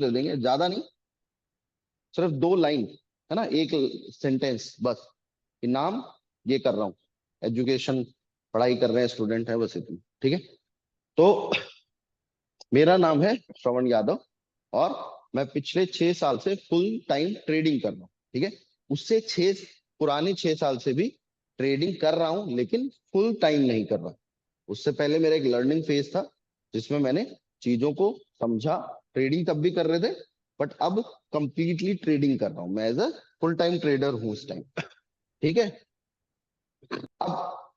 ले लेंगे, ज्यादा नहीं, सिर्फ 2 लाइन, है ना, एक सेंटेंस बस, कि नाम ये कर रहा हूँ, एजुकेशन, पढ़ाई कर रहे हैं स्टूडेंट है, बस इतना। ठीक है। तो मेरा नाम है श्रवण यादव, और मैं पिछले 6 साल से फुल टाइम ट्रेडिंग कर रहा हूँ। ठीक है। उससे पुराने 6 साल से भी ट्रेडिंग कर रहा हूँ, लेकिन फुल टाइम नहीं कर रहा। उससे पहले मेरा एक लर्निंग फेज था, जिसमें मैंने चीजों को समझा। ट्रेडिंग तब भी कर रहे थे, बट अब कंप्लीटली ट्रेडिंग कर रहा हूँ, मैं as a full time trader हूँ इस टाइम। ठीक है। अब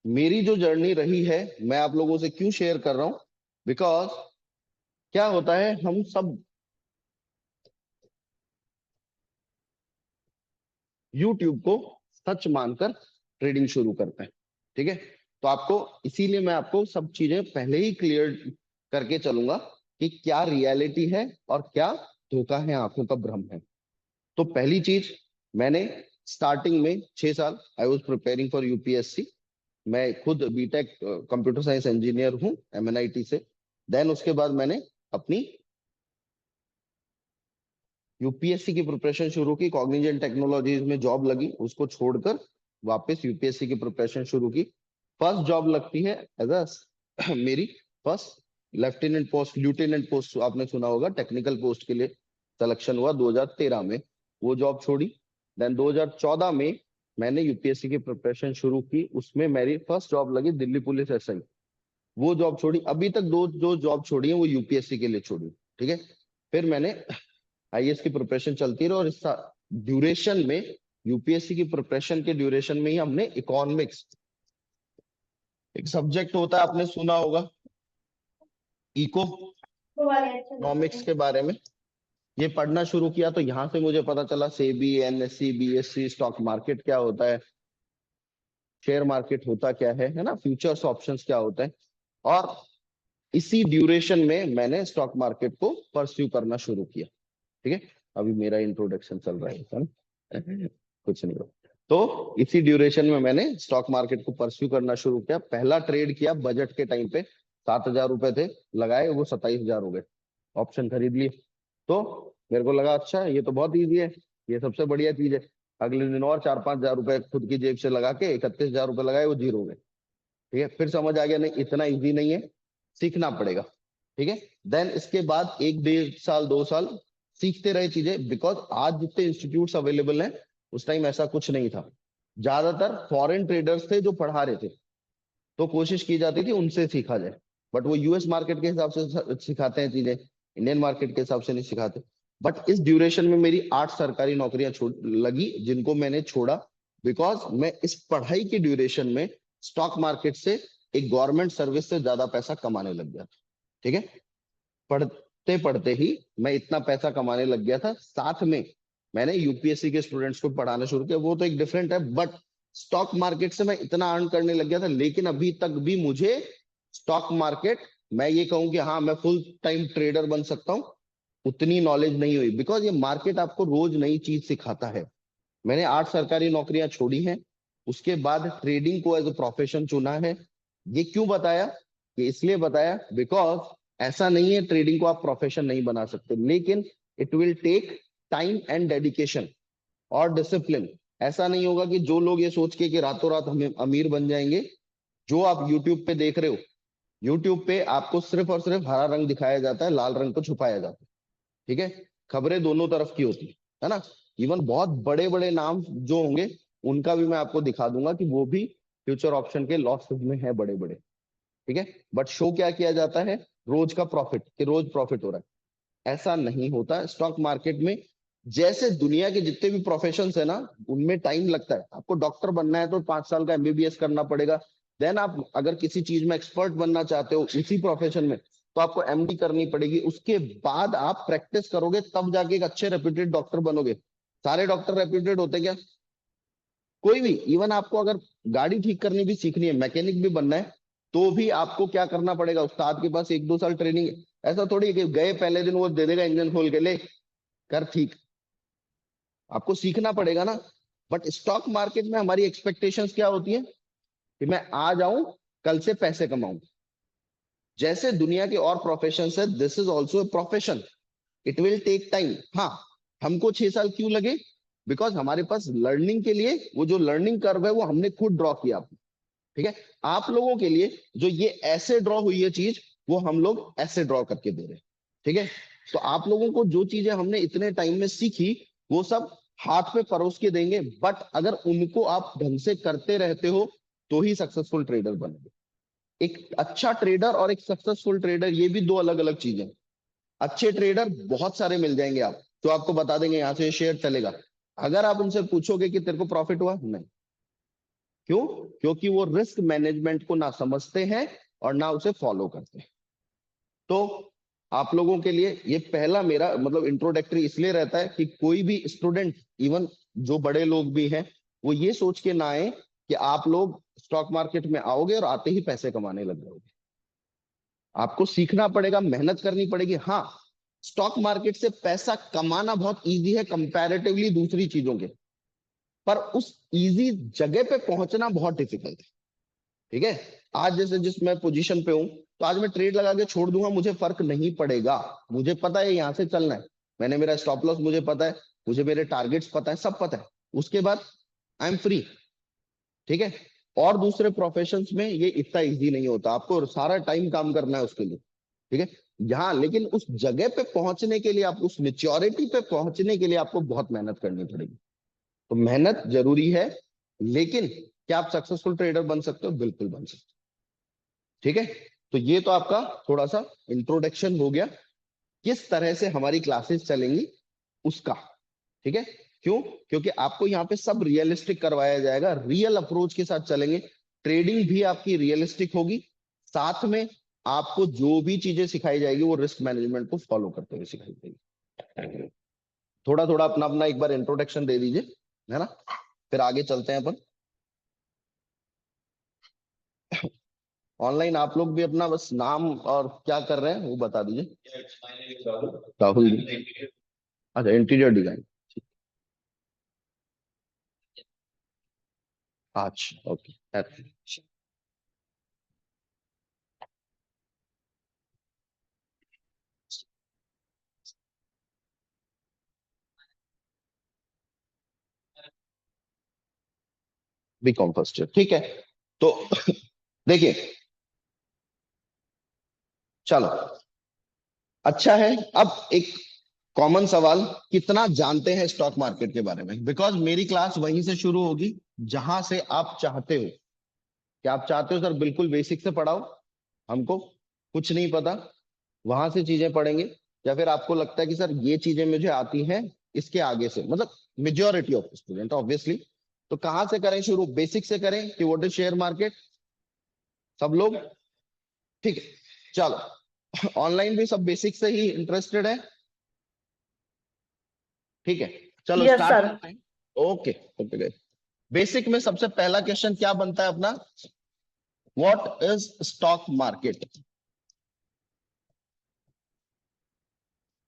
मेरी जो जर्नी रही है, मैं आप लोगों से क्यों शेयर कर रहा हूँ, बिकॉज क्या होता है, हम सब यूट्यूब को सच मानकर ट्रेडिंग शुरू करते हैं। ठीक है। तो आपको, इसीलिए मैं आपको सब चीजें पहले ही क्लियर करके चलूंगा कि क्या रियलिटी है और क्या धोखा है, आंखों का भ्रम है। तो पहली चीज, मैंने स्टार्टिंग में 6 साल I was preparing for UPSC. मैं खुद बीटेक कंप्यूटर साइंस इंजीनियर हूँ एमएनआईटी से। देन उसके बाद मैंने अपनी यूपीएससी की प्रिपरेशन शुरू की, कॉग्निजेंट टेक्नोलॉजीज में जॉब लगी, उसको छोड़कर वापस यूपीएससी की प्रिपरेशन शुरू की। फर्स्ट जॉब लगती है एज अ मेरी फर्स्ट लेफ्टिनेंट पोस्ट, ल्यूटेनेंट पोस्ट आपने सुना होगा, टेक्निकल पोस्ट के लिए सिलेक्शन हुआ 2013 में, वो जॉब छोड़ी। देन 2014 में मैंने यूपीएससी की प्रिपरेशन शुरू की, उसमें मेरी फर्स्ट जॉब लगी दिल्ली पुलिस एसआई, वो जॉब छोड़ी। अभी तक दो जो जॉब छोड़ी है वो यूपीएससी के लिए छोड़ी। ठीक है। फिर मैंने आईएएस की प्रिपरेशन चलती रही, और इस ड्यूरेशन में, यूपीएससी की प्रिपरेशन के ड्यूरेशन में ही हमने इकोनॉमिक्स, एक सब्जेक्ट होता है आपने सुना होगा, इकोनॉमिक्स के बारे में, ये पढ़ना शुरू किया। तो यहाँ से मुझे पता चला SEBI, NSC, BSc, stock market क्या होता है, शेयर मार्केट होता क्या है ना, फ्यूचर्स ऑप्शंस क्या होता है। और इसी ड्यूरेशन में मैंने स्टॉक मार्केट को परस्यू करना शुरू किया। ठीक है। अभी मेरा इंट्रोडक्शन चल रहा है ना? कुछ नहीं हो। तो इसी ड्यूरेशन में मैंने स्टॉक मार्केट को परस्यू करना शुरू किया। पहला ट्रेड किया बजट के टाइम पे, 7,000 रुपए थे लगाए, वो 27,000 हो गए, ऑप्शन खरीद लिए। तो मेरे को लगा अच्छा ये तो बहुत ईजी है, ये सबसे बढ़िया चीज है। अगले दिन और 4-5 हजार रुपए खुद की जेब से लगा के 31,000 रुपए लगाए, वो जीरो हो गए। ठीक है। फिर समझ आ गया नहीं, इतना इजी नहीं है, सीखना पड़ेगा। ठीक है। देन इसके बाद 1 डेढ़ साल 2 साल सीखते रहे चीजें, बिकॉज आज जितने इंस्टीट्यूट्स अवेलेबल हैं, उस टाइम ऐसा कुछ नहीं था। ज्यादातर फॉरेन ट्रेडर्स थे जो पढ़ा रहे थे, तो कोशिश की जाती थी उनसे सीखा जाए। बट वो यूएस मार्केट के हिसाब से सिखाते हैं चीजें, इंडियन मार्केट के हिसाब से नहीं सिखाते। बट इस ड्यूरेशन में मेरी 8 सरकारी नौकरियां लगी, जिनको मैंने छोड़ा, बिकॉज मैं इस पढ़ाई की ड्यूरेशन में स्टॉक मार्केट से एक गवर्नमेंट सर्विस से ज्यादा पैसा कमाने लग गया। ठीक है। पढ़ते पढ़ते ही मैं इतना पैसा कमाने लग गया था। साथ में मैंने यूपीएससी के स्टूडेंट्स को पढ़ाना शुरू किया, वो तो एक डिफरेंट है, बट स्टॉक मार्केट से मैं इतना अर्न करने लग गया था। लेकिन अभी तक भी मुझे स्टॉक मार्केट, मैं ये कहूं कि हाँ मैं फुल टाइम ट्रेडर बन सकता हूँ, उतनी नॉलेज नहीं हुई, बिकॉज ये मार्केट आपको रोज नई चीज सिखाता है। मैंने 8 सरकारी नौकरियां छोड़ी हैं, उसके बाद ट्रेडिंग को एज ए प्रोफेशन चुना है। ये क्यों बताया? ये इसलिए बताया बिकॉज ऐसा नहीं है ट्रेडिंग को आप प्रोफेशन नहीं बना सकते, लेकिन it will take time and dedication और डिसिप्लिन। ऐसा नहीं होगा कि जो लोग ये सोच के कि रातों रात हमें अमीर बन जाएंगे, जो आप यूट्यूब पे देख रहे हो, यूट्यूब पे आपको सिर्फ और सिर्फ हरा रंग दिखाया जाता है, लाल रंग को छुपाया जाता है। ठीक है। खबरें दोनों तरफ की होती है ना। इवन बहुत बड़े बड़े नाम जो होंगे, उनका भी मैं आपको दिखा दूंगा कि वो भी फ्यूचर ऑप्शन के लॉसेस में है बड़े बड़े। ठीक है। बट शो क्या किया जाता है, रोज का प्रॉफिट, कि रोज प्रॉफिट हो रहा है। ऐसा नहीं होता स्टॉक मार्केट में। जैसे दुनिया के जितने भी प्रोफेशन है ना, उनमें टाइम लगता है। आपको डॉक्टर बनना है तो 5 साल का एमबीबीएस करना पड़ेगा। देन आप अगर किसी चीज में एक्सपर्ट बनना चाहते हो उसी प्रोफेशन में, तो आपको एमडी करनी पड़ेगी। उसके बाद आप प्रैक्टिस करोगे, तब जाके एक अच्छे रेप्यूटेड डॉक्टर बनोगे। सारे डॉक्टर रेप्यूटेड होते क्या? कोई भी। इवन आपको अगर गाड़ी ठीक करनी भी सीखनी है, मैकेनिक भी बनना है, तो भी आपको क्या करना पड़ेगा, उस्ताद के पास 1-2 साल ट्रेनिंग। ऐसा थोड़ी है कि गए पहले दिन वो दे देगा इंजन खोल के, ले कर ठीक। आपको सीखना पड़ेगा ना। बट स्टॉक मार्केट में हमारी एक्सपेक्टेशंस क्या होती है कि मैं आ जाऊं, कल से पैसे कमाऊं। जैसे दुनिया के और प्रोफेशन है, this is also a profession. It will take time. हाँ, हमको 6 साल क्यों लगे? बिकॉज हमारे पास लर्निंग के लिए वो जो लर्निंग कर्व है वो हमने खुद ड्रॉ किया। ठीक है, आप लोगों के लिए जो ये ऐसे ड्रॉ हुई है चीज, वो हम लोग ऐसे ड्रॉ करके दे रहे हैं। ठीक है, तो आप लोगों को जो चीजें हमने इतने टाइम में सीखी वो सब हाथ पे परोस के देंगे, बट अगर उनको आप ढंग से करते रहते हो तो ही सक्सेसफुल ट्रेडर बनेंगे। एक अच्छा ट्रेडर और एक सक्सेसफुल ट्रेडर ये भी दो अलग अलग चीजें हैं। अच्छे ट्रेडर बहुत सारे मिल जाएंगे आप, जो आपको बता देंगे यहाँ से शेयर चलेगा। अगर आप उनसे पूछोगे कि तेरे को प्रॉफिट हुआ, नहीं। क्यों? क्योंकि वो रिस्क मैनेजमेंट को ना समझते हैं और ना उसे फॉलो करते हैं। तो आप लोगों के लिए ये पहला मेरा मतलब इंट्रोडक्टरी इसलिए रहता है कि कोई भी स्टूडेंट, इवन जो बड़े लोग भी हैं, वो ये सोच के ना आए कि आप लोग स्टॉक मार्केट में आओगे और आते ही पैसे कमाने लग जाओगे। आपको सीखना पड़ेगा, मेहनत करनी पड़ेगी। हाँ, स्टॉक मार्केट से पैसा कमाना बहुत इजी है कंपैरेटिवली दूसरी चीजों के, पर उस इजी जगह पे पहुंचना बहुत डिफिकल्ट है। ठीक है, आज जैसे जिस मैं पोजीशन पे हूं, तो आज मैं ट्रेड लगा के छोड़ दूंगा, मुझे फर्क नहीं पड़ेगा। मुझे पता है यहां से चलना है, मैंने मेरा स्टॉप लॉस मुझे पता है, मुझे मेरे टारगेट्स पता है, सब पता है। उसके बाद आई एम फ्री। ठीक है, और दूसरे प्रोफेशंस में ये इतना इजी नहीं होता, आपको सारा टाइम काम करना है उसके लिए। ठीक है, यहाँ लेकिन उस जगह पे पहुंचने के लिए, आप उस मेच्योरिटी पे पहुंचने के लिए आपको बहुत मेहनत करनी पड़ेगी। तो मेहनत जरूरी है, लेकिन क्या आप सक्सेसफुल ट्रेडर बन सकते हो? बिल्कुल बन सकते हो। ठीक है, तो ये तो आपका थोड़ा सा इंट्रोडक्शन हो गया किस तरह से हमारी क्लासेस चलेंगी उसका। ठीक है, क्यों? क्योंकि आपको यहाँ पे सब रियलिस्टिक करवाया जाएगा, रियल अप्रोच के साथ चलेंगे। ट्रेडिंग भी आपकी रियलिस्टिक होगी, साथ में आपको जो भी चीजें सिखाई जाएगी वो रिस्क मैनेजमेंट को फॉलो करते हुए सिखाई जाएगी। थोड़ा थोड़ा अपना अपना एक बार इंट्रोडक्शन दे दीजिए, है ना, फिर आगे चलते हैं अपन। ऑनलाइन आप लोग भी अपना बस नाम और क्या कर रहे हैं वो बता दीजिए। राहुल जी, अच्छा, इंटीरियर डिजाइन। अच्छा, okay. B com first year, ठीक है। तो देखिए, चलो, अच्छा है। अब एक कॉमन सवाल, कितना जानते हैं स्टॉक मार्केट के बारे में? बिकॉज मेरी क्लास वहीं से शुरू होगी जहां से आप चाहते हो। क्या आप चाहते हो सर बिल्कुल बेसिक से पढ़ाओ, हमको कुछ नहीं पता, वहां से चीजें पढ़ेंगे? या फिर आपको लगता है कि सर ये चीजें मुझे आती हैं इसके आगे से, मतलब मेजोरिटी ऑफ स्टूडेंट ऑब्वियसली। तो कहाँ से करें शुरू? बेसिक से करें कि व्हाट इज शेयर मार्केट? सब लोग ठीक है, चलो। ऑनलाइन भी सब बेसिक से ही इंटरेस्टेड है? ठीक है, चलो यस स्टार्ट सर। करते हैं। Okay, okay. बेसिक में सबसे पहला क्वेश्चन क्या बनता है अपना? What is stock market?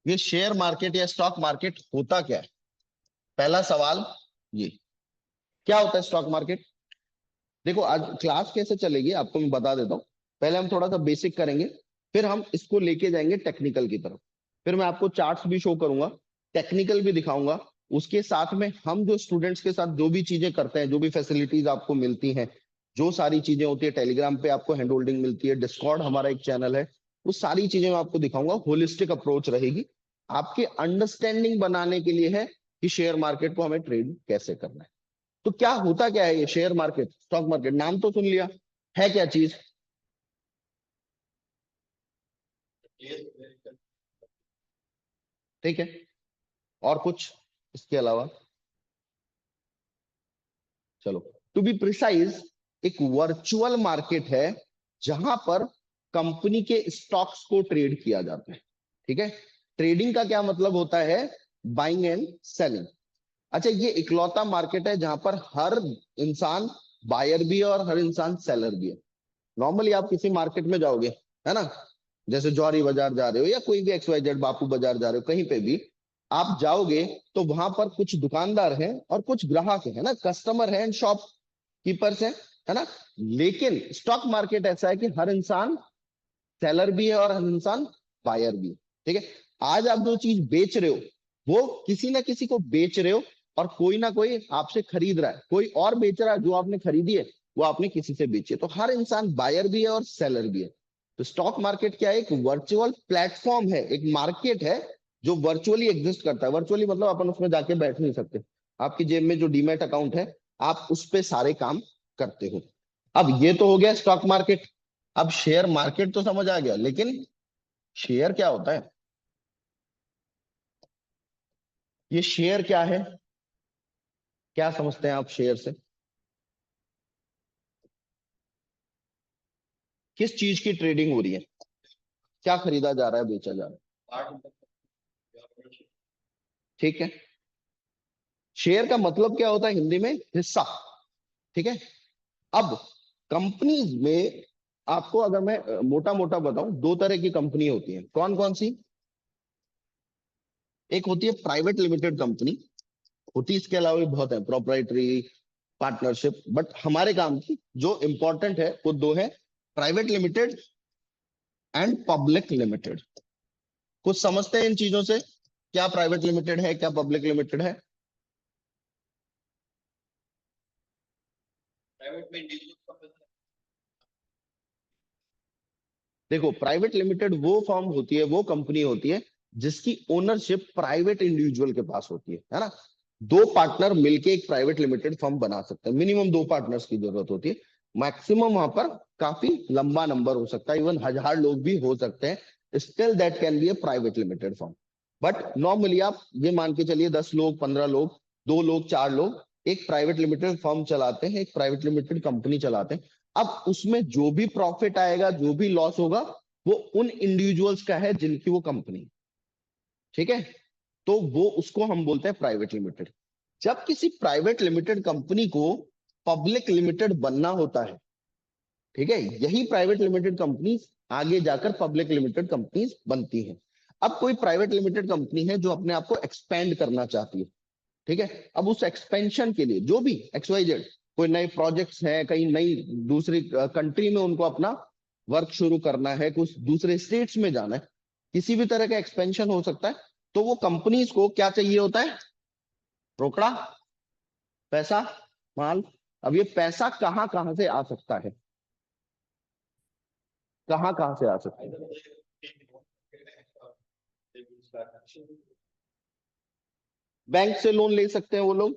ये शेयर मार्केट या स्टॉक मार्केट होता क्या है? पहला सवाल ये, क्या होता है स्टॉक मार्केट? देखो, आज क्लास कैसे चलेगी आपको मैं बता देता हूँ। पहले हम थोड़ा सा बेसिक करेंगे, फिर हम इसको लेके जाएंगे टेक्निकल की तरफ। फिर मैं आपको चार्ट्स भी शो करूंगा, टेक्निकल भी दिखाऊंगा। उसके साथ में हम जो स्टूडेंट्स के साथ जो भी चीजें करते हैं, जो भी फैसिलिटीज आपको मिलती हैं, जो सारी चीजें होती है, टेलीग्राम पे आपको हैंड होल्डिंग मिलती है, डिस्कॉर्ड हमारा एक चैनल है, वो सारी चीजें मैं आपको दिखाऊंगा। होलिस्टिक अप्रोच रहेगी, आपके अंडरस्टैंडिंग बनाने के लिए है कि शेयर मार्केट को हमें ट्रेड कैसे करना है। तो क्या होता क्या है ये शेयर मार्केट, स्टॉक मार्केट? नाम तो सुन लिया, है क्या चीज? ठीक है, और कुछ इसके अलावा? चलो, टू बी प्रिसाइज, एक वर्चुअल मार्केट है जहां पर कंपनी के स्टॉक्स को ट्रेड किया जाता है। ठीक है, ट्रेडिंग का क्या मतलब होता है? Buying and selling. अच्छा, ये इकलौता मार्केट है जहां पर हर इंसान बायर भी है और हर इंसान सेलर भी है। नॉर्मली आप किसी मार्केट में जाओगे, है ना, जैसे जौहरी बाजार जा रहे हो या कोई भी XYZ बापू बाजार जा रहे हो, कहीं पे भी आप जाओगे तो वहां पर कुछ दुकानदार हैं और कुछ ग्राहक है ना, कस्टमर है एंड शॉप कीपर्स है ना। लेकिन स्टॉक मार्केट ऐसा है कि हर इंसान सेलर भी है और हर इंसान बायर भी है। ठीक है, आज आप जो चीज बेच रहे हो वो किसी ना किसी को बेच रहे हो, और कोई ना कोई आपसे खरीद रहा है, कोई और बेच रहा है, जो आपने खरीदी है वो आपने किसी से बेची है। तो हर इंसान बायर भी है और सेलर भी है। तो स्टॉक मार्केट क्या है? एक वर्चुअल प्लेटफॉर्म है, एक मार्केट है जो वर्चुअली एग्जिस्ट करता है। वर्चुअली मतलब अपन उसमें जाके बैठ नहीं सकते। आपकी जेब में जो डीमैट अकाउंट है, आप उस पे सारे काम करते हो। अब ये तो हो गया स्टॉक मार्केट। अब शेयर मार्केट तो समझ आ गया, लेकिन शेयर क्या होता है? ये शेयर क्या है? क्या समझते हैं आप शेयर से? किस चीज की ट्रेडिंग हो रही है? क्या खरीदा जा रहा है, बेचा जा रहा है? ठीक है। शेयर का मतलब क्या होता है हिंदी में? हिस्सा। ठीक है। अब कंपनीज में आपको अगर मैं मोटा मोटा बताऊं, दो तरह की कंपनी होती है। कौन कौन सी? एक होती है प्राइवेट लिमिटेड कंपनी होती है, इसके अलावा भी बहुत है, प्रोप्राइटरी, पार्टनरशिप। बट हमारे काम की जो इंपॉर्टेंट है वो दो है, private limited and public limited. कुछ समझते हैं इन चीजों से? क्या प्राइवेट लिमिटेड है, क्या पब्लिक लिमिटेड है? देखो, प्राइवेट लिमिटेड वो फर्म होती है, वो कंपनी होती है जिसकी ओनरशिप प्राइवेट इंडिविजुअल के पास होती है ना। दो पार्टनर मिलके एक प्राइवेट लिमिटेड फर्म बना सकते हैं। मिनिमम दो पार्टनर्स की जरूरत होती है। मैक्सिमम वहां पर काफी लंबा नंबर हो सकता है, इवन 1000 लोग भी हो सकते हैं। Still that can be A private limited firm. But normally आप ये मान के चलिए 10 लोग, 15 लोग, 2 लोग, 4 लोग एक प्राइवेट लिमिटेड फर्म चलाते हैं, एक प्राइवेट लिमिटेड कंपनी चलाते हैं। अब उसमें जो भी प्रॉफिट आएगा, जो भी लॉस होगा, वो उन इंडिविजुअल्स का है जिनकी वो कंपनी। ठीक है। तो वो उसको हम बोलते हैं प्राइवेट लिमिटेड। जब किसी प्राइवेट लिमिटेड कंपनी को पब्लिक लिमिटेड बनना होता है, ठीक है, यही प्राइवेट लिमिटेड कंपनी आगे जाकर पब्लिक लिमिटेड कंपनीज बनती हैं। अब कोई प्राइवेट लिमिटेड कंपनी है जो अपने आप को एक्सपेंड करना चाहती है, ठीक है। अब उस एक्सपेंशन के लिए जो भी XYZ, कोई नए प्रोजेक्ट्स हैं, कहीं नई दूसरी कंट्री में उनको अपना वर्क शुरू करना है, कुछ दूसरे स्टेट्स में जाना है, किसी भी तरह का एक्सपेंशन हो सकता है। तो वो कंपनीज को क्या चाहिए होता है? रोकड़ा, पैसा, माल। अब ये पैसा कहां कहां से आ सकता है? कहां कहां से आ सकता है? बैंक से लोन ले सकते हैं वो लोग,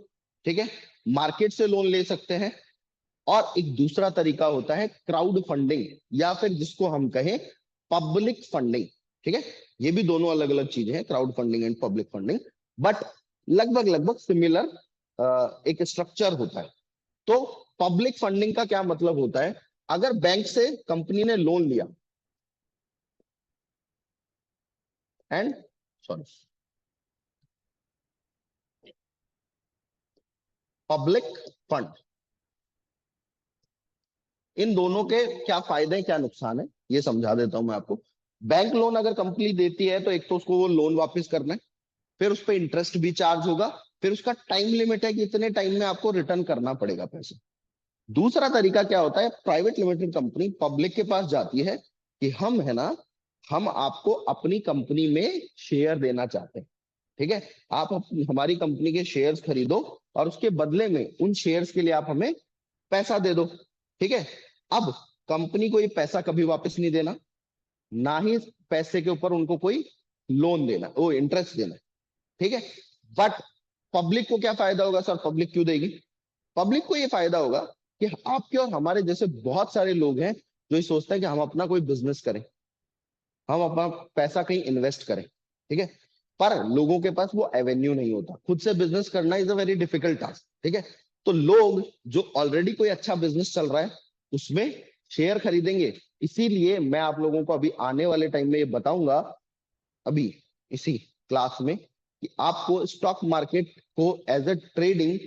ठीक है। मार्केट से लोन ले सकते हैं। और एक दूसरा तरीका होता है क्राउड फंडिंग, या फिर जिसको हम कहें पब्लिक फंडिंग। ठीक है। ये भी दोनों अलग अलग चीजें हैं, crowd funding and public funding. But लगभग लगभग सिमिलर एक स्ट्रक्चर होता है। तो पब्लिक फंडिंग का क्या मतलब होता है? अगर बैंक से कंपनी ने लोन लिया एंड, सॉरी, पब्लिक फंड, इन दोनों के क्या फायदे हैं, क्या नुकसान है, ये समझा देता हूं मैं आपको। बैंक लोन अगर कंपनी देती है तो एक तो उसको वो लोन वापस करना है, फिर उस पर इंटरेस्ट भी चार्ज होगा, फिर उसका टाइम लिमिट है कि इतने टाइम में आपको रिटर्न करना पड़ेगा पैसे। दूसरा तरीका क्या होता है? प्राइवेट लिमिटेड कंपनी पब्लिक के पास जाती है कि हम है ना, हम आपको अपनी कंपनी में शेयर देना चाहते हैं, ठीक है। आप हमारी कंपनी के शेयर्स खरीदो और उसके बदले में उन शेयर्स के लिए आप हमें पैसा दे दो, ठीक है। अब कंपनी को ये पैसा कभी वापस नहीं देना, ना ही पैसे के ऊपर उनको कोई लोन देना, वो इंटरेस्ट देना, ठीक है। बट पब्लिक को क्या फायदा होगा? सर पब्लिक क्यों देगी? पब्लिक को ये फायदा होगा कि आपके और हमारे जैसे बहुत सारे लोग हैं जो ये सोचते हैं कि हम अपना कोई बिजनेस करें, हम अपना पैसा कहीं इन्वेस्ट करें, ठीक है। पर लोगों के पास वो एवेन्यू नहीं होता, खुद से बिजनेस करना is a very difficult task, ठीक है। तो लोग जो ऑलरेडी कोई अच्छा बिजनेस चल रहा है उसमें शेयर खरीदेंगे। इसीलिए मैं आप लोगों को अभी आने वाले टाइम में ये बताऊंगा, अभी इसी क्लास में, कि आपको स्टॉक मार्केट को as a trading,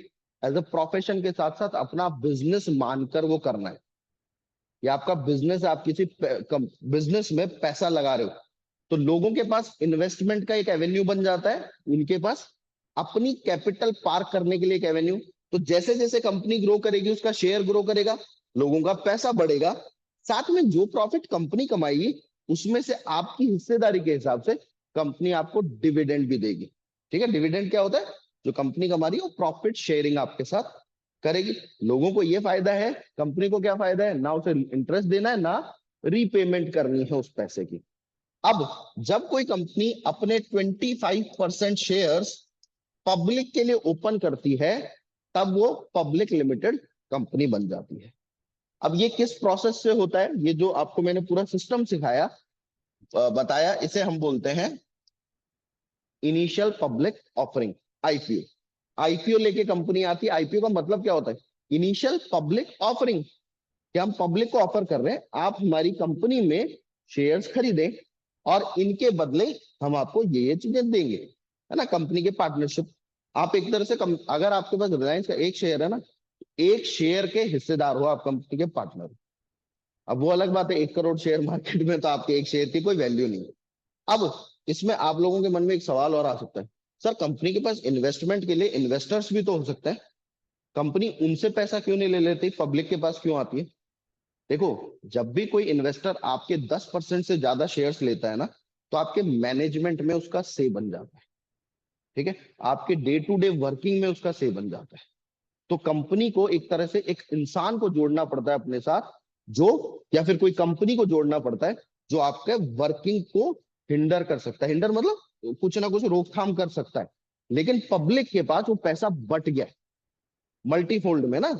as a profession के साथ साथ अपना बिजनेस मानकर वो करना है। या आपका बिजनेस, आप किसी बिजनेस में पैसा लगा रहे हो, तो लोगों के पास इन्वेस्टमेंट का एक एवेन्यू बन जाता है, उनके पास अपनी कैपिटल पार्क करने के लिए एक एवेन्यू। तो जैसे जैसे कंपनी ग्रो करेगी उसका शेयर ग्रो करेगा, लोगों का पैसा बढ़ेगा, साथ में जो प्रॉफिट कंपनी कमाएगी उसमें से आपकी हिस्सेदारी के हिसाब से कंपनी आपको डिविडेंड भी देगी। ठीक है, डिविडेंड क्या होता है? जो कंपनी कमा रही है वो प्रॉफिट शेयरिंग आपके साथ करेगी। लोगों को ये फायदा है, कंपनी को क्या फायदा है? ना उसे इंटरेस्ट देना है, ना रीपेमेंट करनी है उस पैसे की। अब जब कोई कंपनी अपने 25% शेयर्स पब्लिक के लिए ओपन करती है, तब वो पब्लिक लिमिटेड कंपनी बन जाती है। अब ये किस प्रोसेस से होता है? ये जो आपको मैंने पूरा सिस्टम सिखाया, बताया, इसे हम बोलते हैं initial public offering, IPO. IPO लेके कंपनी आती है। आईपीओ का मतलब क्या होता है? इनिशियल पब्लिक ऑफरिंग, कि हम पब्लिक को ऑफर कर रहे हैं आप हमारी कंपनी में शेयर्स खरीदें और इनके बदले हम आपको ये चीजें देंगे, है ना, कंपनी के पार्टनरशिप। आप एक तरह से अगर आपके पास रिलायंस का एक शेयर है ना, एक शेयर के हिस्सेदार हो आप, कंपनी के पार्टनर। अब वो अलग बात है, 1 करोड़ शेयर मार्केट में तो आपके एक शेयर की कोई वैल्यू नहीं है। अब इसमें आप लोगों के मन में एक सवाल और आ सकता है, सर कंपनी के पास इन्वेस्टमेंट के लिए इन्वेस्टर्स भी तो हो सकते हैं, कंपनी उनसे पैसा क्यों नहीं ले लेती, पब्लिक के पास क्यों आती है? देखो, जब भी कोई इन्वेस्टर आपके 10% से ज्यादा शेयर्स लेता है ना, तो आपके मैनेजमेंट में उसका से बन जाता है। ठीक है, आपके डे टू डे वर्किंग में उसका से बन जाता है। तो कंपनी को एक तरह से एक इंसान को जोड़ना पड़ता है अपने साथ, जो, या फिर कोई कंपनी को जोड़ना पड़ता है जो आपके वर्किंग को हिंडर कर सकता है। हिंडर मतलब कुछ ना कुछ रोकथाम कर सकता है। लेकिन पब्लिक के पास वो पैसा बट गया मल्टीफोल्ड में ना,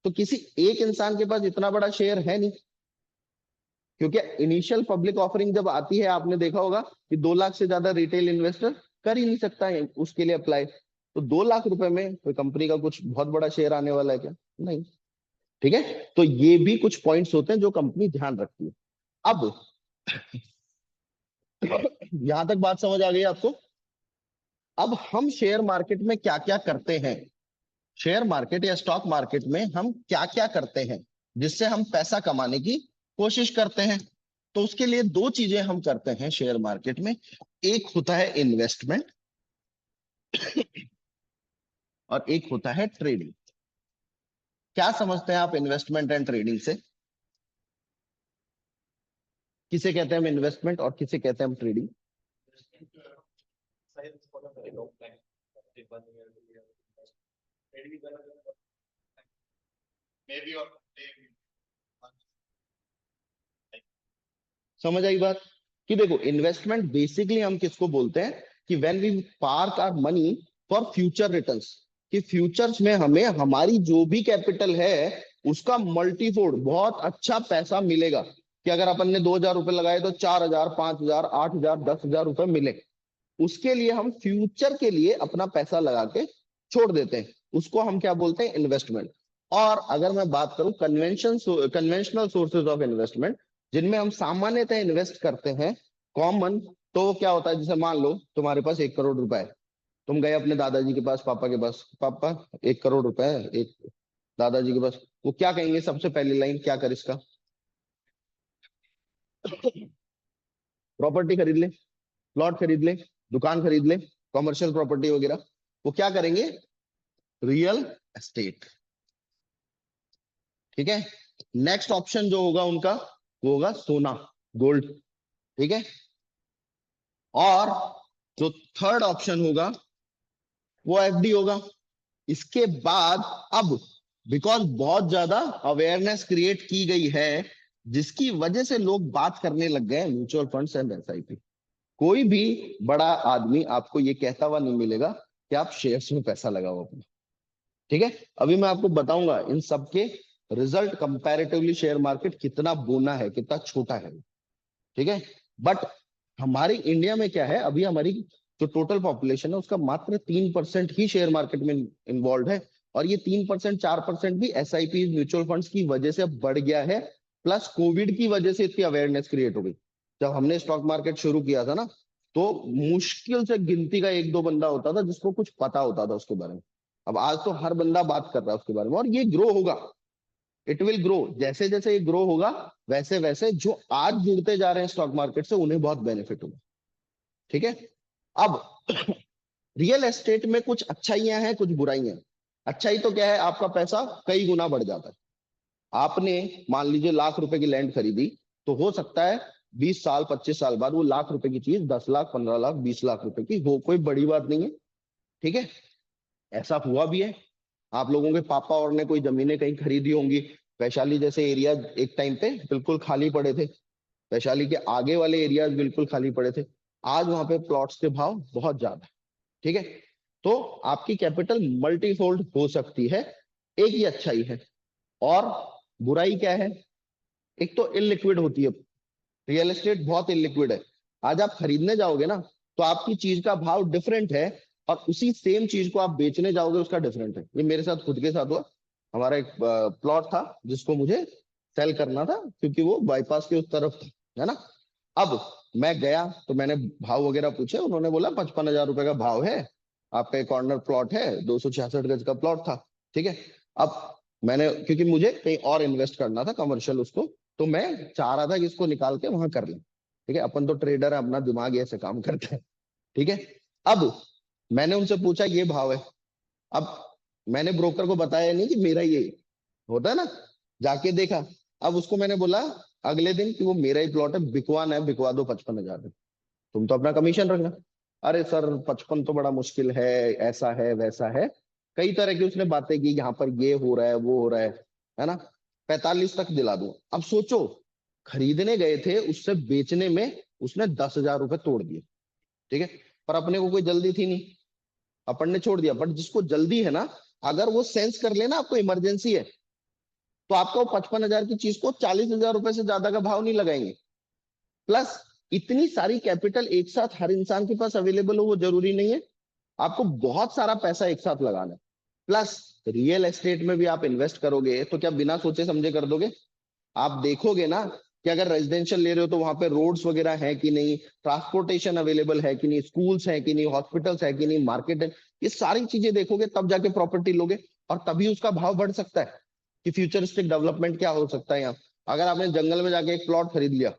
तो किसी एक इंसान के पास इतना बड़ा शेयर है नहीं। क्योंकि इनिशियल पब्लिक ऑफरिंग जब आती है, आपने देखा होगा कि 2 लाख से ज्यादा रिटेल इन्वेस्टर कर ही नहीं सकता है उसके लिए अप्लाई। तो 2 लाख रुपए में कोई कंपनी का कुछ बहुत बड़ा शेयर आने वाला है क्या? नहीं। ठीक है, तो ये भी कुछ पॉइंट्स होते हैं जो कंपनी ध्यान रखती है। अब यहां तक बात समझ आ गई आपको? अब हम शेयर मार्केट में क्या क्या करते हैं, शेयर मार्केट या स्टॉक मार्केट में हम क्या क्या करते हैं जिससे हम पैसा कमाने की कोशिश करते हैं। तो उसके लिए दो चीजें हम करते हैं शेयर मार्केट में। एक होता है इन्वेस्टमेंट और एक होता है ट्रेडिंग। क्या समझते हैं आप इन्वेस्टमेंट एंड ट्रेडिंग से? किसे कहते हैं हम इन्वेस्टमेंट और किसे कहते हैं हम ट्रेडिंग? समझ आई बात? कि देखो, इन्वेस्टमेंट बेसिकली हम किसको बोलते हैं कि when we park our money for future returns, कि फ्यूचर्स में हमें हमारी जो भी कैपिटल है उसका मल्टीफोल्ड बहुत अच्छा पैसा मिलेगा। कि अगर अपन ने 2,000 रुपए लगाए तो 4,000, 5,000, 8,000, 10,000 रुपए मिले। उसके लिए हम फ्यूचर के लिए अपना पैसा लगा के छोड़ देते हैं, उसको हम क्या बोलते हैं? इन्वेस्टमेंट। और अगर मैं बात करूं कन्वेंशनल सोर्सेज ऑफ इन्वेस्टमेंट, जिनमें हम सामान्यतः इन्वेस्ट करते हैं, कॉमन, तो वो क्या होता है? जैसे मान लो तुम्हारे पास 1 करोड़ रुपए है, तुम गए अपने दादाजी के पास, पापा के पास, पापा 1 करोड़ रुपए है एक, दादाजी के पास, वो क्या कहेंगे सबसे पहली लाइन? क्या कर इसका? प्रॉपर्टी खरीद ले, प्लॉट खरीद ले, दुकान खरीद ले, कॉमर्शियल प्रॉपर्टी वगैरह। वो क्या करेंगे? Real estate. ठीक है, नेक्स्ट ऑप्शन जो होगा उनका, वो होगा सोना, गोल्ड। ठीक है, और जो थर्ड ऑप्शन होगा वो एफडी होगा। इसके बाद, अब बिकॉज बहुत ज्यादा अवेयरनेस क्रिएट की गई है, जिसकी वजह से लोग बात करने लग गए म्यूचुअल फंड्स एंड एसआईपी। कोई भी बड़ा आदमी आपको ये कहता हुआ नहीं मिलेगा कि आप शेयर्स में पैसा लगाओ अपना। ठीक है, अभी मैं आपको बताऊंगा इन सब के रिजल्ट, कंपैरेटिवली शेयर मार्केट कितना बोना है, कितना छोटा है। ठीक है, बट हमारी इंडिया में क्या है, अभी हमारी जो टोटल पॉपुलेशन है उसका मात्र 3% ही शेयर मार्केट में इन्वॉल्व है। और ये 3%, 4% भी एसआईपी, म्यूचुअल फंड्स की वजह से बढ़ गया है। प्लस कोविड की वजह से इतनी अवेयरनेस क्रिएट हो गई। जब हमने स्टॉक मार्केट शुरू किया था ना, तो मुश्किल से गिनती का एक दो बंदा होता था जिसको कुछ पता होता था उसके बारे में। अब आज तो हर बंदा बात कर रहा है उसके बारे में, और ये ग्रो होगा। इट विल ग्रो, जैसे जैसे ये ग्रो होगा वैसे वैसे जो आज जुड़ते जा रहे हैं स्टॉक मार्केट से उन्हें बहुत बेनिफिट होगा। ठीक है, अब रियल एस्टेट में कुछ अच्छाइयां हैं, कुछ बुराइयां हैं। अच्छाई तो क्या है? आपका पैसा कई गुना बढ़ जाता है। आपने मान लीजिए 1,00,000 रुपए की लैंड खरीदी, तो हो सकता है 20 साल 25 साल बाद वो लाख रुपए की चीज 10 लाख 15 लाख 20 लाख रुपए की हो, कोई बड़ी बात नहीं है। ठीक है, ऐसा हुआ भी है। आप लोगों के पापा और ने कोई जमीनें कहीं खरीदी होंगी, वैशाली जैसे एरिया एक टाइम पे बिल्कुल खाली पड़े थे, वैशाली के आगे वाले एरियाज बिल्कुल खाली पड़े थे, आज वहां पे प्लॉट्स के भाव बहुत ज्यादा है। ठीक है, तो आपकी कैपिटल मल्टीफोल्ड हो सकती है, एक ही अच्छाई है। और बुराई क्या है? एक तो इलिक्विड होती है, रियल एस्टेट बहुत इलिक्विड है। आज आप खरीदने जाओगे ना तो आपकी चीज का भाव डिफरेंट है, और उसी सेम चीज को आप बेचने जाओगे उसका डिफरेंट है। ये मेरे साथ खुद के साथ हुआ। हमारा एक प्लॉट था जिसको मुझे सेल करना था, क्योंकि वो बाईपास के उस तरफ था, है ना। अब मैं गया तो मैंने भाव वगैरह पूछे, उन्होंने बोला 55,000 रुपए का भाव है, आपका एक कॉर्नर प्लॉट है, 266 गज का प्लॉट था। ठीक है, अब मैंने, क्योंकि मुझे कहीं और इन्वेस्ट करना था कमर्शियल उसको, तो मैं चाह रहा था कि इसको निकाल के वहां कर लें। ठीक है, अपन तो ट्रेडर है, अपना दिमाग ऐसे काम करता है। ठीक है, अब मैंने उनसे पूछा ये भाव है। अब मैंने ब्रोकर को बताया नहीं कि मेरा ये होता है ना, जाके देखा। अब उसको मैंने बोला अगले दिन कि वो मेरा ही प्लॉट है, बिकवाना है, बिकवा दो 55,000 में, तुम तो अपना कमीशन रखना। अरे सर 55 तो बड़ा मुश्किल है, ऐसा है वैसा है, कई तरह की उसने बातें की, यहाँ पर ये हो रहा है वो हो रहा है ना। 45 तक दिला दूं। अब सोचो, खरीदने गए थे, उससे बेचने में उसने 10,000 रुपए तोड़ दिए। ठीक है, पर अपने को कोई जल्दी थी नहीं, अपन ने छोड़ दिया। बट जिसको जल्दी है ना, अगर वो सेंस कर लेना आपको इमरजेंसी है, तो आपको 55,000 की चीज को 40,000 रुपए से ज्यादा का भाव नहीं लगाएंगे। प्लस इतनी सारी कैपिटल एक साथ हर इंसान के पास अवेलेबल हो वो जरूरी नहीं है, आपको बहुत सारा पैसा एक साथ लगाना है। प्लस रियल एस्टेट में भी आप इन्वेस्ट करोगे तो क्या बिना सोचे समझे कर दोगे? आप देखोगे ना कि अगर रेजिडेंशियल ले रहे हो तो वहां पे रोड्स वगैरह है कि नहीं, ट्रांसपोर्टेशन अवेलेबल है कि नहीं, स्कूल्स है कि नहीं, हॉस्पिटल्स है कि नहीं, मार्केट है, ये सारी चीजें देखोगे तब जाके प्रॉपर्टी लोगे। और तभी उसका भाव बढ़ सकता है कि फ्यूचरिस्टिक डेवलपमेंट क्या हो सकता है यहाँ। अगर आपने जंगल में जाके एक प्लॉट खरीद लिया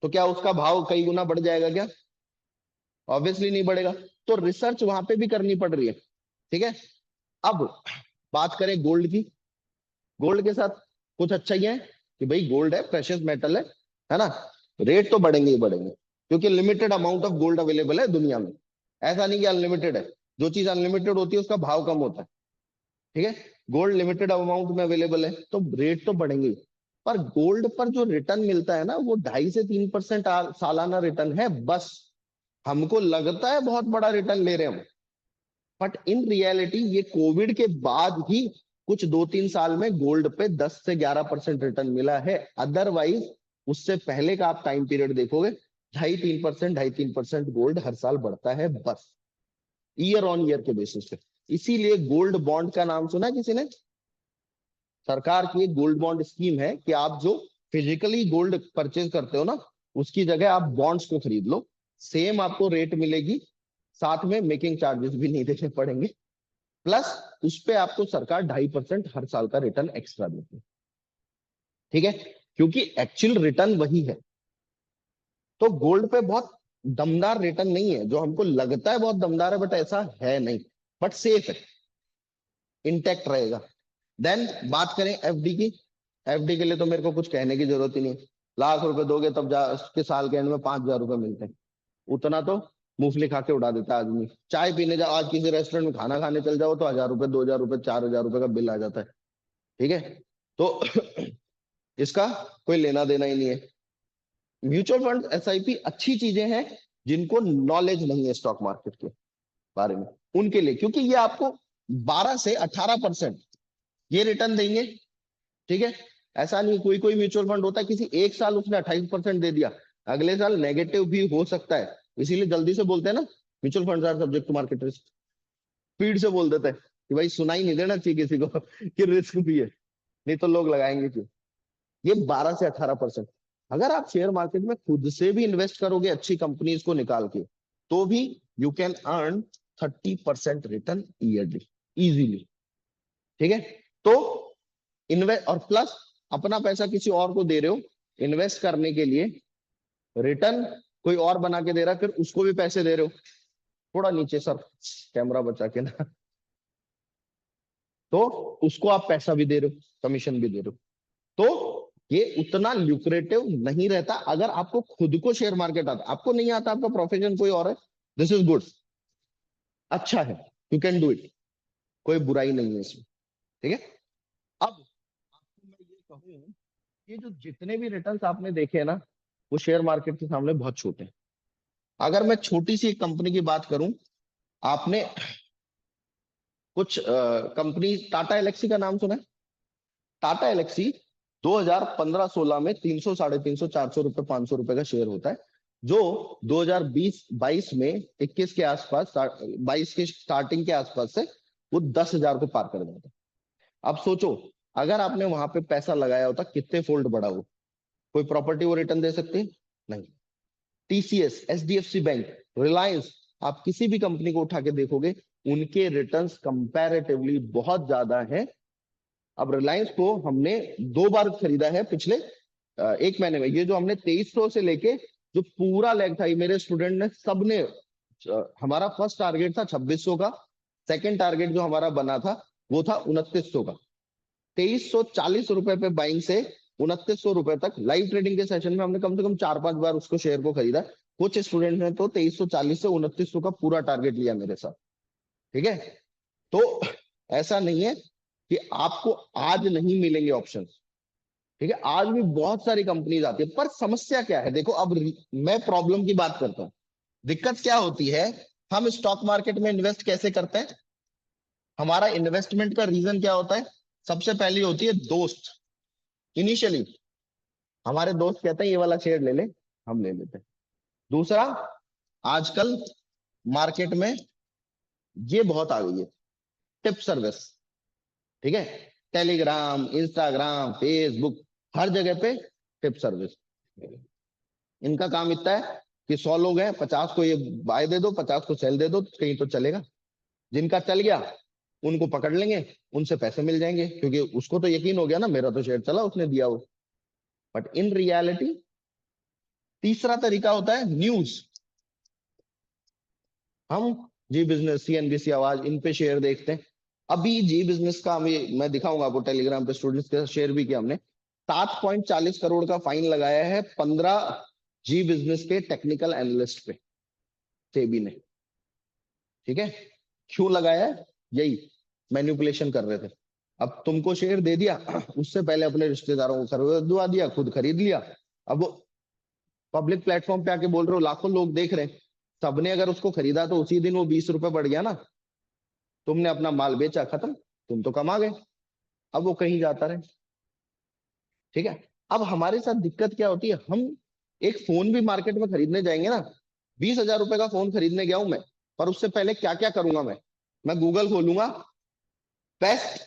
तो क्या उसका भाव कई गुना बढ़ जाएगा क्या? ऑब्वियसली नहीं बढ़ेगा। तो रिसर्च वहां पे भी करनी पड़ रही है। ठीक है, अब बात करें गोल्ड की। गोल्ड के साथ कुछ अच्छा ही है कि भाई गोल्ड है, प्रेशियस मेटल है ना। रेट तो बढ़ेंगे ही बढ़ेंगे, क्योंकि limited amount of gold available है दुनिया में। ऐसा नहीं कि अनलिमिटेड है, जो चीज अनलिमिटेड होती है उसका भाव कम होता है। ठीक है, गोल्ड लिमिटेड अमाउंट में अवेलेबल है तो रेट तो बढ़ेंगे ही। पर गोल्ड पर जो रिटर्न मिलता है ना, वो 2.5 से 3% सालाना रिटर्न है बस। हमको लगता है बहुत बड़ा रिटर्न ले रहे हैं हम, बट इन रियलिटी ये कोविड के बाद ही कुछ 2-3 साल में गोल्ड पे 10 से 11% रिटर्न मिला है। अदरवाइज उससे पहले का आप टाइम पीरियड देखोगे, 2.5-3% गोल्ड हर साल बढ़ता है बस, ईयर ऑन ईयर के बेसिस पे। इसीलिए गोल्ड बॉन्ड का नाम सुना किसी ने? सरकार की एक गोल्ड बॉन्ड स्कीम है कि आप जो फिजिकली गोल्ड परचेज करते हो ना, उसकी जगह आप बॉन्ड्स को खरीद लो, सेम आपको रेट मिलेगी, साथ में मेकिंग चार्जेस भी नहीं देने पड़ेंगे। प्लस उस पे आपको सरकार 2.5% हर साल का रिटर्न एक्स्ट्रा देती है। ठीक है, क्योंकि एक्चुअल रिटर्न वही है। तो गोल्ड पे बहुत दमदार रिटर्न नहीं है, जो हमको लगता है बहुत दमदार है बट ऐसा है नहीं, बट सेफ है, इंटैक्ट रहेगा। देन बात करें एफडी की। एफडी के लिए तो मेरे को कुछ कहने की जरूरत ही नहीं। लाख रुपए दोगे तब जा के साल के एंड में 5,000 रुपए मिलते हैं, उतना तो मूंगफली खा के उड़ा देता है आदमी। चाय पीने जाओ, आज किसी रेस्टोरेंट में खाना खाने चल जाओ तो 1,000 रुपए 2,000 रुपए 4,000 रुपए का बिल आ जाता है। ठीक है, तो इसका कोई लेना देना ही नहीं है। म्यूचुअल फंड एसआईपी अच्छी चीजें हैं जिनको नॉलेज नहीं है स्टॉक मार्केट के बारे में, उनके लिए, क्योंकि ये आपको 12 से 18% ये रिटर्न देंगे। ठीक है, ऐसा नहीं, कोई कोई म्यूचुअल फंड होता है किसी एक साल उसने 28% दे दिया, अगले साल नेगेटिव भी हो सकता है। इसीलिए जल्दी से बोलते हैं ना, mutual fund are subject to market risk, speed से बोल देते हैं कि भाई सुनाई नहीं देना चाहिए किसी को कि रिस्क भी है, नहीं तो लोग लगाएंगे क्यों। ये 12 से 18%। अगर आप शेयर मार्केट में खुद से भी इन्वेस्ट करोगे अच्छी कंपनीज को निकाल के, तो भी you can earn 30% return yearly easily. ठीक है, तो इन्वेस्ट, और प्लस अपना पैसा किसी और को दे रहे हो इन्वेस्ट करने के लिए, रिटर्न कोई और बना के दे रहा है, फिर उसको भी पैसे दे रहे हो। थोड़ा नीचे सर, कैमरा बचा के ना, तो उसको आप पैसा भी दे रहे हो, कमीशन भी दे रहे हो। तो ये उतना ल्यूक्रेटिव नहीं रहता अगर आपको खुद को शेयर मार्केट आता। आपको नहीं आता, आपका प्रोफेशन कोई और है, दिस इज गुड, अच्छा है, यू कैन डू इट, कोई बुराई नहीं है इसमें। ठीक है। अब आपको मैं ये कहूँ, ये जो जितने भी रिटर्न्स आपने देखे ना, वो शेयर मार्केट के सामने बहुत छोटे हैं। अगर मैं छोटी सी एक कंपनी की बात करूं, आपने कुछ कंपनी टाटा एलेक्सी का नाम सुना है? टाटा एलेक्सी 2015-16 में 300, 350, 400 रुपए, 500 रुपए का शेयर होता है, जो 2020-22 में 21 के आसपास, 22 के स्टार्टिंग के आसपास से वो 10,000 को पार कर जाता है। अब सोचो, अगर आपने वहां पे पैसा लगाया होता, कितने फोल्ड बढ़ा हो। कोई प्रॉपर्टी वो रिटर्न दे सकती है? नहीं। टीसीएस, एचडीएफसी बैंक, रिलायंस, आप किसी भी कंपनी को उठा के देखोगे, उनके रिटर्न्स कंपैरेटिवली बहुत ज्यादा हैं। अब रिलायंस को हमने 2 बार खरीदा है पिछले 1 महीने में। ये जो हमने 2300 से लेके जो पूरा लेग था, ये मेरे स्टूडेंट ने सबने, हमारा फर्स्ट टारगेट था 2600 का, सेकंड टारगेट जो हमारा बना था वो था 2900 का। 2340 रुपए पे बाइंग से 2900 रुपए तक लाइव ट्रेडिंग के सेशन में हमने कम से कम 4-5 बार उसको शेयर को खरीदा। कुछ स्टूडेंट ने तो 2340 से 2900 का पूरा टारगेट लिया मेरे साथ। ठीक है। तो ऐसा नहीं है कि आपको आज नहीं मिलेंगे ऑप्शन। ठीक है, आज भी बहुत सारी कंपनीज आती है, पर समस्या क्या है? देखो, अब मैं प्रॉब्लम की बात करता हूं। दिक्कत क्या होती है? हम स्टॉक मार्केट में इन्वेस्ट कैसे करते हैं? हमारा इन्वेस्टमेंट का रीजन क्या होता है? सबसे पहली होती है दोस्त। इनिशियली हमारे दोस्त कहते हैं ये वाला शेयर ले ले, हम ले लेते हैं। दूसरा, आजकल मार्केट में ये बहुत आ गई है, टिप सर्विस। ठीक है, टेलीग्राम, इंस्टाग्राम, फेसबुक, हर जगह पे टिप सर्विस। इनका काम इतना है कि 100 लोग हैं, 50 को ये बाय दे दो, 50 को सेल दे दो, कहीं तो चलेगा। जिनका चल गया उनको पकड़ लेंगे, उनसे पैसे मिल जाएंगे, क्योंकि उसको तो यकीन हो गया ना, मेरा तो शेयर चला, उसने दिया वो। बट इन रियलिटी तीसरा तरीका होता है न्यूज। हम जी बिजनेस, सीएनबीसी आवाज, इन पे शेयर देखते हैं। अभी जी बिजनेस का मैं दिखाऊंगा आपको, टेलीग्राम पे स्टूडेंट्स के साथ शेयर भी किया हमने। 7.40 करोड़ का फाइन लगाया है 15 जी बिजनेस के टेक्निकल एनालिस्ट पे, सेबी ने। ठीक है, क्यों लगाया है? यही मैन्युपुलेशन कर रहे थे। अब तुमको शेयर दे दिया, उससे पहले अपने रिश्तेदारों को खरीदवा दिया, खुद खरीद लिया। अब वो पब्लिक प्लेटफॉर्म पे आके बोल रहे हो, लाखों लोग देख रहे हैं, सबने अगर उसको खरीदा तो उसी दिन वो 20 रुपए बढ़ गया ना। तुमने अपना माल बेचा, खत्म, तुम तो कमा गए। अब वो कहीं जाता रहे। ठीक है। अब हमारे साथ दिक्कत क्या होती है? हम एक फोन भी मार्केट में खरीदने जाएंगे ना, 20,000 रुपए का फोन खरीदने गया हूं मैं, पर उससे पहले क्या क्या करूंगा मैं गूगल खोलूंगा, best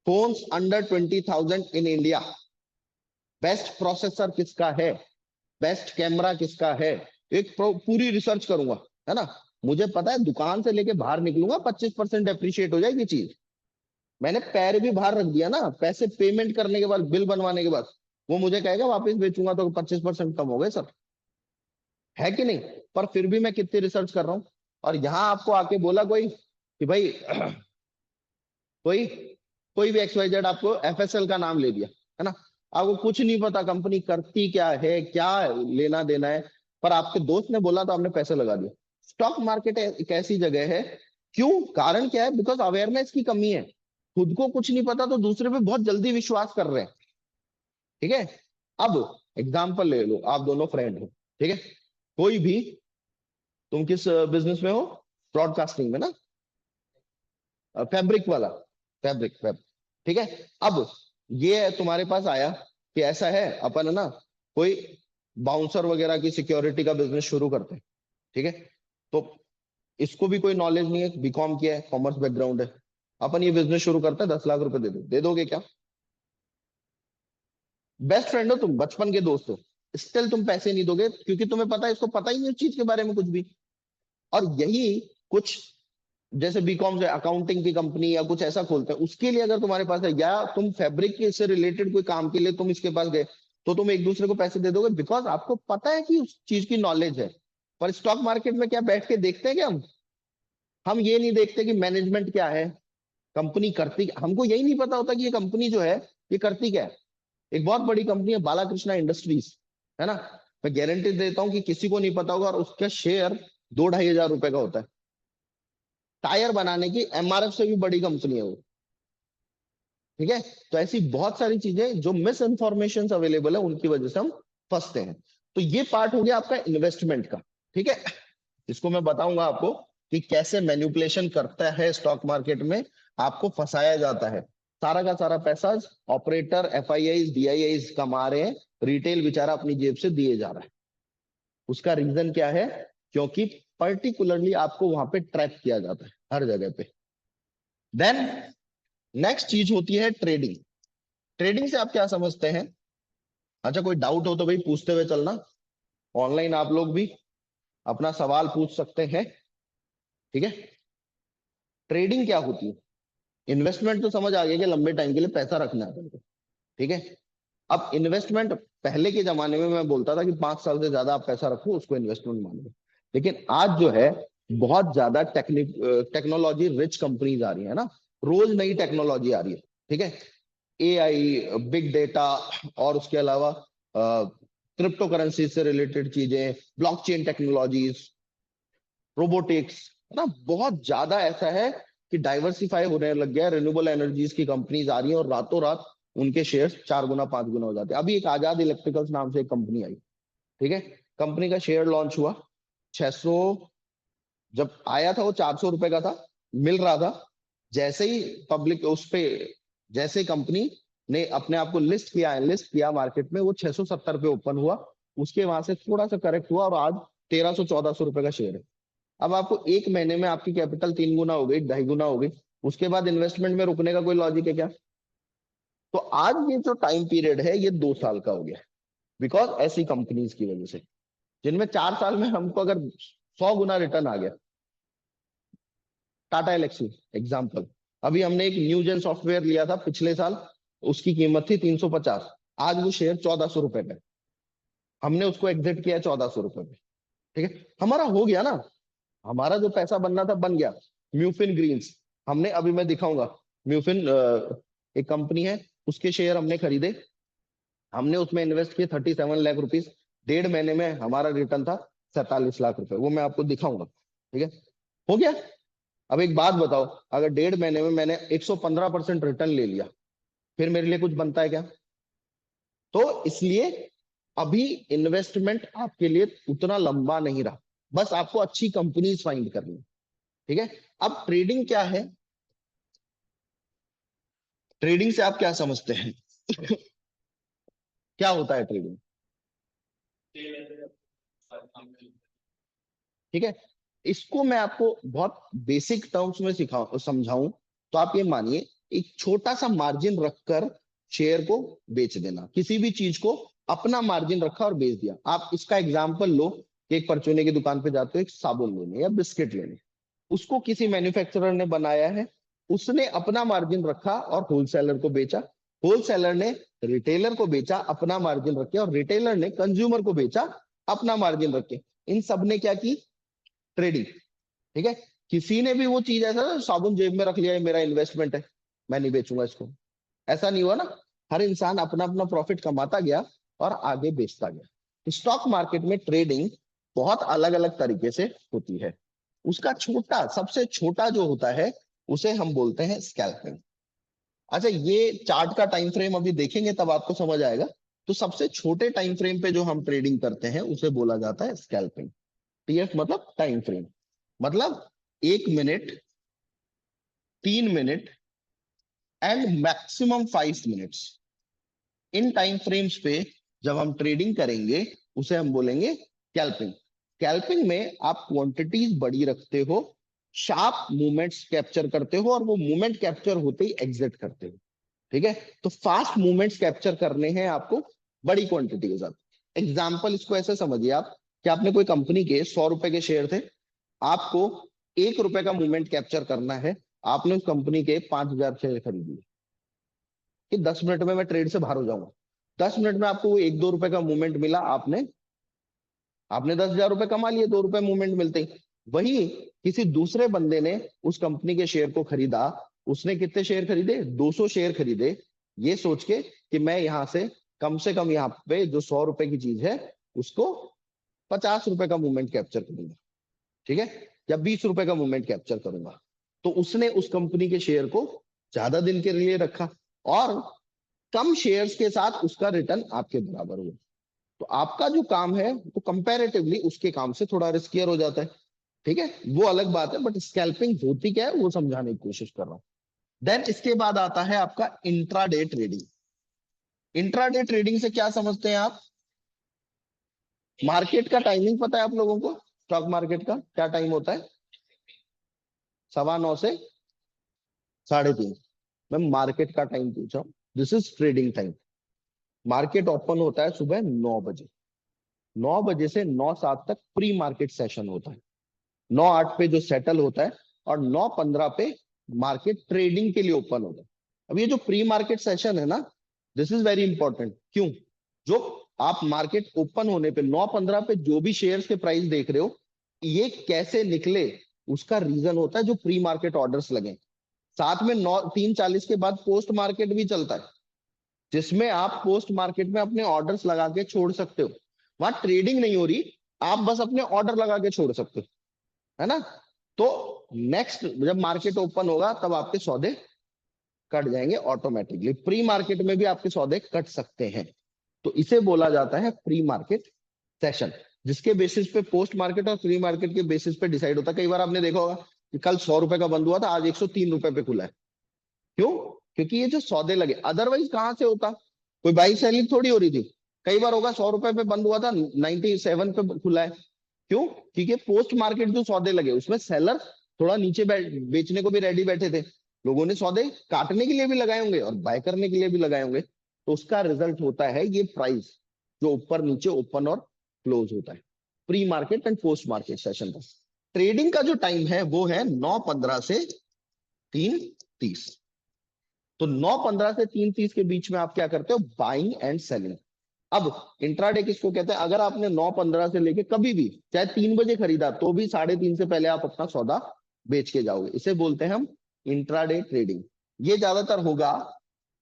phones under 20,000 in India, best processor किसका है, बेस्ट कैमरा किसका है, एक पूरी रिसर्च करूंगा, है ना। मुझे पता है दुकान से लेके बाहर निकलूंगा 25% अप्रिशिएट हो जाएगी चीज। मैंने पैर भी बाहर रख दिया ना, पैसे पेमेंट करने के बाद, बिल बनवाने के बाद, वो मुझे कहेगा वापस बेचूंगा तो 25% कम हो गए सर, है कि नहीं? पर फिर भी मैं कितनी रिसर्च कर रहा हूँ। और यहाँ आपको आके बोला कोई कि भाई कोई कोई भी XYZ आपको एफएसएल का नाम ले दिया, है ना, आपको कुछ नहीं पता कंपनी करती क्या है, क्या लेना देना है, पर आपके दोस्त ने बोला तो आपने पैसे लगा दिया। स्टॉक मार्केट एक ऐसी जगह है, क्यों, कारण क्या है? बिकॉज अवेयरनेस की कमी है। खुद को कुछ नहीं पता तो दूसरे पे बहुत जल्दी विश्वास कर रहे हैं। ठीक है। अब एग्जाम्पल ले लो, आप दोनों फ्रेंड हो, ठीक है, कोई भी, तुम किस बिजनेस में हो? ब्रॉडकास्टिंग में ना, फैब्रिक वाला, फैब्रिक। ठीक है। अब ये तुम्हारे पास आया कि ऐसा है, अपन है ना कोई बाउंसर वगैरह की सिक्योरिटी का बिजनेस शुरू करते हैं। ठीक है। तो इसको भी कोई नॉलेज नहीं है, बीकॉम किया है, कॉमर्स बैकग्राउंड है, अपन ये बिजनेस शुरू करते हैं, 10 लाख रुपए दे दोगे क्या? बेस्ट फ्रेंड हो तुम, बचपन के दोस्त हो, स्टिल तुम पैसे नहीं दोगे, क्योंकि तुम्हें पता है इसको पता ही नहीं उस चीज के बारे में कुछ भी। और यही कुछ, जैसे बीकॉम से अकाउंटिंग की कंपनी या कुछ ऐसा खोलते हैं, उसके लिए अगर तुम्हारे पास है, या तुम फैब्रिक के से रिलेटेड कोई काम के लिए तुम इसके पास गए, तो तुम एक दूसरे को पैसे दे दोगे, बिकॉज आपको पता है कि उस चीज की नॉलेज है। पर स्टॉक मार्केट में क्या बैठ के देखते हैं क्या हम ये नहीं देखते कि मैनेजमेंट क्या है, कंपनी करती, हमको यही नहीं पता होता कि ये कंपनी जो है ये करती क्या है। एक बहुत बड़ी कंपनी है बालाकृष्णा इंडस्ट्रीज, है ना, मैं गारंटी देता हूं कि किसी को नहीं पता होगा, और उसका शेयर 2-2.5 हजार रुपए का होता है। टायर बनाने की एमआरएफ से भी बड़ी कंपनी है वो। ठीक है, तो ऐसी बहुत सारी चीजें जो मिस इन्फॉर्मेशन अवेलेबल है उनकी वजह से हम फंसते हैं। तो ये पार्ट हो गया आपका इन्वेस्टमेंट का। ठीक है, इसको मैं बताऊंगा आपको कि कैसे मैन्युपुलेशन करता है स्टॉक मार्केट में, आपको फंसाया जाता है। सारा का सारा पैसा ऑपरेटर, एफआईआई, डीआईआई कमा रहे हैं, रिटेल बेचारा अपनी जेब से दिए जा रहा है। उसका रीजन क्या है? क्योंकि पर्टिकुलरली आपको वहां पे ट्रैक किया जाता है हर जगह पे। देन नेक्स्ट चीज होती है ट्रेडिंग। ट्रेडिंग से आप क्या समझते हैं? अच्छा, कोई डाउट हो तो भाई पूछते हुए चलना। ऑनलाइन आप लोग भी अपना सवाल पूछ सकते हैं। ठीक है, ट्रेडिंग क्या होती है? इन्वेस्टमेंट तो समझ आ गया कि लंबे टाइम के लिए पैसा रखना है तुमको। ठीक है, अब इन्वेस्टमेंट पहले के जमाने में मैं बोलता था कि 5 साल से ज्यादा आप पैसा रखो उसको इन्वेस्टमेंट मान लो। लेकिन आज जो है बहुत ज्यादा टेक्नोलॉजी रिच कंपनीज आ रही है ना, रोज नई टेक्नोलॉजी आ रही है। ठीक है, एआई, बिग डेटा, और उसके अलावा क्रिप्टो करेंसी से रिलेटेड चीजें, ब्लॉकचेन टेक्नोलॉजीज, रोबोटिक्स, है ना, बहुत ज्यादा ऐसा है कि डाइवर्सिफाई होने लग गया है। रिन्यूएबल एनर्जीज की कंपनीज आ रही हैं और रातों रात उनके शेयर्स 4 गुना 5 गुना हो जाते हैं। अभी एक आजाद इलेक्ट्रिकल्स नाम से एक कंपनी आई। ठीक है, कंपनी का शेयर लॉन्च हुआ 600, जब आया था वो 400 रुपए का था, मिल रहा था। जैसे ही पब्लिक उस पे, जैसे कंपनी ने अपने आप को लिस्ट किया मार्केट में, वो 670 पे ओपन हुआ। उसके वहां से थोड़ा सा करेक्ट हुआ और आज 1300-1400 रुपए का शेयर है। अब आपको एक महीने में आपकी कैपिटल 3 गुना हो गई, 2.5 गुना हो गई। उसके बाद इन्वेस्टमेंट में रुकने का कोई लॉजिक है क्या? तो आज ये जो टाइम पीरियड है ये 2 साल का हो गया, बिकॉज ऐसी कंपनीज की वजह से, जिनमें 4 साल में हमको अगर 100 गुना रिटर्न आ गया। टाटा एलेक्सी एग्जाम्पल, अभी हमने एक न्यूजेन सॉफ्टवेयर लिया था पिछले साल, उसकी कीमत थी 350, आज वो शेयर 1400 रुपए पे, हमने उसको एग्जिट किया 1400 रुपए पे। ठीक है, हमारा हो गया ना, हमारा जो पैसा बनना था बन गया। म्यूफिन ग्रीन्स, हमने, अभी मैं दिखाऊंगा, म्यूफिन एक कंपनी है, उसके शेयर हमने खरीदे, हमने उसमें इन्वेस्ट किए 37 लाख रुपीज। 1.5 महीने में हमारा रिटर्न था 47 लाख रुपए, वो मैं आपको दिखाऊंगा। ठीक है, हो गया। अब एक बात बताओ, अगर 1.5 महीने में मैंने 115% रिटर्न ले लिया, फिर मेरे लिए कुछ बनता है क्या? तो इसलिए अभी इन्वेस्टमेंट आपके लिए उतना लंबा नहीं रहा, बस आपको अच्छी कंपनीज फाइंड करनी। ठीक है, अब ट्रेडिंग क्या है? ट्रेडिंग से आप क्या समझते हैं? क्या होता है ट्रेडिंग? ठीक है, इसको मैं आपको बहुत बेसिक टर्म्स में सिखा समझाऊं तो आप ये मानिए, एक छोटा सा मार्जिन रखकर शेयर को बेच देना, किसी भी चीज को अपना मार्जिन रखा और बेच दिया। आप इसका एग्जांपल लो कि एक परचूने की दुकान पे जाते हो एक साबुन लेने या बिस्किट लेने, उसको किसी मैन्युफैक्चरर ने बनाया है, उसने अपना मार्जिन रखा और होलसेलर को बेचा, होलसेलर ने रिटेलर को बेचा अपना मार्जिन रखे, और रिटेलर ने कंज्यूमर को बेचा अपना मार्जिन रखे। इन सब ने क्या की? ट्रेडिंग। ठीक है, किसी ने भी वो चीज ऐसा ना साबुन जेब में रख लिया, मेरा इन्वेस्टमेंट है, मैं नहीं बेचूंगा इसको, ऐसा नहीं हुआ ना। हर इंसान अपना अपना प्रॉफिट कमाता गया और आगे बेचता गया। स्टॉक मार्केट में ट्रेडिंग बहुत अलग अलग तरीके से होती है। उसका छोटा, सबसे छोटा जो होता है उसे हम बोलते हैं स्कैल्पिंग। अच्छा, ये चार्ट का टाइम फ्रेम अभी देखेंगे तब आपको समझ आएगा। तो सबसे छोटे टाइम फ्रेम पे जो हम ट्रेडिंग करते हैं उसे बोला जाता है स्कैल्पिंग। टीएफ मतलब टाइम फ्रेम, मतलब 1 minute, 3 minute and maximum 5 minutes. In time frames पे जब हम ट्रेडिंग करेंगे उसे हम बोलेंगे स्कैल्पिंग। स्कैल्पिंग में आप क्वांटिटीज बड़ी रखते हो, शार्प मूवमेंट्स कैप्चर करते हो, और वो मूवमेंट कैप्चर होते ही एग्जिट करते हो। ठीक है, तो फास्ट मूवमेंट्स कैप्चर करने हैं आपको बड़ी क्वांटिटी के साथ। एग्जाम्पल इसको ऐसे समझिए आप, कि आपने कोई कंपनी के 100 रुपए के शेयर थे, आपको 1 रुपए का मूवमेंट कैप्चर करना है, आपने उस कंपनी के 5,000 शेयर खरीद लिए कि 10 मिनट में मैं ट्रेड से बाहर हो जाऊंगा। 10 मिनट में आपको वो 1-2 रुपए का मूवमेंट मिला, आपने आपने 10,000 रुपए कमा लिए 2 रुपए मूवमेंट मिलते ही। वही किसी दूसरे बंदे ने उस कंपनी के शेयर को खरीदा, उसने कितने शेयर खरीदे? 200 शेयर खरीदे, ये सोच के कि मैं यहां से कम से कम यहाँ पे जो 100 रुपए की चीज है उसको 50 रुपए का मूवमेंट कैप्चर करूंगा, ठीक है, या 20 रुपए का मूवमेंट कैप्चर करूंगा। तो उसने उस कंपनी के शेयर को ज्यादा दिन के लिए रखा और कम शेयर्स के साथ उसका रिटर्न आपके बराबर हुआ। तो आपका जो काम है वो कंपैरेटिवली उसके काम से थोड़ा रिस्कियर हो जाता है, ठीक है, वो अलग बात है, बट स्कैल्पिंग होती क्या है वो समझाने की कोशिश कर रहा हूं। देन इसके बाद आता है आपका इंट्राडे ट्रेडिंग। इंट्राडे ट्रेडिंग से क्या समझते हैं आप? मार्केट का टाइमिंग पता है आप लोगों को? स्टॉक मार्केट का क्या टाइम होता है? 9:15 से 3:30। मैं मार्केट का टाइम पूछा, this is trading time. Market open होता है सुबह 9 बजे। 9 बजे से 9:07 तक प्री मार्केट सेशन होता है। 9:08 पे जो सेटल होता है और 9:15 पे मार्केट ट्रेडिंग के लिए ओपन होता है। अब ये जो प्री मार्केट सेशन है ना, दिस इज वेरी इंपॉर्टेंट। क्यों? जो आप मार्केट ओपन होने पे 9:15 पे जो भी शेयर्स के प्राइस देख रहे हो, ये कैसे निकले उसका रीजन होता है जो प्री मार्केट ऑर्डर्स लगे। साथ में 3:40 के बाद पोस्ट मार्केट भी चलता है, जिसमें आप पोस्ट मार्केट में अपने ऑर्डर्स लगा के छोड़ सकते हो। वहां ट्रेडिंग नहीं हो रही, आप बस अपने ऑर्डर लगा के छोड़ सकते हो, है ना। तो नेक्स्ट जब मार्केट ओपन होगा तब आपके सौदे कट जाएंगे ऑटोमेटिकली। प्री मार्केट में भी आपके सौदे कट सकते हैं, तो इसे बोला जाता है प्री मार्केट सेशन, जिसके बेसिस पे पोस्ट मार्केट और प्री मार्केट के बेसिस पे डिसाइड होता है। कई बार आपने देखा होगा कि कल 100 रुपए का बंद हुआ था, आज 103 रुपए पे खुला है। क्यों? क्योंकि ये जो सौदे लगे, अदरवाइज कहां से होता? कोई बाई सेलिंग थोड़ी हो रही थी। कई बार होगा 100 रुपए पे बंद हुआ था, 97 पे खुला है। क्यों? क्योंकि पोस्ट मार्केट जो सौदे लगे उसमें सेलर थोड़ा नीचे बेचने को भी रेडी बैठे थे। लोगों ने सौदे काटने के लिए भी लगाए होंगे और बाय करने के लिए भी लगाए होंगे, तो उसका रिजल्ट होता है ये प्राइस जो ऊपर नीचे ओपन और क्लोज होता है। Pre market and post market session का ट्रेडिंग का जो टाइम है वो है 9:15 से 3:30। तो 9:15 से 3:30 के बीच में आप क्या करते हो? Buying and selling. अब इंट्राडे किसको कहते हैं? अगर आपने 9:15 से लेके कभी भी चाहे 3 बजे खरीदा तो भी 3:30 से पहले आप अपना सौदा बेच के जाओगे, इसे बोलते हैं हम इंट्राडे ट्रेडिंग। ये ज्यादातर होगा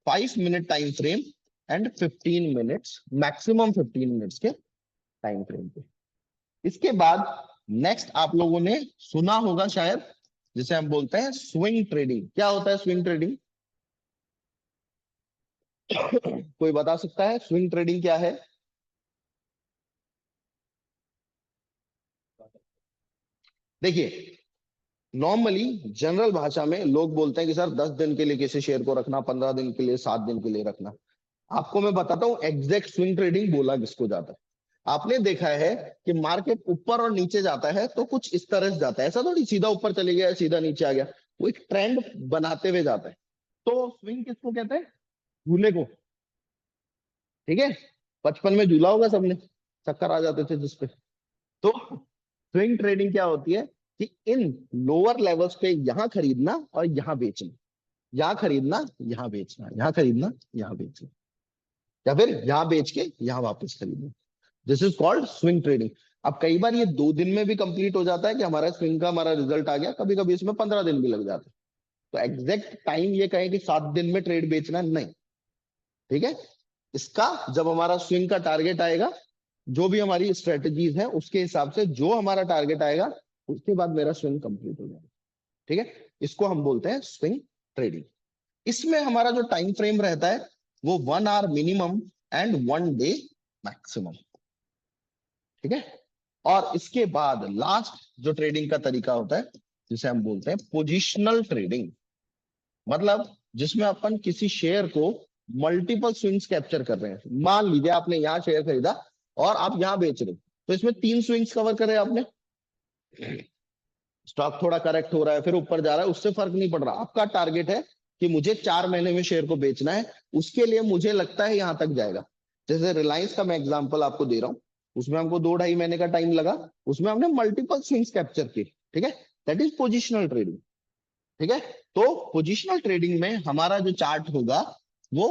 5 minute time frame and 15 minutes, maximum 15 minutes के टाइम फ्रेम पे। इसके बाद नेक्स्ट आप लोगों ने सुना होगा शायद, जिसे हम बोलते हैं स्विंग ट्रेडिंग। क्या होता है स्विंग ट्रेडिंग? कोई बता सकता है स्विंग ट्रेडिंग क्या है? देखिए, नॉर्मली जनरल भाषा में लोग बोलते हैं कि सर 10 दिन के लिए किसी शेयर को रखना, 15 दिन के लिए, 7 दिन के लिए रखना। आपको मैं बताता हूँ एग्जैक्ट स्विंग ट्रेडिंग बोला किसको जाता है। आपने देखा है कि मार्केट ऊपर और नीचे जाता है तो कुछ इस तरह से जाता है, ऐसा थोड़ी सीधा ऊपर चले गया सीधा नीचे आ गया, वो एक ट्रेंड बनाते हुए जाता है। तो स्विंग किसको कहते हैं? झूले को, ठीक है। बचपन में झूला होगा सबने, चक्कर आ जाते थे जिसपे। तो स्विंग ट्रेडिंग क्या होती है कि इन लोअर लेवल्स पे यहां खरीदना और यहां बेचना, यहां खरीदना यहां बेचना, यहां खरीदना यहां बेचना, या फिर यहां बेच के यहां वापस खरीदना। This is called swing trading. अब कई बार ये 2 दिन में भी कंप्लीट हो जाता है कि हमारा स्विंग का हमारा रिजल्ट आ गया, कभी कभी इसमें 15 दिन भी लग जाते हैं। तो एग्जैक्ट टाइम ये कहें कि 7 दिन में ट्रेड बेचना नहीं, ठीक है। इसका जब हमारा स्विंग का टारगेट आएगा, जो भी हमारी स्ट्रेटजीज है उसके हिसाब से जो हमारा टारगेट आएगा उसके बाद मेरा स्विंग कंप्लीट हो जाएगा, ठीक है। इसको हम बोलते हैं स्विंग ट्रेडिंग। इसमें हमारा जो टाइम फ्रेम रहता है वो 1 hour minimum and 1 day maximum, ठीक है। और इसके बाद लास्ट जो ट्रेडिंग का तरीका होता है जिसे हम बोलते हैं पोजिशनल ट्रेडिंग, मतलब जिसमें अपन किसी शेयर को मल्टीपल स्विंग्स कैप्चर कर रहे हैं। मान लीजिए आपने यहाँ शेयर खरीदा और आप यहाँ बेच रहे हो, तो इसमें 3 स्विंग्स कवर करे आपने। स्टॉक थोड़ा करेक्ट हो रहा है फिर ऊपर जा रहा है, उससे फर्क नहीं पड़ रहा। आपका टारगेट है कि मुझे 4 महीने में शेयर को बेचना है, उसके लिए मुझे लगता है यहां तक जाएगा। जैसे रिलायंस का मैं एग्जांपल आपको दे रहा हूँ, उसमें हमको 2-2.5 महीने का टाइम लगा, उसमें हमने मल्टीपल स्विंग्स कैप्चर किए, ठीक है। दैट इज पोजिशनल ट्रेडिंग, ठीक है। तो पोजिशनल ट्रेडिंग में हमारा जो चार्ट होगा वो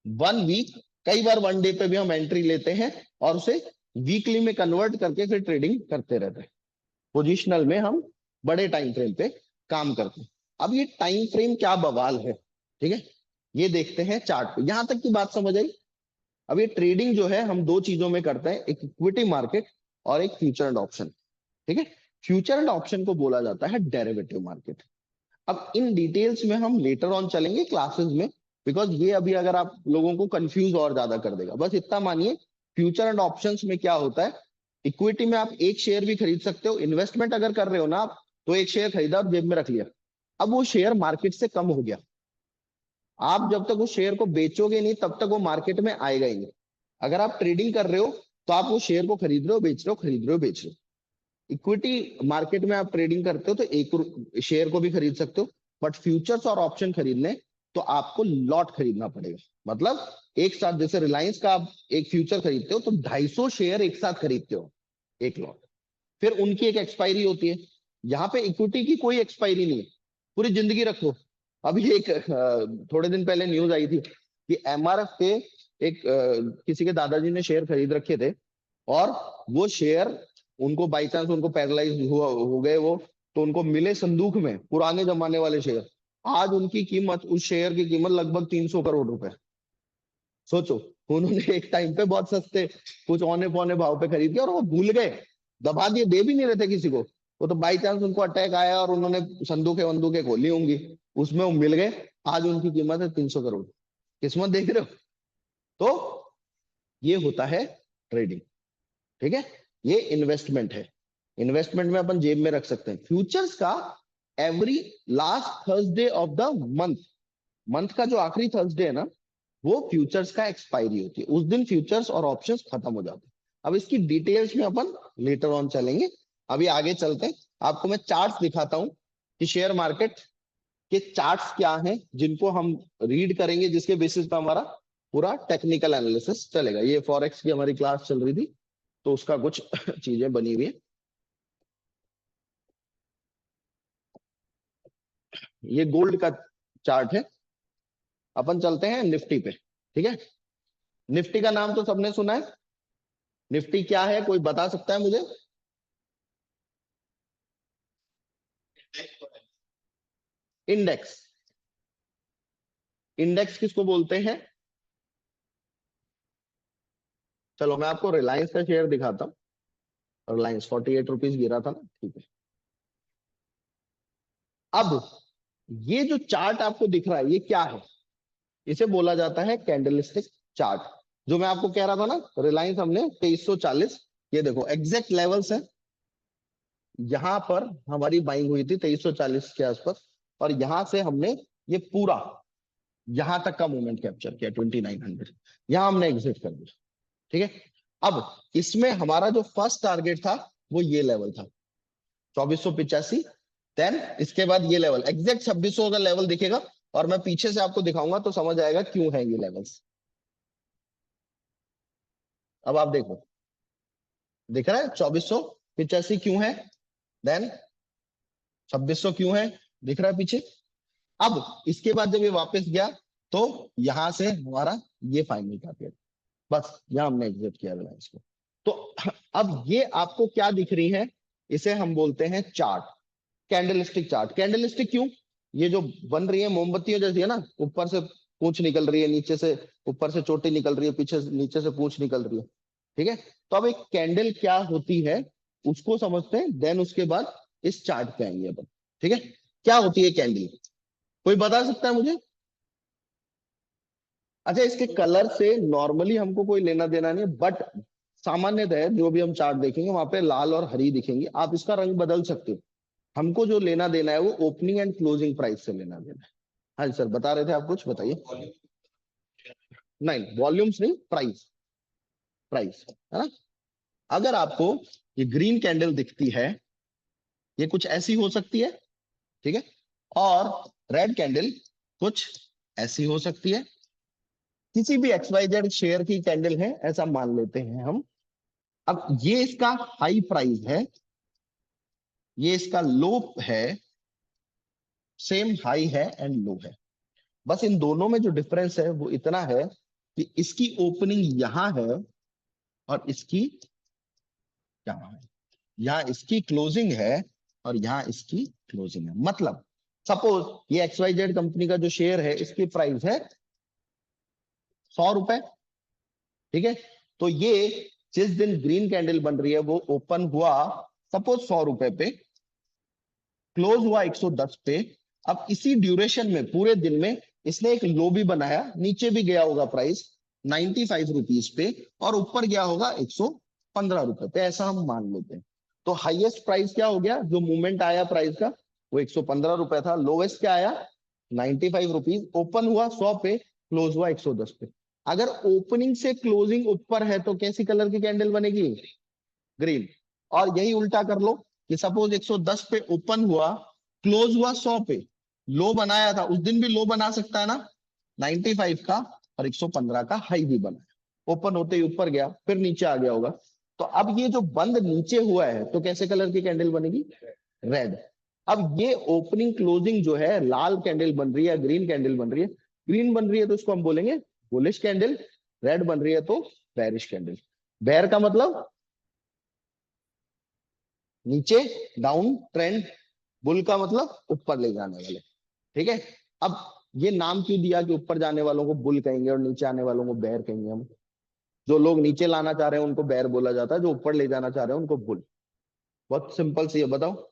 1 वीक, कई बार 1 डे पे भी हम एंट्री लेते हैं और उसे वीकली में कन्वर्ट करके फिर ट्रेडिंग करते रहते हैं। पोजिशनल में हम बड़े टाइम फ्रेम पे काम करते हैं। अब ये टाइम फ्रेम क्या बवाल है, ठीक है, ये देखते हैं चार्ट पे। यहां तक की बात समझ आई? अब ये ट्रेडिंग जो है हम दो चीजों में करते हैं, एक इक्विटी मार्केट और एक फ्यूचर एंड ऑप्शन। ठीक है, फ्यूचर एंड ऑप्शन को बोला जाता है डेरिवेटिव मार्केट। अब इन डिटेल्स में हम लेटर ऑन चलेंगे क्लासेस में, बिकॉज ये अभी अगर आप लोगों को कंफ्यूज और ज्यादा कर देगा। बस इतना मानिए, फ्यूचर एंड ऑप्शंस में क्या होता है, इक्विटी में आप एक शेयर भी खरीद सकते हो, इन्वेस्टमेंट अगर कर रहे हो ना आप, तो एक शेयर खरीदा और जेब में रख लिया, अब वो शेयर मार्केट से कम हो गया, आप जब तक उस शेयर को बेचोगे नहीं तब तक वो मार्केट में आएगा ही नहीं। अगर आप ट्रेडिंग कर रहे हो तो आप वो शेयर को खरीद रहे हो, बेच रहे हो, खरीद रहे हो, बेच रहे हो। इक्विटी मार्केट में आप ट्रेडिंग करते हो तो एक शेयर को भी खरीद सकते हो, बट फ्यूचर्स और ऑप्शन खरीदने तो आपको लॉट खरीदना पड़ेगा। मतलब एक साथ, जैसे रिलायंस का आप एक फ्यूचर खरीदते हो तो 250 शेयर एक साथ खरीदते हो, एक लॉट, फिर उनकी एक एक्सपायरी होती है। यहाँ पे इक्विटी की कोई एक्सपायरी नहीं है, पूरी जिंदगी रखो। अभी एक थोड़े दिन पहले न्यूज आई थी कि एमआरएफ के एक किसी के दादाजी ने शेयर खरीद रखे थे, और वो शेयर उनको बाई चांस उनको पैरालाइज हुआ हो गए वो, तो उनको मिले संदूक में पुराने जमाने वाले शेयर। आज उनकी कीमत, उस शेयर की कीमत लगभग 300 करोड़ रुपए। सोचो, उन्होंने एक टाइम पे बहुत सस्ते, कुछ औने पौने भाव पे खरीद के, और वो भूल गए, दबा दिए, दे भी नहीं रहे थे किसी को। वो तो बाई चांस उनको अटैक आया और उन्होंने संदूकें वंदूकें खोली होंगी, उसमें वो मिल गए। आज उनकी कीमत है 300 करोड़। किस्मत देख रहे हो? तो ये होता है ट्रेडिंग। ठीक है, ये इन्वेस्टमेंट है। इन्वेस्टमेंट में अपन जेब में रख सकते हैं। फ्यूचर्स का every last Thursday of the month, month का जो आखिरी थर्सडे है ना, वो फ्यूचर्स का एक्सपायरी होती है, उस दिन फ्यूचर्स और ऑप्शंस खत्म हो जाते हैं। अब इसकी डिटेल्स में अपन लेटर ऑन चलेंगे, अभी आगे चलते हैं। आपको मैं चार्ट्स दिखाता हूं कि शेयर मार्केट के चार्ट्स क्या हैं, जिनको हम रीड करेंगे, जिसके बेसिस पे हमारा पूरा टेक्निकल एनालिसिस चलेगा। ये फॉरेक्स की हमारी क्लास चल रही थी, तो उसका कुछ चीजें बनी हुई है। ये गोल्ड का चार्ट है। अपन चलते हैं निफ्टी पे। ठीक है, निफ्टी का नाम तो सबने सुना है। निफ्टी क्या है, कोई बता सकता है मुझे? इंडेक्स। इंडेक्स किसको बोलते हैं? चलो मैं आपको रिलायंस का शेयर दिखाता हूँ। रिलायंस 48 रुपीज गिरा था ना, ठीक है। अब ये जो चार्ट आपको दिख रहा है, ये क्या है? इसे बोला जाता है कैंडलस्टिक चार्ट। जो मैं आपको कह रहा था ना, रिलायंस हमने 2340, ये देखो एग्जैक्ट लेवल्स है। यहां पर हमारी बाइंग हुई थी 2340 के आसपास, और यहां से हमने ये पूरा यहां तक का मूवमेंट कैप्चर किया 2900, यहां हमने एग्जिट कर दिया। ठीक है, अब इसमें हमारा जो फर्स्ट टारगेट था वो ये लेवल था 2485। देन इसके बाद ये लेवल एग्जैक्ट 2600 का लेवल दिखेगा, और मैं पीछे से आपको दिखाऊंगा तो समझ आएगा क्यों है ये लेवल्स। अब आप देखो, दिख रहा है 2485 क्यों है, देन 2600 क्यों है, दिख रहा है पीछे। अब इसके बाद जब ये वापस गया तो यहां से हमारा ये फाइनल टारगेट, बस यहां हमने एग्जिट किया रिलायंस को। तो अब ये आपको क्या दिख रही है, इसे हम बोलते हैं चार्ट, कैंडलस्टिक चार्ट। कैंडलस्टिक क्यों? ये जो बन रही है मोमबत्तियों जैसी है ना, ऊपर से पूंछ निकल रही है, नीचे से ऊपर से चोटी निकल रही है, पीछे नीचे से पूंछ निकल रही है। ठीक है, तो अब एक कैंडल क्या होती है उसको समझते हैं, देन उसके बाद इस चार्ट पे आएंगे अपन। ठीक है, क्या होती है कैंडल, कोई बता सकता है मुझे? अच्छा, इसके कलर से नॉर्मली हमको कोई लेना देना नहीं है, बट सामान्यतः जो भी हम चार्ट देखेंगे वहां पे लाल और हरी दिखेंगी, आप इसका रंग बदल सकते हो। हमको जो लेना देना है वो ओपनिंग एंड क्लोजिंग प्राइस से लेना देना है। हाँ जी सर, बता रहे थे आप, कुछ बताइए। नहीं, वॉल्यूम्स नहीं, प्राइस, प्राइस है ना। अगर आपको ये ग्रीन कैंडल दिखती है, ये कुछ ऐसी हो सकती है, ठीक है, और रेड कैंडल कुछ ऐसी हो सकती है। किसी भी XYZ शेयर की कैंडल है ऐसा मान लेते हैं हम। अब ये इसका हाई प्राइस है, ये इसका लो है, सेम हाई है एंड लो है। बस इन दोनों में जो डिफरेंस है वो इतना है कि इसकी ओपनिंग यहां है और इसकी यहां है, यहाँ इसकी क्लोजिंग है और यहाँ इसकी क्लोजिंग है। मतलब सपोज ये XYZ कंपनी का जो शेयर है, इसकी प्राइस है 100 रुपए, ठीक है, तो ये जिस दिन ग्रीन कैंडल बन रही है वो ओपन हुआ सपोज 100 रुपए पे, क्लोज हुआ 110 पे। अब इसी ड्यूरेशन में पूरे दिन में इसने एक लो भी बनाया, नीचे भी गया होगा प्राइस 95 रुपीज पे, और ऊपर गया होगा 115 रुपए पे, ऐसा हम मान लेते हैं। तो हाईएस्ट प्राइस क्या हो गया, जो मूवमेंट आया प्राइस का वो 115 रुपए था। लोवेस्ट क्या आया 95 रुपीज, ओपन हुआ 100 पे, क्लोज हुआ 110 पे। अगर ओपनिंग से क्लोजिंग ऊपर है तो कैसी कलर की कैंडल बनेगी, ग्रीन। और यही उल्टा कर लो कि सपोज 110 पे ओपन हुआ, क्लोज हुआ 100 पे, लो बनाया था उस दिन भी लो बना सकता है ना 95 का, और 115 का हाई भी बना, ओपन होते ही ऊपर गया फिर नीचे आ गया होगा। तो अब ये जो बंद नीचे हुआ है तो कैसे कलर की कैंडल बनेगी, रेड। अब ये ओपनिंग क्लोजिंग जो है लाल कैंडल बन रही है, ग्रीन कैंडल बन रही है, ग्रीन बन रही है तो इसको हम बोलेंगे बुलिश कैंडल, रेड बन रही है तो बेरिश कैंडल। बेर का मतलब नीचे डाउन ट्रेंड, बुल का मतलब ऊपर ले जाने वाले, ठीक है। अब ये नाम क्यों दिया कि ऊपर जाने वालों को बुल कहेंगे और नीचे आने वालों को बेर कहेंगे हम। जो लोग नीचे लाना चाह रहे हैं उनको बेर बोला जाता है, जो ऊपर ले जाना चाह रहे हैं उनको बुल। बहुत सिंपल सी है, बताओ।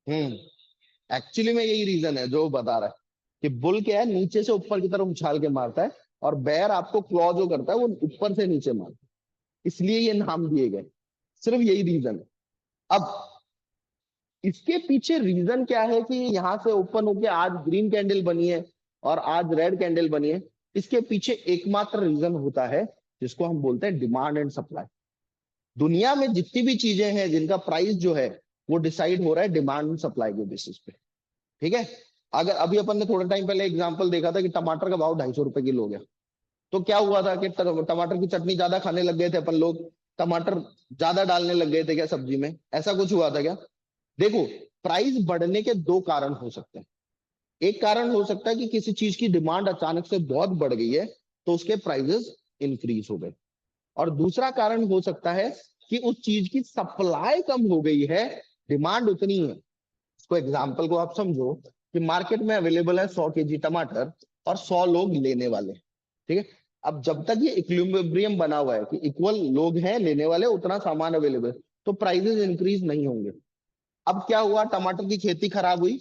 एक्चुअली में यही रीजन है जो बता रहा है कि बुल क्या है, नीचे से ऊपर की तरफ उछाल के मारता है, और बेर आपको क्लॉ जो करता है वो ऊपर से नीचे मारता है, इसलिए ये नाम दिए गए, सिर्फ यही रीजन है। अब इसके पीछे रीजन क्या है कि यहां से ओपन होके आज ग्रीन कैंडल बनी है और आज रेड कैंडल बनी है, इसके पीछे एकमात्र रीजन होता है जिसको हम बोलते हैं डिमांड एंड सप्लाई। दुनिया में जितनी भी चीजें हैं जिनका प्राइस जो है वो डिसाइड हो रहा है डिमांड एंड सप्लाई के बेसिस पे, ठीक है। अगर अभी अपन ने थोड़ा टाइम पहले एग्जांपल देखा था कि टमाटर का भाव 250 रुपए किलो हो गया, तो क्या हुआ था कि टमाटर की चटनी ज्यादा खाने लग गए थे अपन लोग, टमाटर ज्यादा डालने लग गए थे क्या सब्जी में, ऐसा कुछ हुआ था क्या। देखो, प्राइस बढ़ने के दो कारण हो सकते हैं। एक कारण हो सकता है कि किसी चीज की डिमांड अचानक से बहुत बढ़ गई है तो उसके प्राइसेस इंक्रीज हो गए, और दूसरा कारण हो सकता है कि उस चीज की सप्लाई कम हो गई है, डिमांड उतनी है। इसको एग्जांपल को आप समझो कि मार्केट में अवेलेबल है 100 केजी टमाटर और 100 लोग लेने वाले, ठीक है। अब जब तक ये इक्विलिब्रियम बना हुआ है कि इक्वल लोग हैं लेने वाले, उतना सामान अवेलेबल, तो प्राइसेस इंक्रीज नहीं होंगे। अब क्या हुआ, टमाटर की खेती खराब हुई,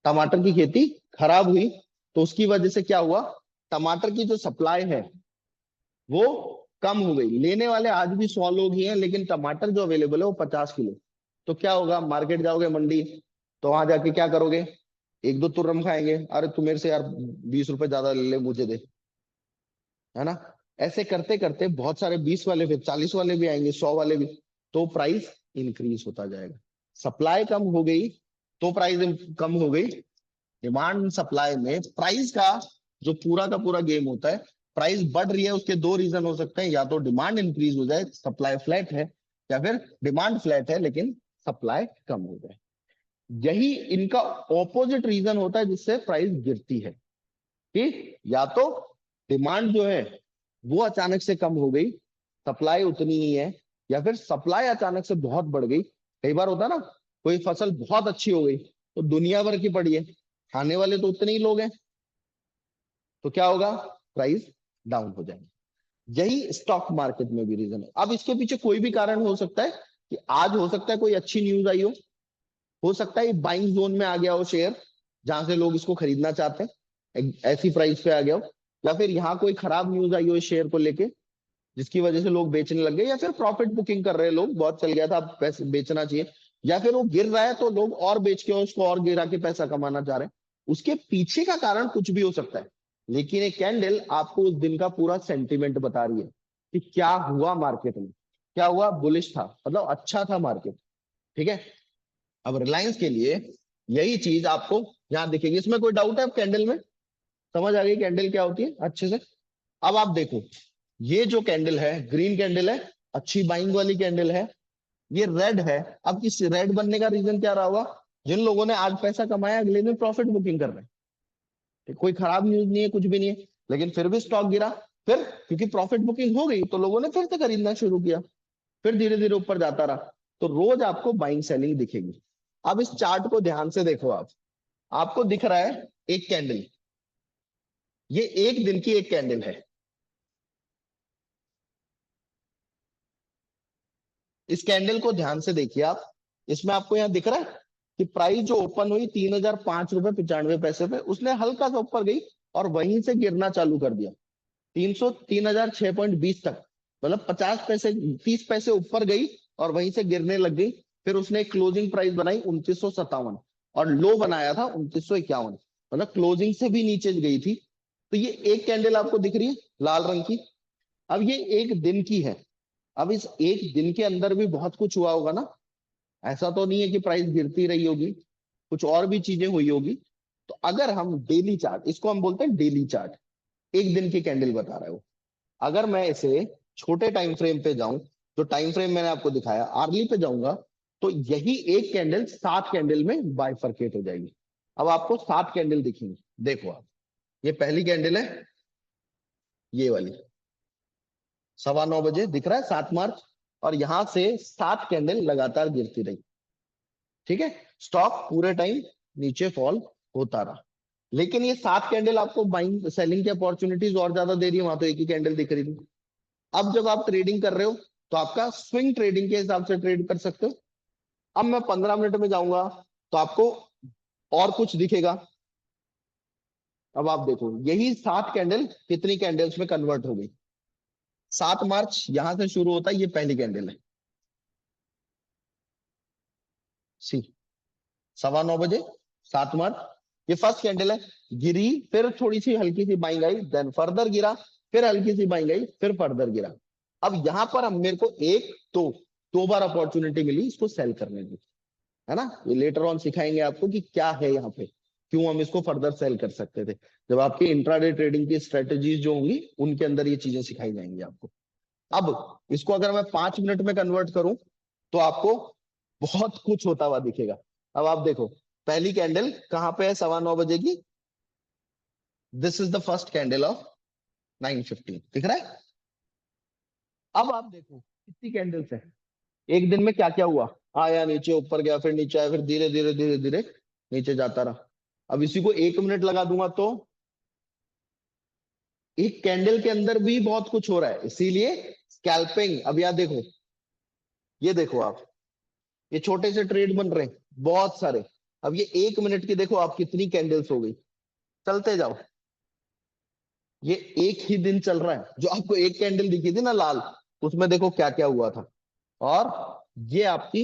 टमाटर की खेती खराब हुई, तो उसकी वजह से क्या हुआ, टमाटर की जो सप्लाई है वो कम हो गई। लेने वाले आज भी 100 लोग ही हैं, लेकिन टमाटर जो अवेलेबल है वो 50 किलो। तो क्या होगा, मार्केट जाओगे मंडी, तो वहां जाके क्या करोगे, एक दो तुर्रम खाएंगे, अरे तू मेरे से यार 20 रुपए ज्यादा ले ले मुझे दे, है ना। ऐसे करते करते बहुत सारे 20 वाले फिर 40 वाले भी आएंगे, 100 वाले भी, तो प्राइस इंक्रीज होता जाएगा। सप्लाई कम हो गई तो प्राइस कम हो गई। डिमांड सप्लाई में प्राइस का जो पूरा का पूरा गेम होता है, प्राइस बढ़ रही है उसके दो रीजन हो सकते हैं, या तो डिमांड इंक्रीज हो जाए सप्लाई फ्लैट है, या फिर डिमांड फ्लैट है लेकिन सप्लाई कम हो जाए। यही इनका ऑपोजिट रीजन होता है जिससे प्राइस गिरती है, कि या तो डिमांड जो है वो अचानक से कम हो गई, सप्लाई उतनी ही है, या फिर सप्लाई अचानक से बहुत बढ़ गई। कई बार होता है ना, कोई फसल बहुत अच्छी हो गई तो दुनिया भर की पड़ी है, खाने वाले तो उतने ही लोग हैं, तो क्या होगा, प्राइस डाउन हो जाएंगे। यही स्टॉक मार्केट में भी रीजन है। अब इसके पीछे कोई भी कारण हो सकता है कि आज हो सकता है कोई अच्छी न्यूज आई हो सकता है बाइंग जोन में आ गया हो शेयर, जहां से लोग इसको खरीदना चाहते हैं, ऐसी प्राइस पे आ गया हो, या फिर यहाँ कोई खराब न्यूज आई हो इस शेयर को लेके जिसकी वजह से लोग बेचने लग गए, या फिर प्रॉफिट बुकिंग कर रहे हैं लोग, बहुत चल गया था अब पैसे बेचना चाहिए, या फिर वो गिर रहा है तो लोग और बेच के उसको और गिरा के पैसा कमाना चाह रहे हैं। उसके पीछे का कारण कुछ भी हो सकता है, लेकिन एक कैंडल आपको उस दिन का पूरा सेंटिमेंट बता रही है कि क्या हुआ मार्केट में, क्या हुआ, बुलिश था मतलब अच्छा था मार्केट, ठीक है। अब रिलायंस के लिए यही चीज आपको यहां दिखेगी। इसमें कोई डाउट है, अब कैंडल में समझ आ गई कैंडल क्या होती है अच्छे से। अब आप देखो, ये जो कैंडल है ग्रीन कैंडल है, अच्छी बाइंग वाली कैंडल है, ये रेड है। अब इस रेड बनने का रीजन क्या रहा होगा, जिन लोगों ने आज पैसा कमाया अगले दिन प्रॉफिट बुकिंग कर रहे हैं, कोई खराब न्यूज नहीं है, कुछ भी नहीं है, लेकिन फिर भी स्टॉक गिरा। फिर क्योंकि प्रॉफिट बुकिंग हो गई तो लोगों ने फिर से खरीदना शुरू किया, फिर धीरे धीरे ऊपर जाता रहा। तो रोज आपको बाइंग सेलिंग दिखेगी। अब इस चार्ट को ध्यान से देखो, आप आपको दिख रहा है एक कैंडल, ये एक दिन की एक कैंडल है। इस कैंडल को ध्यान से देखिए आप। इसमें आपको यहाँ दिख रहा है कि प्राइस जो ओपन हुई 3005 रुपए 95 पैसे पे, उसने हल्का सा ऊपर गई और वहीं से गिरना चालू कर दिया 3006.20 तक। मतलब 50 पैसे 30 पैसे ऊपर गई और वहीं से गिरने लग गई। फिर उसने एक क्लोजिंग प्राइस बनाई 2957 और लो बनाया था 2951। मतलब क्लोजिंग से भी नीचे गई थी। तो ये एक कैंडल आपको दिख रही है लाल रंग की। अब ये एक दिन की है। अब इस एक दिन के अंदर भी बहुत कुछ हुआ होगा ना। ऐसा तो नहीं है कि प्राइस गिरती रही होगी, कुछ और भी चीजें हुई होगी। तो अगर हम डेली चार्ट, इसको हम बोलते हैं डेली चार्ट, एक दिन की कैंडल बता रहा है वो। अगर मैं इसे छोटे टाइम फ्रेम पे जाऊं, जो टाइम फ्रेम मैंने आपको दिखाया आर्ली पे जाऊंगा, तो यही एक कैंडल 7 कैंडल में बाइफरकेट हो जाएगी। अब आपको 7 कैंडल दिखेंगी। देखो आप, ये पहली कैंडल है, ये वाली 9:15 बजे दिख रहा है 7 मार्च। और यहां से 7 कैंडल लगातार गिरती रही। ठीक है, स्टॉक पूरे टाइम नीचे फॉल होता रहा। लेकिन ये 7 कैंडल आपको बाइंग सेलिंग की अपॉर्चुनिटीज और ज्यादा दे रही है, वहां तो एक ही कैंडल दिख रही थी। अब जब आप ट्रेडिंग कर रहे हो तो आपका स्विंग ट्रेडिंग के हिसाब से ट्रेड कर सकते हो। अब मैं 15 मिनट में जाऊंगा तो आपको और कुछ दिखेगा। अब आप देखो यही 7 कैंडल कितनी कैंडल्स में कन्वर्ट हो गई। 7 मार्च यहां से शुरू होता है, ये पहली कैंडल है सी 9:15 बजे 7 मार्च। ये फर्स्ट कैंडल है, गिरी, फिर थोड़ी सी हल्की सी बाइंग आई, देन फर्दर गिरा, फिर हल्की सी बाइंग आई, फिर फर्दर गिरा। अब यहां पर हम मेरे को एक तो दो बार अपॉर्चुनिटी मिली इसको सेल करने की, है ना। ये लेटर ऑन सिखाएंगे आपको कि क्या है यहाँ पे, क्यों हम इसको फर्दर सेल कर सकते थे। जब आपकी इंट्राडे ट्रेडिंग की स्ट्रेटेजीज जो होंगी उनके अंदर ये चीजें सिखाई जाएंगी आपको। अब इसको अगर मैं 5 मिनट में कन्वर्ट करूं तो आपको बहुत कुछ होता हुआ दिखेगा। अब आप देखो पहली कैंडल कहां पे है 9:15 बजे की। This is the first candle of 9:15, दिख रहा है। अब आप देखो कितनी कैंडल्स है, एक दिन में क्या क्या हुआ। आया नीचे, ऊपर गया, फिर नीचे आया, फिर धीरे धीरे धीरे धीरे नीचे जाता रहा। अब इसी को 1 मिनट लगा दूंगा तो एक कैंडल के अंदर भी बहुत कुछ हो रहा है, इसीलिए स्कैल्पिंग। अब यार देखो, ये देखो आप, ये छोटे से ट्रेड बन रहे हैं बहुत सारे। अब ये 1 मिनट की देखो आप कितनी कैंडल्स हो गई। चलते जाओ, ये एक ही दिन चल रहा है। जो आपको एक कैंडल दिखी थी ना लाल, उसमें देखो क्या क्या हुआ था। और ये आपकी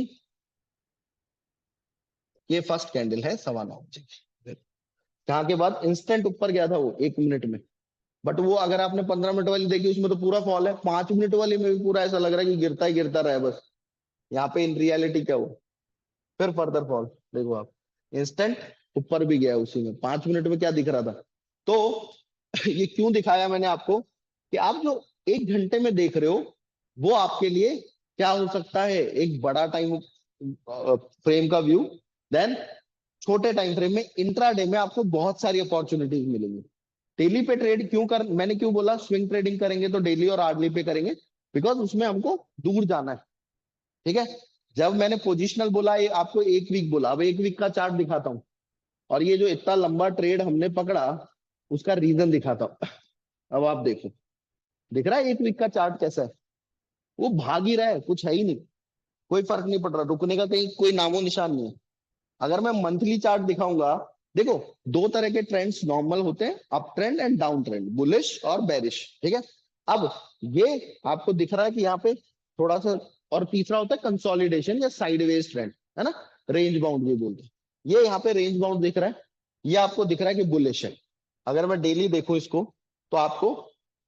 ये फर्स्ट कैंडल है 9:15 की। जहां के बाद इंस्टेंट ऊपर गया था वो 1 मिनट में। बट वो अगर आपने 15 मिनट वाली देखी उसमें तो पूरा फॉल है, 5 मिनट वाली में भी पूरा ऐसा लग रहा है कि गिरता ही गिरता रहा है बस। यहाँ पे इन रियलिटी क्या हुआ, फिर फर्दर फॉल। देखो आप, इंस्टेंट ऊपर भी गया उसी में, 5 मिनट में क्या दिख रहा था। तो ये क्यों दिखाया मैंने आपको कि आप जो 1 घंटे में देख रहे हो वो आपके लिए क्या हो सकता है, एक बड़ा टाइम फ्रेम का व्यू। देन छोटे टाइम फ्रेम में इंट्राडे में आपको बहुत सारी अपॉर्चुनिटीज मिलेंगी। डेली पे ट्रेड क्यों कर, मैंने क्यों बोला स्विंग ट्रेडिंग करेंगे तो डेली और आर्डली पे करेंगे, बिकॉज उसमें हमको दूर जाना है। ठीक है, जब मैंने पोजिशनल बोला, ये आपको 1 वीक बोला, अब 1 वीक का चार्ट दिखाता हूँ। और ये जो इतना लंबा ट्रेड हमने पकड़ा उसका रीजन दिखाता हूँ। अब आप देखो, दिख रहा है 1 वीक का चार्ट कैसा है। वो भाग ही रहा है, कुछ है ही नहीं, कोई फर्क नहीं पड़ रहा, रुकने का कहीं कोई नामो निशान नहीं है। अगर मैं मंथली चार्ट दिखाऊंगा, देखो दो तरह के ट्रेंड्स नॉर्मल होते हैं, up trend and down trend, bullish और बेरिश। ठीक है, अब ये आपको दिख रहा है कि यहाँ पे थोड़ा सा, और तीसरा होता है कंसोलिडेशन या साइडवेज ट्रेंड, है ना, रेंज बाउंड भी बोलते हैं। ये यहाँ पे रेंज बाउंड दिख रहा है, ये आपको दिख रहा है कि बुलिश है। अगर मैं डेली देखूं इसको तो आपको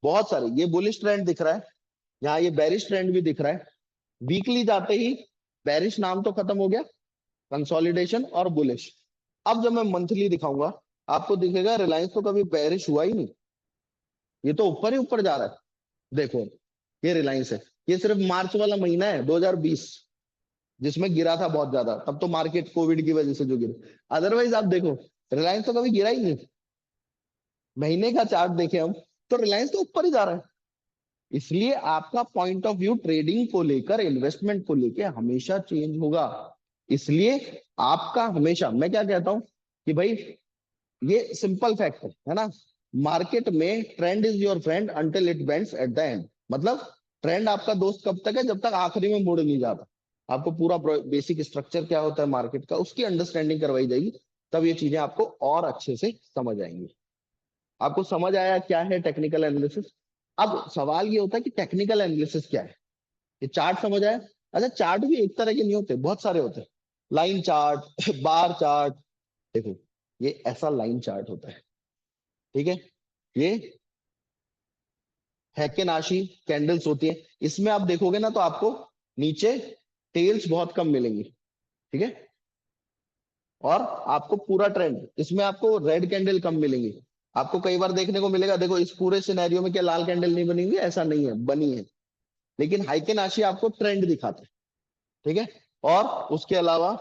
बहुत सारे, ये बुलिश ट्रेंड दिख रहा है, यहाँ ये बेरिश ट्रेंड भी दिख रहा है। वीकली जाते ही बेरिश नाम तो खत्म हो गया, कंसोलिडेशन और बुलिश। अब जब मैं मंथली दिखाऊंगा आपको दिखेगा रिलायंस तो कभी बेरिश हुआ ही नहीं, ये तो ऊपर ही ऊपर जा रहा है। देखो ये रिलायंस है, ये सिर्फ मार्च वाला महीना है 2020 जिसमें गिरा था बहुत ज्यादा, तब तो मार्केट कोविड की वजह से जो गिरा। अदरवाइज आप देखो रिलायंस तो कभी गिरा ही नहीं। महीने का चार्ट देखे हम तो रिलायंस तो ऊपर ही जा रहा है। इसलिए आपका पॉइंट ऑफ व्यू ट्रेडिंग को लेकर, इन्वेस्टमेंट को लेकर हमेशा चेंज होगा। इसलिए आपका हमेशा, मैं क्या कहता हूं कि भाई ये सिंपल फैक्ट है ना, मार्केट में trend is your friend until it bends at the end. मतलब ट्रेंड आपका दोस्त कब तक है, जब तक आखिरी में मुड़ नहीं जाता। आपको पूरा बेसिक स्ट्रक्चर क्या होता है मार्केट का, उसकी अंडरस्टैंडिंग करवाई जाएगी, तब ये चीजें आपको और अच्छे से समझ आएंगी। आपको समझ आया क्या है टेक्निकल एनालिसिस? अब सवाल ये होता है कि टेक्निकल एनालिसिस क्या है। ये चार्ट समझ आया? अच्छा, चार्ट भी एक तरह के नहीं होते, बहुत सारे होते हैं। Line chart bar chart. देखो, ये ऐसा लाइन चार्ट होता है, ठीक है। ये हैकेनाशी कैंडल्स होती है। इसमें आप देखोगे ना तो आपको नीचे टेल्स बहुत कम मिलेंगी, ठीक है। और आपको पूरा ट्रेंड, इसमें आपको रेड कैंडल कम मिलेंगी। आपको कई बार देखने को मिलेगा, देखो इस पूरे सिनेरियो में क्या लाल कैंडल नहीं बनी हुई? ऐसा नहीं है, बनी है। लेकिन हाइकेनाशी आपको ट्रेंड दिखाता है, ठीक है। और उसके अलावा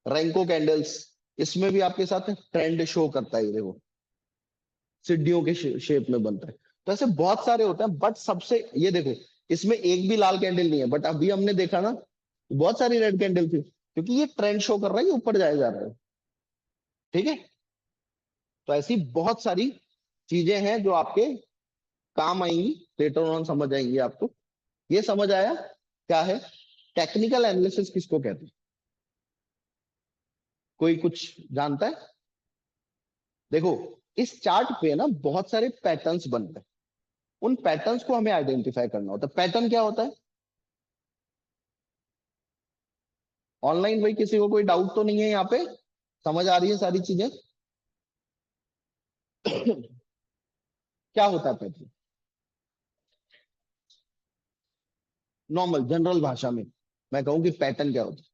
रैंको कैंडल्स, इसमें भी आपके साथ ट्रेंड शो करता है। ये देखो सीढ़ियों के शेप में बनता है। तो ऐसे बहुत सारे होते हैं, बट सबसे ये देखो, इसमें एक भी लाल कैंडल नहीं है, बट अभी हमने देखा ना बहुत सारी रेड कैंडल थी, क्योंकि ये ट्रेंड शो कर रहा है कि ऊपर जाया जा रहा है, ठीक है। तो ऐसी बहुत सारी चीजें हैं जो आपके काम आएंगी, लेटर ऑन समझ आएंगी आपको। ये समझ आया क्या है टेक्निकल एनालिसिस किसको कहते हैं? कोई कुछ जानता है? देखो, इस चार्ट पे ना बहुत सारे पैटर्न्स बनते हैं। उन पैटर्न्स को हमें आइडेंटिफाई करना होता है। पैटर्न क्या होता है? ऑनलाइन भाई किसी को कोई डाउट तो नहीं है यहाँ पे? समझ आ रही है सारी चीजें? क्या होता है पैटर्न? नॉर्मल जनरल भाषा में मैं कहूँ कि पैटर्न क्या होता है?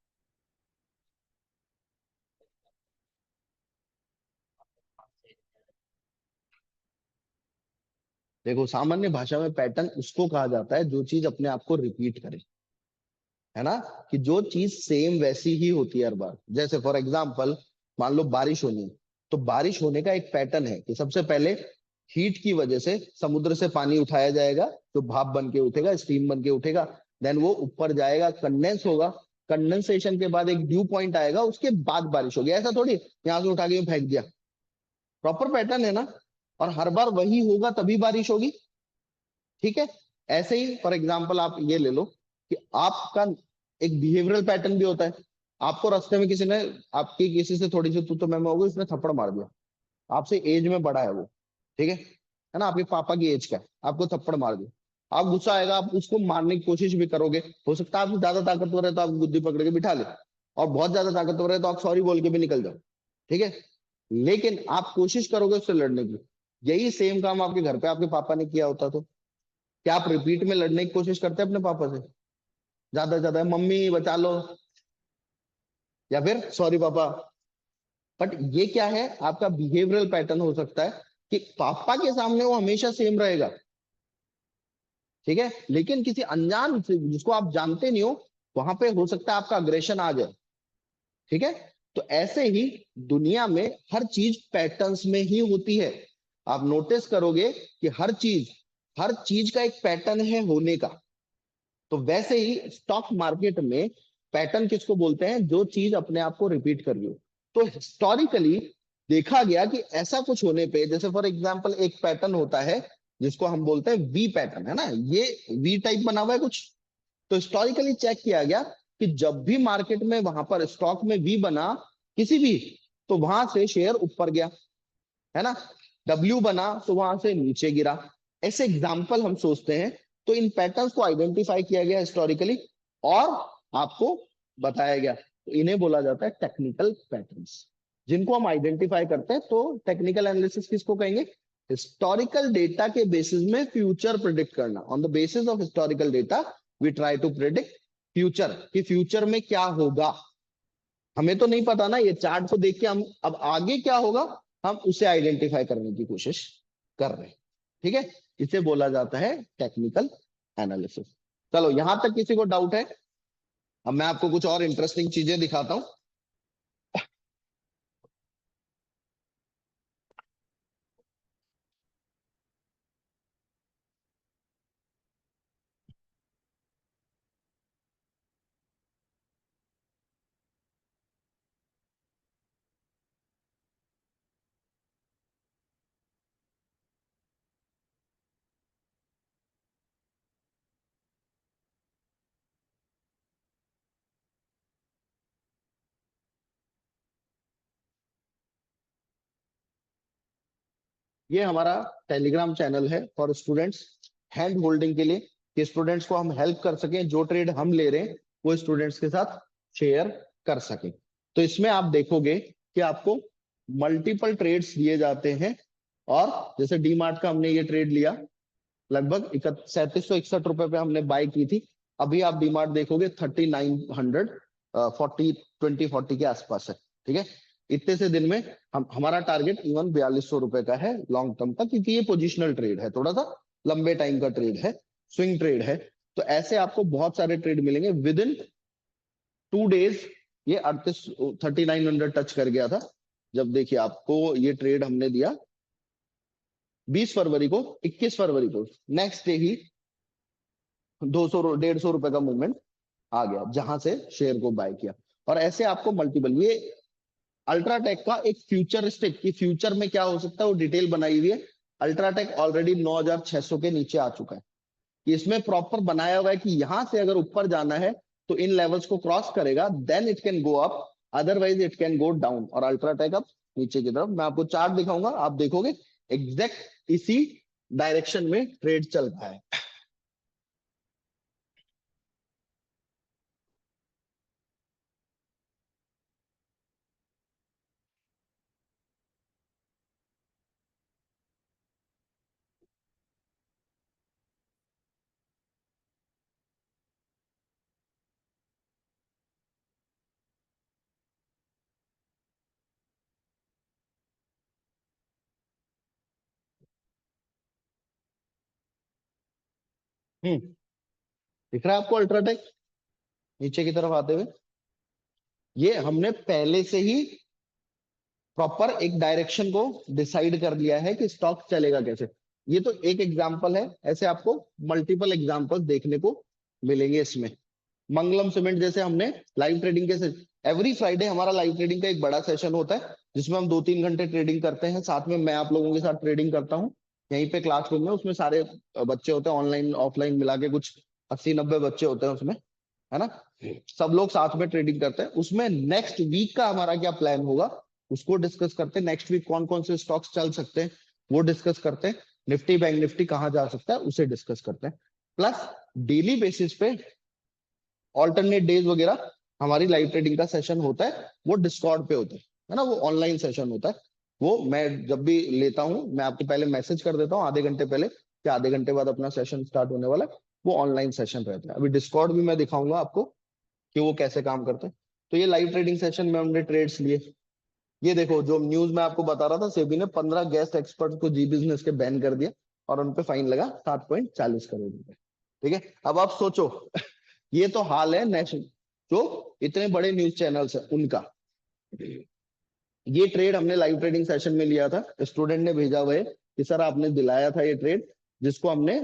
देखो, सामान्य भाषा में पैटर्न उसको कहा जाता है जो चीज अपने आप को रिपीट करे, है ना। कि जो चीज सेम वैसी ही होती है हर बार। जैसे फॉर एग्जाम्पल, मान लो बारिश होनी है, तो बारिश होने का एक पैटर्न है कि सबसे पहले हीट की वजह से समुद्र से पानी उठाया जाएगा, जो भाप बन के उठेगा, स्टीम बन के उठेगा। देन वो ऊपर जाएगा, कंडेंस होगा। कंडेंसेशन के बाद एक ड्यू पॉइंट आएगा, उसके बाद बारिश होगी। ऐसा थोड़ी यहाँ से उठा के यूं फेंक दिया। प्रॉपर पैटर्न है ना। और हर बार वही होगा तभी बारिश होगी, ठीक है। ऐसे ही फॉर एग्जाम्पल आप ये ले लो कि आपका एक बिहेवियरल पैटर्न भी होता है। आपको रास्ते में किसी ने, आपकी किसी से थोड़ी सी तू तो मैं हो गई, उसने थप्पड़ मार दिया। आपसे एज में बड़ा है वो, ठीक है ना, आपके पापा की एज का है, आपको थप्पड़ मार दिया। आप गुस्सा आएगा, आप उसको मारने की कोशिश भी करोगे। हो सकता है आप ज्यादा ताकतवर है तो आप बुद्धि पकड़ के बिठा ले, और बहुत ज्यादा ताकतवर है तो आप सॉरी बोल के भी निकल जाओ, ठीक है। लेकिन आप कोशिश करोगे उससे लड़ने की। यही सेम काम आपके घर पे आपके पापा ने किया होता तो क्या आप रिपीट में लड़ने की कोशिश करते हैं अपने पापा से? ज्यादा ज्यादा मम्मी बचा लो, या फिर सॉरी पापा। बट ये क्या है, आपका बिहेवियरल पैटर्न हो सकता है कि पापा के सामने वो हमेशा सेम रहेगा, ठीक है। लेकिन किसी अनजान से जिसको आप जानते नहीं हो, वहां पे हो सकता है आपका अग्रेशन आ जाए, ठीक है। तो ऐसे ही दुनिया में हर चीज पैटर्न्स में ही होती है। आप नोटिस करोगे कि हर चीज का एक पैटर्न है होने का। तो वैसे ही स्टॉक मार्केट में पैटर्न किसको बोलते हैं? जो चीज अपने आप को रिपीट कर रही हो। तो हिस्टोरिकली देखा गया कि ऐसा कुछ होने पे, जैसे फॉर एग्जांपल एक पैटर्न होता है जिसको हम बोलते हैं वी पैटर्न, है ना, ये वी टाइप बना हुआ है कुछ। तो हिस्टोरिकली चेक किया गया कि जब भी मार्केट में वहां पर स्टॉक में वी बना किसी भी, तो वहां से शेयर ऊपर गया, है ना। डब्ल्यू बना तो वहां से नीचे गिरा। ऐसे एग्जाम्पल हम सोचते हैं। तो इन पैटर्न्स को आइडेंटिफाई किया गया हिस्टोरिकली, और आपको बताया गया, तो इन्हें बोला जाता है टेक्निकल पैटर्न्स, जिनको हम आइडेंटिफाई करते हैं। तो टेक्निकल एनालिसिस किसको कहेंगे? हिस्टोरिकल डेटा के बेसिस में फ्यूचर प्रिडिक्ट करना। On the basis of historical data we try to predict future, कि फ्यूचर में क्या होगा। हमें तो नहीं पता ना, ये चार्ट को देख के हम अब आगे क्या होगा, हम उसे आइडेंटिफाई करने की कोशिश कर रहे हैं, ठीक है। इसे बोला जाता है टेक्निकल एनालिसिस। चलो, यहां तक किसी को डाउट है? अब मैं आपको कुछ और इंटरेस्टिंग चीजें दिखाता हूं। ये हमारा टेलीग्राम चैनल है फॉर स्टूडेंट्स, हैंड होल्डिंग के लिए, कि स्टूडेंट्स को हम हेल्प कर सकें, जो ट्रेड हम ले रहे हैं वो स्टूडेंट्स के साथ शेयर कर सकें। तो इसमें आप देखोगे कि आपको मल्टीपल ट्रेड्स दिए जाते हैं। और जैसे डी मार्ट का हमने ये ट्रेड लिया, लगभग 3761 रुपए पे हमने बाय की थी। अभी आप डी मार्ट देखोगे 3900 40 के आसपास है। ठीक है, इतने से दिन में हम हमारा टारगेट इवन 4200 रुपए का है लॉन्ग टर्म का, क्योंकि ये पोजिशनल ट्रेड है, थोड़ा सा लंबे टाइम का ट्रेड है, स्विंग ट्रेड है। तो ऐसे आपको बहुत सारे ट्रेड मिलेंगे विद इन 2 डेज। ये 3900 टच कर गया था जब, देखिए आपको ये ट्रेड हमने दिया 20 फरवरी को, 21 फरवरी को नेक्स्ट डे ही 150 रुपए का मूवमेंट आ गया, जहां से शेयर को बाय किया। और ऐसे आपको मल्टीपल, ये अल्ट्राटेक का एक फ्यूचरिस्टिक, की फ्यूचर में क्या हो सकता है वो डिटेल बनाई हुई है। अल्ट्राटेक ऑलरेडी 9600 के नीचे आ चुका है। इसमें प्रॉपर बनाया हुआ है कि यहां से अगर ऊपर जाना है तो इन लेवल्स को क्रॉस करेगा, then it can go up, otherwise it can go down. और अल्ट्राटेक अब नीचे की तरफ, मैं आपको चार्ट दिखाऊंगा, आप देखोगे एग्जैक्ट इसी डायरेक्शन में ट्रेड चल रहा है। दिख रहा है आपको अल्ट्राटेक नीचे की तरफ आते हुए? ये हमने पहले से ही प्रॉपर एक डायरेक्शन को डिसाइड कर लिया है कि स्टॉक चलेगा कैसे। ये तो एक एग्जांपल है, ऐसे आपको मल्टीपल एग्जांपल्स देखने को मिलेंगे इसमें। मंगलम सीमेंट जैसे हमने लाइव ट्रेडिंग के, एवरी फ्राइडे हमारा लाइव ट्रेडिंग का एक बड़ा सेशन होता है जिसमें हम 2-3 घंटे ट्रेडिंग करते हैं, साथ में मैं आप लोगों के साथ ट्रेडिंग करता हूँ यहीं पे क्लासरूम में। उसमें सारे बच्चे होते हैं, ऑनलाइन ऑफलाइन मिला के कुछ 80-90 बच्चे होते हैं उसमें, है ना। सब लोग साथ में ट्रेडिंग करते हैं। उसमें नेक्स्ट वीक का हमारा क्या प्लान होगा उसको डिस्कस करते हैं। नेक्स्ट वीक कौन कौन से स्टॉक्स चल सकते हैं वो डिस्कस करते हैं। निफ्टी बैंक निफ्टी कहाँ जा सकता है उसे डिस्कस करते हैं। प्लस डेली बेसिस पे ऑल्टरनेट डेज वगैरह हमारी लाइव ट्रेडिंग का सेशन होता है, वो डिस्कॉर्ड पे होता है ना, वो ऑनलाइन सेशन होता है। वो मैं जब भी लेता हूँ मैं आपको पहले मैसेज कर देता हूँ आधे घंटे पहले कि आधे घंटे बाद अपना सेशन स्टार्ट होने वाला है। वो ऑनलाइन सेशन रहता है। अभी डिस्कॉर्ड भी मैं दिखाऊंगा आपको कि वो कैसे काम करते हैं। तो ये लाइव ट्रेडिंग सेशन में हमने ट्रेड्स लिए। ये देखो जो न्यूज में आपको बता रहा था, सेबी ने 15 गेस्ट एक्सपर्ट को जी बिजनेस के बैन कर दिया और उनपे फाइन लगा 7.40 करोड़ रुपए। ठीक है, अब आप सोचो ये तो हाल है नेशनल, जो इतने बड़े न्यूज चैनल्स हैं उनका। ये ट्रेड हमने लाइव ट्रेडिंग सेशन में लिया था, स्टूडेंट ने भेजा हुआ है कि सर आपने दिलाया था ये ट्रेड, जिसको हमने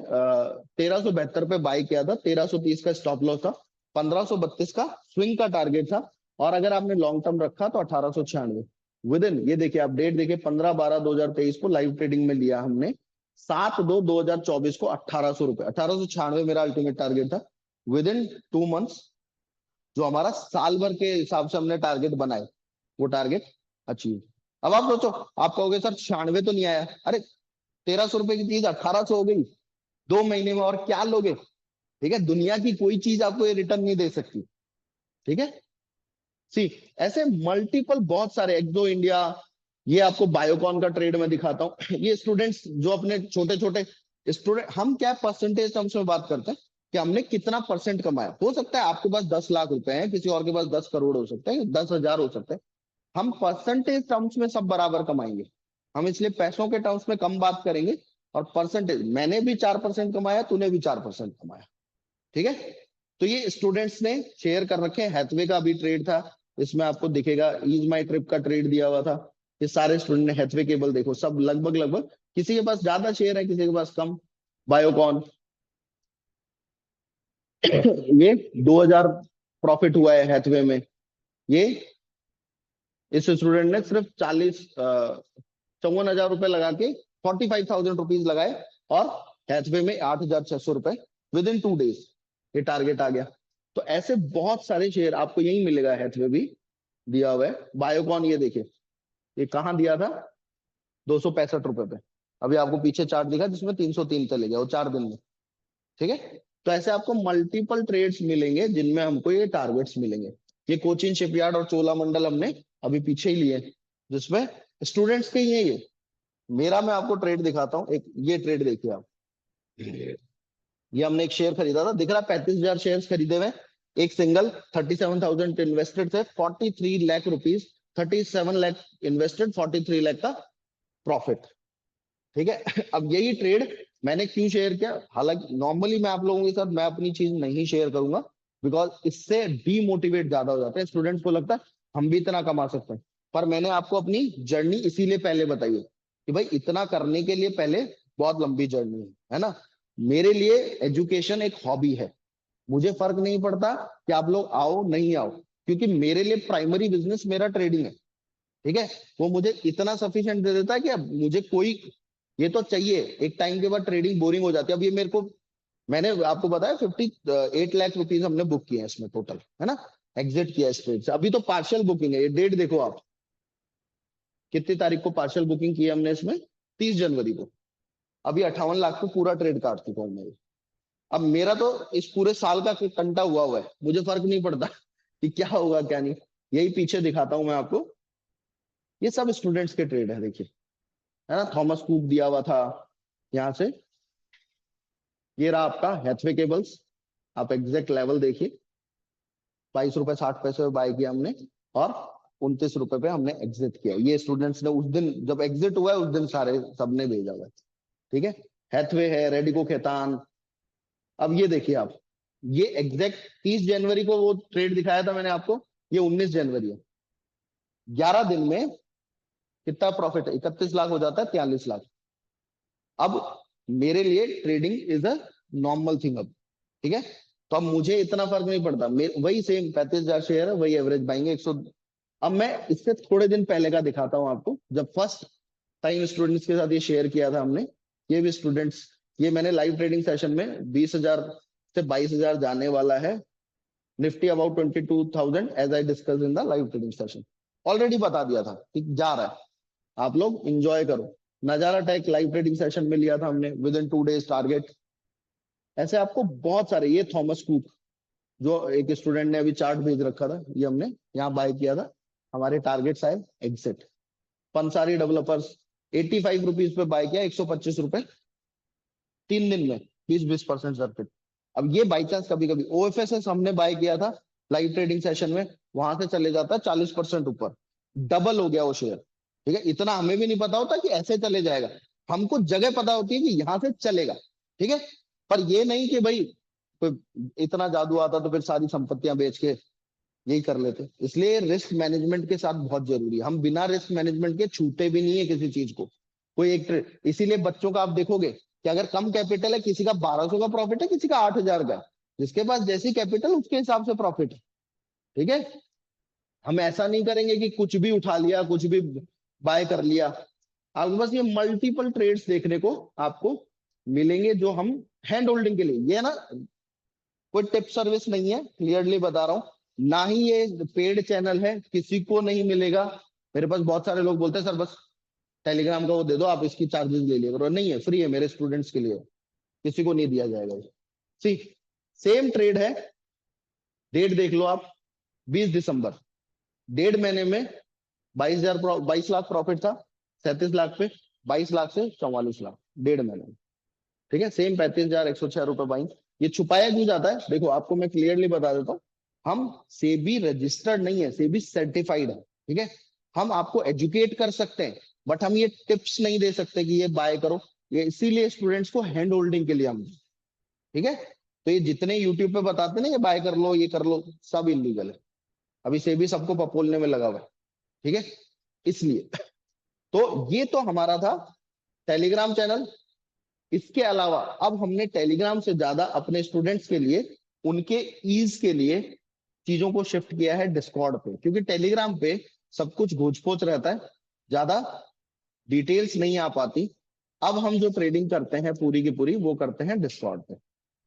1372 पे बाय किया था। 1330 का स्टॉप लॉस था, 1532 का स्विंग का टारगेट था, और अगर आपने लॉन्ग टर्म रखा तो 1896 विद इन, ये देखिए आप डेट देखिए 15/12/2023 को लाइव ट्रेडिंग में लिया हमने। 7/2/2024 को 1800 रुपए, 1896 मेरा अल्टीमेट टारगेट था विद इन 2 मंथ्स। जो हमारा साल भर के हिसाब से हमने टारगेट बनाए वो टारगेट अचीव। अब आप सोचो, आप कहोगे सर 96 तो नहीं आया, अरे 1300 रुपए की चीज 1800 हो गई 2 महीने में, और क्या लोगे। ठीक है, दुनिया की कोई चीज आपको ये रिटर्न नहीं दे सकती। ठीक है, सी ऐसे मल्टीपल बहुत सारे, एक्सो इंडिया, ये आपको बायोकॉन का ट्रेड में दिखाता हूँ। ये स्टूडेंट्स जो अपने छोटे छोटे स्टूडेंट, हम क्या परसेंटेज टर्म्स में बात करते हैं कि हमने कितना परसेंट कमाया। हो सकता है आपके पास 10 लाख रुपए हैं, किसी और के पास 10 करोड़ हो सकते हैं, 10,000 हो सकते हैं। हम परसेंटेज टर्म्स में सब बराबर कमाएंगे। हम इसलिए पैसों के टर्म्स में कम बात करेंगे, और परसेंटेज, मैंने भी 4% कमाया, तूने भी 4% कमाया। ठीक है, तो ये स्टूडेंट्स ने शेयर कर रखे हैं। हैथवे का भी ट्रेड था, इसमें आपको दिखेगा ईज माई ट्रिप का ट्रेड दिया हुआ था। ये सारे स्टूडेंट ने हैथवे केबल देखो, सब लगभग लगभग, किसी के पास ज्यादा शेयर है किसी के पास कम। बायोकॉन ये 2000 प्रॉफिट हुआ है हैथवे में। ये इस स्टूडेंट ने सिर्फ 54,000 रुपए लगा के 45,000 रुपीज लगाए, और हैथवे में 8,600 रुपए विद इन 2 डेज ये टारगेट आ गया। तो ऐसे बहुत सारे शेयर आपको यही मिलेगा, हैथवे भी दिया हुआ है। बायोकॉन ये देखिए, ये कहाँ दिया था, 265 रुपए पे, अभी आपको पीछे चार्ट दिखा जिसमें 303 चले गया वो 4 दिन में, ठीक है। तो ऐसे आपको मल्टीपल ट्रेड्स मिलेंगे जिनमें हमको ये टारगेट्स मिलेंगे। ये कोचिन शिपयार्ड और चोलामंडल हमने अभी पीछे ही लिए, जिसमें स्टूडेंट्स के ही है ये। मेरा मैं आपको ट्रेड दिखाता हूँ, एक ये ट्रेड देखिए आप। ये हमने एक शेयर खरीदा था, दिख रहा है 35,000 शेयर खरीदे हुए, एक सिंगल 37,000 इन्वेस्टेड थे, 43 लाख रुपीज, 37 लाख इन्वेस्टेड, 43 लाख का प्रॉफिट, ठीक है। अब यही ट्रेड मैंने क्यों शेयर किया, हालांकि नॉर्मली मैं आप लोगों के साथ मैं अपनी चीज नहीं शेयर करूंगा, बिकॉज इससे डीमोटिवेट ज्यादा हो जाते हैं स्टूडेंट्स को, लगता है हम भी इतना कमा सकते हैं। पर मैंने आपको अपनी जर्नी इसीलिए पहले बताई है कि भाई इतना करने के लिए पहले बहुत लंबी जर्नी है ना। मेरे लिए एजुकेशन एक हॉबी है, मुझे फर्क नहीं पड़ता कि आप लोग आओ नहीं आओ, क्योंकि मेरे लिए प्राइमरी बिजनेस मेरा ट्रेडिंग है, ठीक है। वो मुझे इतना सफिशिएंट दे देता है कि अब मुझे कोई ये तो चाहिए, एक टाइम के बाद ट्रेडिंग बोरिंग हो जाती है। अब ये मेरे को, मैंने आपको बताया 58 लाख रुपीज हमने बुक किए हैं इसमें टोटल, है ना, एग्जिट किया इस ट्रेड से। अभी तो पार्शियल बुकिंग है, ये डेट देखो आप, कितनी तारीख को पार्शियल बुकिंग की है हमने इसमें, 30 जनवरी को। अभी 58 लाख को पूरा ट्रेड काट चुका हूँ मैं। अब मेरा तो इस पूरे साल का कंटा हुआ है, मुझे फर्क नहीं पड़ता कि क्या होगा क्या नहीं। यही पीछे दिखाता हूं मैं आपको, ये सब स्टूडेंट्स के ट्रेड है, देखिए, है ना। थॉमस कुक दिया हुआ था यहाँ से, ये रहा आपका हैथवे केबल्स, आप एग्जैक्ट लेवल देखिए, 22 रुपए 60 पैसे में बाय किया हमने, और 29 रुपए पे हमने एग्जिट किया। ये स्टूडेंट्स ने उस दिन जब एग्जिट हुआ है उस दिन सारे सबने भेजा हुआ है, ठीक है। हैथवे है, रेडिको खेतान। अब ये देखिए आप, ये एग्जैक्ट 30 जनवरी को वो ट्रेड दिखाया था मैंने आपको, ये 19 जनवरी है। 11 दिन में कितना प्रॉफिट है, 31 लाख हो जाता है, 43 लाख। अब मेरे लिए trading is a normal thing अब, ठीक है। तो अब मुझे इतना फर्क नहीं पड़ता, वही सेम 35,000 शेयर है, वही एवरेज बाइंगे 100। अब मैं इससे थोड़े दिन पहले का दिखाता हूं आपको, जब फर्स्ट टाइम स्टूडेंट्स के साथ ये शेयर किया था हमने। ये भी स्टूडेंट्स, ये मैंने लाइव ट्रेडिंग सेशन में 20,000 से 22,000 जाने वाला है, Nifty about 22,000 as I discuss in the live trading session, already बता दिया था कि जा रहा है, आप लोग इंजॉय करो। नजारा टेक लाइव ट्रेडिंग सेशन में लिया था हमने, विद इन 2 डेज टारगेट। ऐसे आपको बहुत सारे, ये थॉमस कुक जो एक स्टूडेंट ने अभी चार्ट भेज रखा था, ये हमने यहाँ बाय किया था, हमारे टारगेट आए एग्जिट। पंसारी डेवलपर्स 85 रुपीज पे बाय किया, 125 रुपए, 3 दिन में 20-20% सर्किट। अब ये बाई चांस कभी कभी ओएफएसएस हमने बाय किया था लाइव ट्रेडिंग सेशन में, वहां से चले जाता है 40% ऊपर, डबल हो गया वो शेयर, ठीक है। इतना हमें भी नहीं पता होता कि ऐसे चले जाएगा, हमको जगह पता होती है कि यहाँ से चलेगा, ठीक है। पर ये नहीं कि भाई कोई इतना जादू आता तो फिर सारी संपत्तियां बेच के यही कर लेते। इसलिए रिस्क मैनेजमेंट के साथ बहुत जरूरी है, हम बिना रिस्क मैनेजमेंट के छूते भी नहीं है किसी चीज को, कोई एक ट्रेड। इसीलिए बच्चों का आप देखोगे कि अगर कम कैपिटल है, किसी का 1200 का प्रॉफिट है, किसी का 8,000 का है, जिसके पास जैसी कैपिटल उसके हिसाब से प्रॉफिट है, ठीक है। हम ऐसा नहीं करेंगे कि कुछ भी उठा लिया, कुछ भी बाय कर लिया। आपके पास ये मल्टीपल ट्रेड्स देखने को आपको मिलेंगे, जो हम हैंड होल्डिंग के लिए, ये ना कोई टिप सर्विस नहीं है, क्लियरली बता रहा हूं, ना ही ये पेड चैनल है, किसी को नहीं मिलेगा। मेरे पास बहुत सारे लोग बोलते हैं सर बस टेलीग्राम का वो दे दो, आप इसकी चार्जेस ले लिया करो। नहीं है, फ्री है, मेरे स्टूडेंट्स के लिए, किसी को नहीं दिया जाएगा। सी सेम ट्रेड है, डेट देख लो आप, 20 दिसंबर, 1.5 महीने में 22,000, 22 लाख प्रॉफिट था, 37 लाख पे, 22 लाख से 44 लाख, 1.5 महीने में, ठीक है। सेम 35,106 रुपए बाइंग। ये छुपाया क्यों जाता है, देखो आपको मैं क्लियरली बता देता हूँ, हम सेबी रजिस्टर्ड नहीं है, सेबी सर्टिफाइड है, ठीक है। हम आपको एजुकेट कर सकते हैं, बट हम ये टिप्स नहीं दे सकते कि ये बाय करो, ये इसीलिए स्टूडेंट्स को हैंड होल्डिंग के लिए हम, ठीक है। तो ये जितने यूट्यूब पे बताते हैं ना, ये बाय कर लो, ये कर लो, सब इलीगल है। अभी सेबी सबको पपोलने में लगा हुआ है, ठीक है। इसलिए तो ये तो हमारा था टेलीग्राम चैनल। इसके अलावा अब हमने टेलीग्राम से ज्यादा अपने स्टूडेंट्स के लिए, उनके ईज के लिए चीजों को शिफ्ट किया है डिस्कॉर्ड पे, क्योंकि टेलीग्राम पे सब कुछ घोच पोच रहता है, ज्यादा डिटेल्स नहीं आ पाती। अब हम जो ट्रेडिंग करते हैं पूरी की पूरी वो करते हैं डिस्कॉर्ड पे।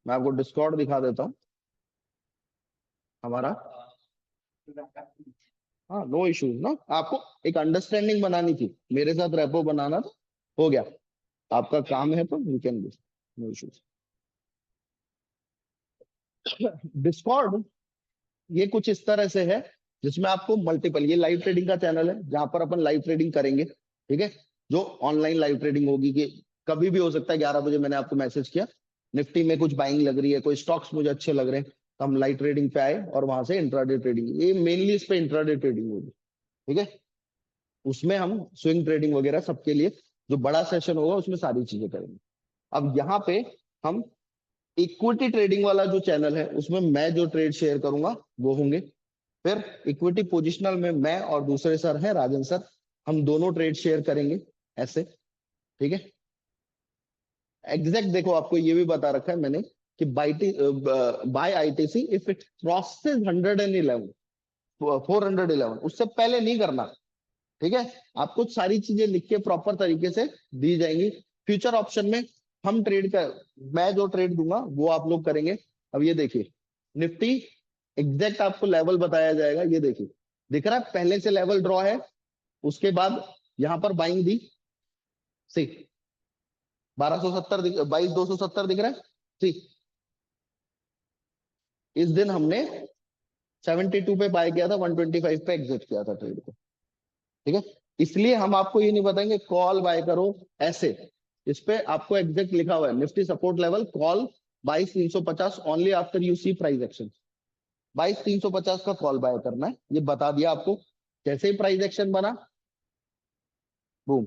मैं आपको डिस्कॉर्ड दिखा देता हूँ हमारा। हाँ, नो इश्यूज ना, आपको एक अंडरस्टैंडिंग बनानी थी, मेरे साथ रेपो बनाना था, हो गया। आपका काम है तो you can do, no issues. Discord ये कुछ इस तरह से है जिसमें आपको मल्टीपल, ये लाइव ट्रेडिंग का चैनल है जहां पर अपन लाइव ट्रेडिंग करेंगे, ठीक है। जो ऑनलाइन लाइव ट्रेडिंग होगी कि कभी भी हो सकता है, 11 बजे मैंने आपको मैसेज किया, निफ्टी में कुछ बाइंग लग रही है, कोई स्टॉक्स मुझे अच्छे लग रहे हैं, तो हम लाइव ट्रेडिंग पे आए और वहां से इंट्राडे ट्रेडिंग, ये मेनली इस पे इंट्राडे ट्रेडिंग होगी, ठीक है। उसमें हम स्विंग ट्रेडिंग वगैरह सबके लिए जो बड़ा सेशन होगा उसमें सारी चीजें करेंगे। अब यहाँ पे हम इक्विटी ट्रेडिंग वाला जो चैनल है उसमें मैं जो ट्रेड शेयर करूंगा वो होंगे। फिर इक्विटी पोजिशनल में मैं और दूसरे सर हैं राजन सर, हम दोनों ट्रेड शेयर करेंगे ऐसे, ठीक है। एग्जैक्ट देखो आपको ये भी बता रखा है मैंने कि buy ITC if it crosses 111, 411, उससे पहले नहीं करना, ठीक है। आपको सारी चीजें लिख के प्रॉपर तरीके से दी जाएंगी। फ्यूचर ऑप्शन में हम ट्रेड कर, मैं जो ट्रेड दूंगा वो आप लोग करेंगे। अब ये देखिए निफ्टी एग्जैक्ट आपको लेवल बताया जाएगा, ये देखिए दिख रहा है पहले से लेवल ड्रॉ है, उसके बाद यहां पर बाइंग दी, सी 1270 22,270 दिख रहा है, सी इस दिन हमने 72 पे बाय किया था, 125 पे एग्जिट किया था ट्रेड को, ठीक है। इसलिए हम आपको ये नहीं बताएंगे कॉल बाय करो ऐसे, इस पे आपको एग्जैक्ट लिखा हुआ है Nifty support level call 22,350 only after you see price action, 22,350 का कॉल बाय करना है, ये बता दिया आपको। जैसे ही प्राइस एक्शन बना, बूम,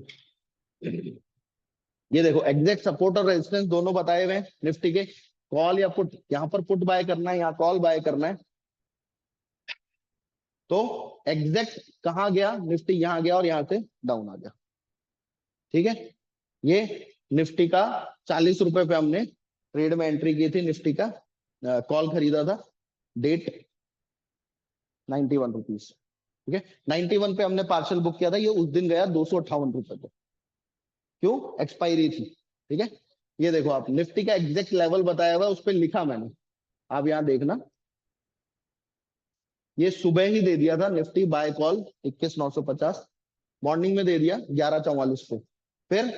ये देखो एग्जैक्ट सपोर्ट और रेजिस्टेंस दोनों बताए हुए हैं निफ्टी के, कॉल या पुट, यहाँ पर पुट बाय करना है, यहाँ कॉल बाय करना है। तो एग्जैक्ट कहाँ गया निफ्टी, यहाँ गया और यहाँ से डाउन आ गया, ठीक है। ये निफ्टी का 40 रुपए पे हमने ट्रेड में एंट्री की थी, निफ्टी का कॉल खरीदा था, डेट 91 रुपीज, ठीक है। 91 पे हमने पार्शल बुक किया था, ये उस दिन गया 258 रुपए पे, क्यों, एक्सपायरी थी, ठीक है। ये देखो आप निफ्टी का एग्जैक्ट लेवल बताया हुआ है, उस पर लिखा मैंने, आप यहाँ देखना, ये सुबह ही दे दिया था निफ्टी बाय कॉल 21,950, मॉर्निंग में दे दिया 11:44 पे। फिर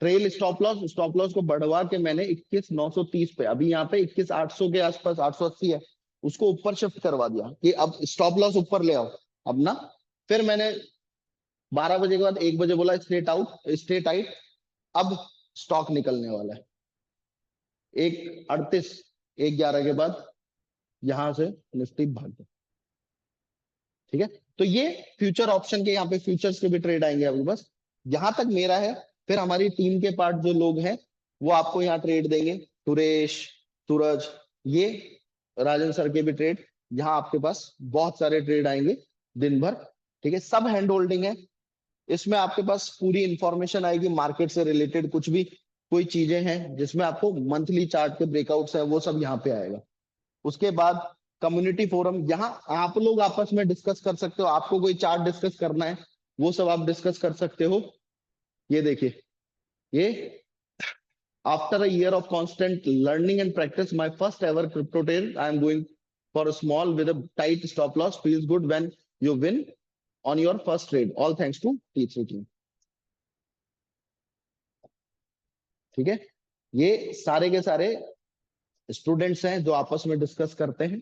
ट्रेल स्टॉप लॉस को बढ़वा के मैंने 21,930 पे, अभी यहाँ पे 21,800 के आसपास, 880 है, उसको ऊपर शिफ्ट करवा दिया कि अब स्टॉप लॉस ऊपर ले आओ अब ना। फिर मैंने 12 बजे के बाद 1 बजे बोला स्ट्रेट आउट, स्ट्रेट टाइट, अब स्टॉक निकलने वाला है 1:38, 1:11 के बाद यहां से निफ्टी भाग गया, ठीक है। तो ये फ्यूचर ऑप्शन के, यहाँ पे फ्यूचर्स के भी ट्रेड आएंगे अभी, बस यहां तक मेरा है। फिर हमारी टीम के पार्ट जो लोग हैं वो आपको यहाँ ट्रेड देंगे, सुरेश, सूरज, ये राजन सर के भी ट्रेड, यहाँ आपके पास बहुत सारे ट्रेड आएंगे दिन भर, ठीक है। सब हैंड होल्डिंग है, इसमें आपके पास पूरी इंफॉर्मेशन आएगी मार्केट से रिलेटेड, कुछ भी कोई चीजें हैं जिसमें आपको मंथली चार्ट के ब्रेकआउट्स है वो सब यहाँ पे आएगा। उसके बाद कम्युनिटी फोरम, यहाँ आप लोग आपस में डिस्कस कर सकते हो, आपको कोई चार्ट डिस्कस करना है वो सब आप डिस्कस कर सकते हो। ये देखिए, ये after a year of constant learning and practice my first ever crypto trade, I am going for a small with a tight stop loss, feels good when you win on your first trade, all thanks to टी3 team, ठीक है। ये सारे के सारे students हैं जो आपस में डिस्कस करते हैं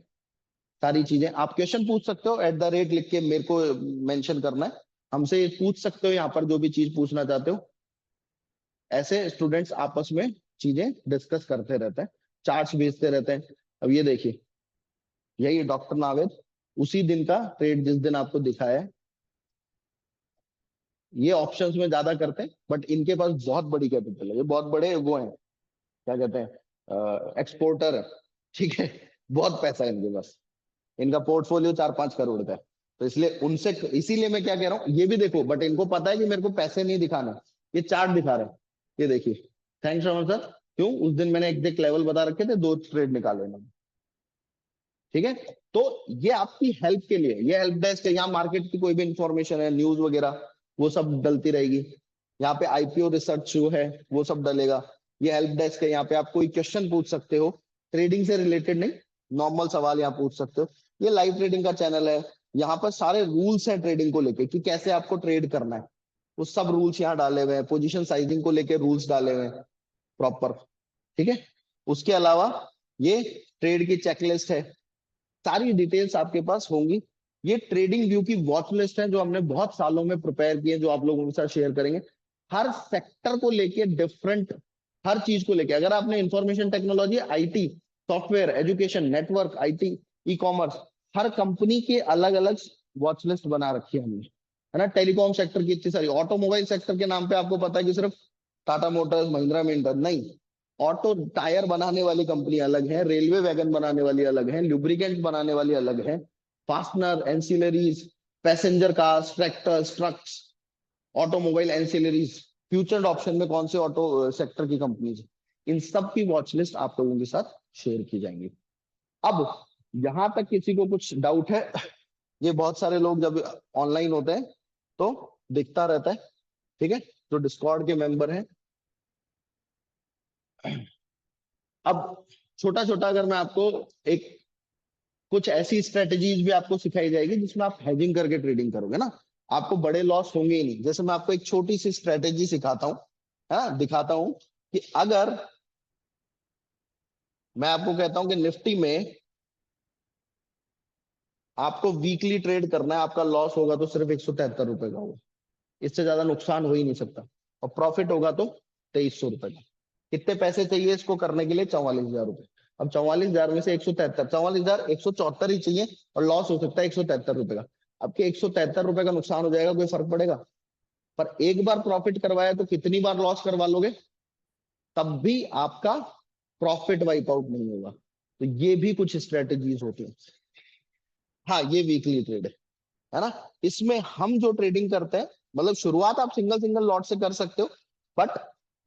सारी चीजें। आप क्वेश्चन पूछ सकते हो @ लिख के, मेरे को मेंशन करना है, हमसे पूछ सकते हो यहाँ पर जो भी चीज पूछना चाहते हो। ऐसे स्टूडेंट्स आपस में चीजें डिस्कस करते रहते हैं, चार्ट्स भेजते रहते हैं। अब ये देखिए, यही डॉक्टर नावेद उसी दिन का ट्रेड जिस दिन आपको दिखाया है, ये ऑप्शंस में ज्यादा करते हैं बट इनके पास बहुत बड़ी कैपिटल है, ये बहुत बड़े वो हैं, क्या कहते हैं, एक्सपोर्टर है, ठीक है। बहुत पैसा है इनके पास, इनका पोर्टफोलियो 4-5 करोड़ का है। तो इसलिए उनसे, इसीलिए मैं क्या कह रहा हूँ, ये भी देखो, बट इनको पता है कि मेरे को पैसे नहीं दिखाना, ये चार्ट दिखा रहे हैं, ये देखिए। थैंक्स रमन सर, क्यों, उस दिन मैंने एग्जैक्ट लेवल बता रखे थे, 2 ट्रेड निकाले मैंने, ठीक है। तो ये आपकी हेल्प के लिए, ये हेल्प डेस्क है, यहाँ मार्केट की कोई भी इंफॉर्मेशन है, न्यूज वगैरह वो सब डलती रहेगी। यहाँ पे आईपीओ रिसर्च जो है वो सब डलेगा। ये हेल्प डेस्क है, यहाँ पे आप कोई क्वेश्चन पूछ सकते हो, ट्रेडिंग से रिलेटेड नहीं, नॉर्मल सवाल यहाँ पूछ सकते हो। ये लाइव ट्रेडिंग का चैनल है, यहाँ पर सारे रूल्स हैं ट्रेडिंग को लेके कि कैसे आपको ट्रेड करना है, वो सब रूल्स यहाँ डाले हुए हैं, पोजीशन साइजिंग को लेके रूल्स डाले हुए हैं प्रॉपर। ठीक है। उसके अलावा ये ट्रेड की चेकलिस्ट है, सारी डिटेल्स आपके पास होंगी। ये ट्रेडिंग व्यू की वॉच लिस्ट है जो हमने बहुत सालों में प्रिपेयर की है, जो आप लोगों के साथ शेयर करेंगे। हर सेक्टर को लेके डिफरेंट, हर चीज को लेके, अगर आपने information technology, IT, software, education, network, IT, e commerce, her company के अलग अलग वॉच लिस्ट बना रखी है हमने, है ना। टेलीकॉम सेक्टर की इतनी सारी, ऑटोमोबाइल सेक्टर के नाम पे आपको पता है कि सिर्फ टाटा मोटर्स, महिंद्रा मिंटर नहीं, ऑटो टायर बनाने वाली कंपनी अलग है, रेलवे वैगन बनाने वाली अलग है, लुब्रिकेंट बनाने वाली अलग है, fastener, ancillaries, passenger cars, tractors, trucks, automobile ancillaries, future option में कौन से ऑटो सेक्टर की कंपनीज, इन सब की वॉच लिस्ट आप लोगों के साथ शेयर की जाएंगी। अब यहां तक किसी को कुछ डाउट है? ये बहुत सारे लोग जब ऑनलाइन होते हैं तो दिखता रहता है, ठीक है, जो डिस्कॉर्ड के मेंबर हैं। अब छोटा छोटा अगर मैं आपको एक, कुछ ऐसी स्ट्रेटेजीज भी आपको सिखाई जाएगी जिसमें आप हेजिंग करके ट्रेडिंग करोगे ना, आपको बड़े लॉस होंगे ही नहीं। जैसे मैं आपको एक छोटी सी स्ट्रेटेजी सिखाता हूँ, हाँ दिखाता हूँ, कि अगर मैं आपको कहता हूं कि निफ्टी में आपको वीकली ट्रेड करना है, आपका लॉस होगा तो सिर्फ 173 रुपए का होगा, इससे ज्यादा नुकसान हो ही नहीं सकता, और प्रॉफिट होगा तो 2300 रुपए का। कितने पैसे चाहिए इसको करने के लिए? 44,000 रुपए। अब 44,000 में से 173, 44,174 ही चाहिए, और लॉस हो सकता है 173 रुपए का। अब के 173 रुपए का नुकसान हो जाएगा, कोई फर्क पड़ेगा? पर एक बार प्रॉफिट करवाया तो कितनी बार लॉस करवा लोगे, तब भी आपका प्रॉफिट वाइप आउट नहीं होगा। तो ये भी कुछ स्ट्रेटेजीज होती हैं। हाँ, ये वीकली ट्रेड है ना। इसमें हम जो ट्रेडिंग करते हैं, मतलब शुरुआत आप सिंगल सिंगल लॉट से कर सकते हो, बट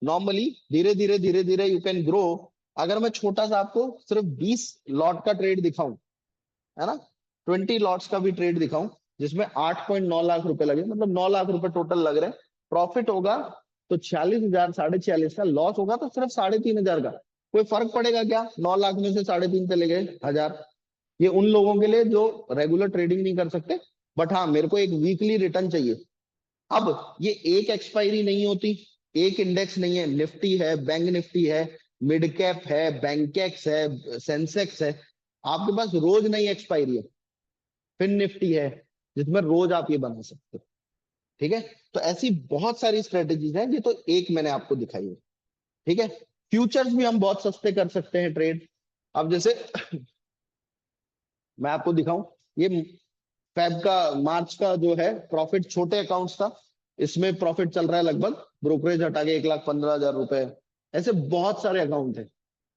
नॉर्मली धीरे धीरे यू कैन ग्रो। अगर मैं छोटा सा आपको सिर्फ 20 लॉट का ट्रेड दिखाऊं, है ना, 20 लॉट्स का भी ट्रेड दिखाऊं, जिसमें 8.9 लाख रुपए लगे, मतलब 9 लाख रुपए टोटल लग रहे हैं, प्रॉफिट होगा तो 46,000, 46,500 का, लॉस होगा तो सिर्फ 3,500 का। कोई फर्क पड़ेगा क्या? 9 लाख में से 3.5 चले गए 1,000। ये उन लोगों के लिए जो रेगुलर ट्रेडिंग नहीं कर सकते, बट हाँ मेरे को एक वीकली रिटर्न चाहिए। अब ये एक एक्सपायरी नहीं होती, एक इंडेक्स नहीं है, निफ्टी है, बैंक निफ्टी है, मिड कैप है, बैंकेक्स है, सेंसेक्स है, आपके पास रोज नई एक्सपायरी है। फिन निफ्टी है, जिसमें रोज आप ये बना सकते हो। ठीक है। तो ऐसी बहुत सारी स्ट्रेटेजीज हैं, ये तो एक मैंने आपको दिखाई है। ठीक है। फ्यूचर्स भी हम बहुत सस्ते कर सकते हैं ट्रेड। अब जैसे मैं आपको दिखाऊं, ये फेब का, मार्च का जो है प्रॉफिट, छोटे अकाउंट्स था, इसमें प्रॉफिट चल रहा है लगभग, ब्रोकरेज हटा के 1,15,000 रुपए। ऐसे बहुत सारे अकाउंट है,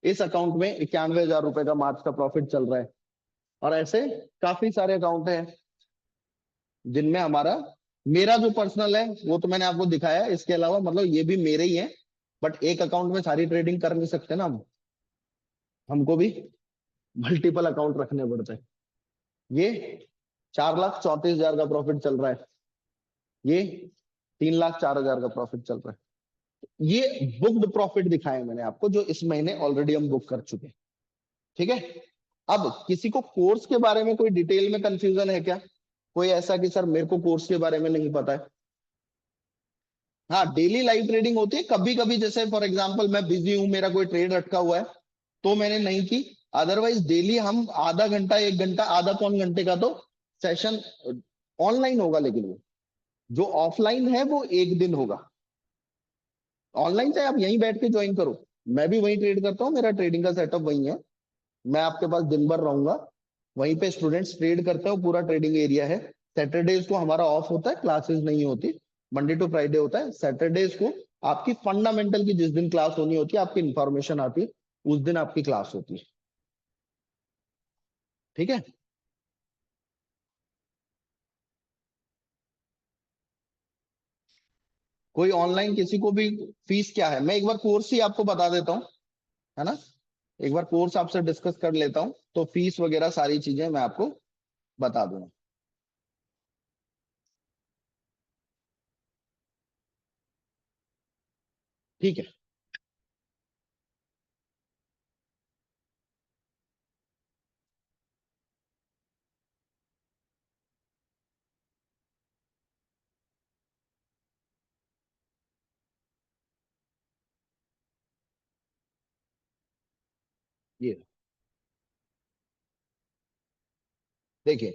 इस अकाउंट में 91,000 रुपए का मार्च का प्रॉफिट चल रहा है, और ऐसे काफी सारे अकाउंट हैं जिनमें हमारा, मेरा जो पर्सनल है वो तो मैंने आपको दिखाया है, इसके अलावा मतलब ये भी मेरे ही है, बट एक अकाउंट में सारी ट्रेडिंग कर नहीं सकते ना हम, हमको भी मल्टीपल अकाउंट रखने पड़ते हैं। ये 4,34,000 का प्रॉफिट चल रहा है, ये 3,04,000 का प्रॉफिट चल रहा है। ये बुक्ड प्रॉफिट दिखाए मैंने आपको, जो इस महीने ऑलरेडी हम बुक कर चुके हैं। ठीक है। अब किसी को कोर्स के बारे में कोई डिटेल में कंफ्यूजन है क्या? कोई ऐसा कि सर मेरे को कोर्स के बारे में नहीं पता है? हाँ, डेली लाइव ट्रेडिंग होती है, कभी कभी जैसे फॉर एग्जांपल मैं बिजी हूं, मेरा कोई ट्रेड अटका हुआ है, तो मैंने नहीं की। अदरवाइज डेली हम आधा घंटा, 1 घंटा, आधा पौन घंटे का तो सेशन ऑनलाइन होगा, लेकिन वो जो ऑफलाइन है वो एक दिन होगा। ऑनलाइन चाहे आप यहीं बैठ के ज्वाइन करो, मैं भी वहीं ट्रेड करता हूँ, मेरा ट्रेडिंग का सेटअप वही है, मैं आपके पास दिन भर रहूंगा, वहीं पे स्टूडेंट्स ट्रेड करते हैं, पूरा ट्रेडिंग एरिया है। सैटरडेज को हमारा ऑफ होता है, क्लासेस नहीं होती, मंडे टू फ्राइडे होता है। सैटरडेज को आपकी फंडामेंटल की जिस दिन क्लास होनी होती है, आपकी इंफॉर्मेशन आती है, उस दिन आपकी क्लास होती है। ठीक है। कोई ऑनलाइन किसी को भी, फीस क्या है मैं एक बार कोर्स ही आपको बता देता हूँ, है ना, एक बार कोर्स आपसे डिस्कस कर लेता हूँ, तो फीस वगैरह सारी चीजें मैं आपको बता दूंगा। ठीक है। ये देखिए,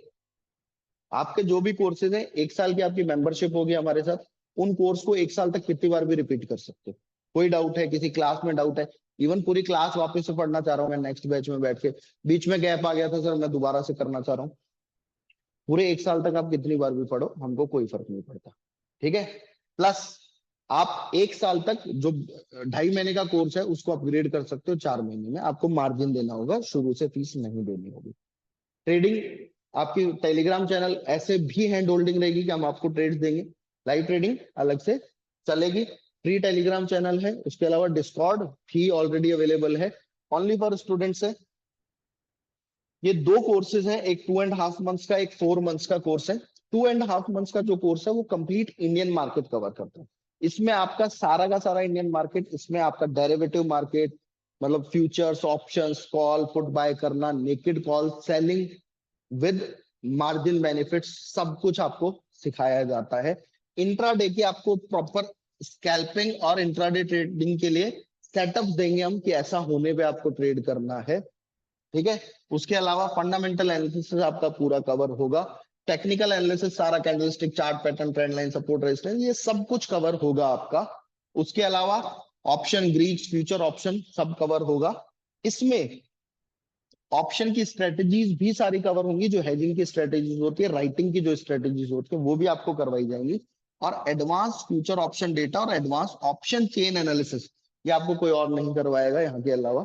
आपके जो भी कोर्सेज हैं, 1 साल की आपकी मेंबरशिप होगी हमारे साथ। उन कोर्स को 1 साल तक कितनी बार भी रिपीट कर सकते हो। कोई डाउट है, किसी क्लास में डाउट है, इवन पूरी क्लास वापस से पढ़ना चाह रहा हूँ मैं नेक्स्ट बैच में बैठ के, बीच में गैप आ गया था सर, मैं दोबारा से करना चाह रहा हूँ, पूरे 1 साल तक आप कितनी बार भी पढ़ो, हमको कोई फर्क नहीं पड़ता। ठीक है। प्लस आप 1 साल तक जो 2.5 महीने का कोर्स है उसको अपग्रेड कर सकते हो 4 महीने में, आपको मार्जिन देना होगा, शुरू से फीस नहीं देनी होगी। ट्रेडिंग, आपकी टेलीग्राम चैनल ऐसे भी हैंड होल्डिंग रहेगी कि हम आपको ट्रेड्स देंगे, लाइव ट्रेडिंग अलग से चलेगी। फ्री टेलीग्राम चैनल है, उसके अलावा डिस्कॉर्ड भी ऑलरेडी अवेलेबल है, ओनली फॉर स्टूडेंट्स है। ये 2 कोर्सेज हैं, एक 2.5 मंथ्स का, एक 4 मंथ्स का कोर्स है। 2.5 मंथ्स का जो कोर्स है वो कंप्लीट इंडियन मार्केट कवर करता है। इसमें आपका सारा का सारा इंडियन मार्केट, इसमें आपका डेरिवेटिव मार्केट, मतलब futures, options, call put buy करना, naked call selling with margin benefits, सब कुछ आपको सिखाया जाता है। इंट्राडे की आपको प्रॉपर स्कैल्पिंग और इंट्राडे ट्रेडिंग के लिए सेटअप देंगे हम कि ऐसा होने पे आपको ट्रेड करना है। ठीक है। उसके अलावा फंडामेंटल एनालिसिस आपका पूरा कवर होगा, टेक्निकल एनालिसिस सारा, candlestick chart pattern, trend line, support resistance, ये सब कुछ कवर होगा आपका। उसके अलावा ऑप्शन, ग्रीक्स, फ्यूचर ऑप्शन सब कवर होगा। इसमें ऑप्शन की स्ट्रेटेजीज भी सारी कवर होंगी, जो हेजिंग की स्ट्रेटेजीज होती है, राइटिंग की जो स्ट्रेटेजीज होती है वो भी आपको करवाई जाएंगी। और एडवांस फ्यूचर ऑप्शन डेटा और एडवांस ऑप्शन चेन एनालिसिस, ये आपको कोई और नहीं करवाएगा यहाँ के अलावा।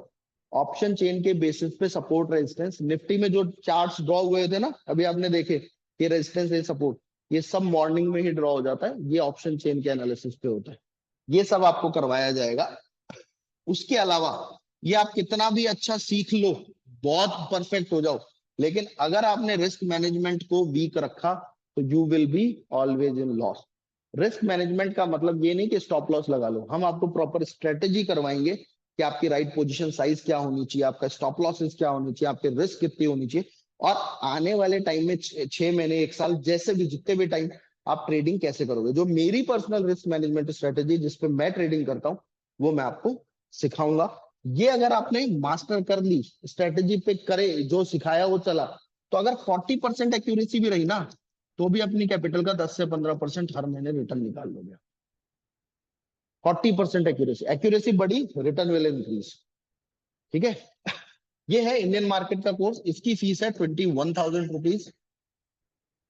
ऑप्शन चेन के बेसिस पे सपोर्ट रेजिस्टेंस, निफ्टी में जो चार्ट्स ड्रॉ हुए थे ना अभी आपने देखे, ये रेजिस्टेंस, ये सपोर्ट, ये सब मॉर्निंग में ही ड्रॉ हो जाता है, ये ऑप्शन चेन के एनालिसिस पे होता है। ये सब आपको करवाया जाएगा। उसके अलावा ये आप कितना भी अच्छा सीख लो, बहुत परफेक्ट हो जाओ, लेकिन अगर आपने रिस्क मैनेजमेंट को वीक रखा तो you will be always in loss. Risk management का मतलब ये नहीं कि स्टॉप लॉस लगा लो, हम आपको प्रॉपर स्ट्रेटेजी करवाएंगे कि आपकी राइट पोजीशन साइज क्या होनी चाहिए, आपका स्टॉप लॉसेस क्या होनी चाहिए, आपके रिस्क कितनी होनी चाहिए, और आने वाले टाइम में 6 महीने 1 साल जैसे भी जितने भी टाइम आप ट्रेडिंग कैसे करोगे, जो मेरी पर्सनल रिस्क मैनेजमेंट स्ट्रेटेजी जिसपे मैं ट्रेडिंग करता हूँ वो मैं आपको सिखाऊंगा। ये अगर आपने मास्टर कर ली, स्ट्रेटेजी पे करे, जो सिखाया वो चला, तो अगर 40% एक्यूरेसी भी रही ना, तो भी अपनी कैपिटल का 10 से 15% हर महीने रिटर्न निकाल लोगे। 40% एक्यूरेसी, एक्यूरेसी बढ़ी, रिटर्न विल इंक्रीज। ठीक है। ये है इंडियन मार्केट का कोर्स, इसकी फीस है 21,000 रुपीज।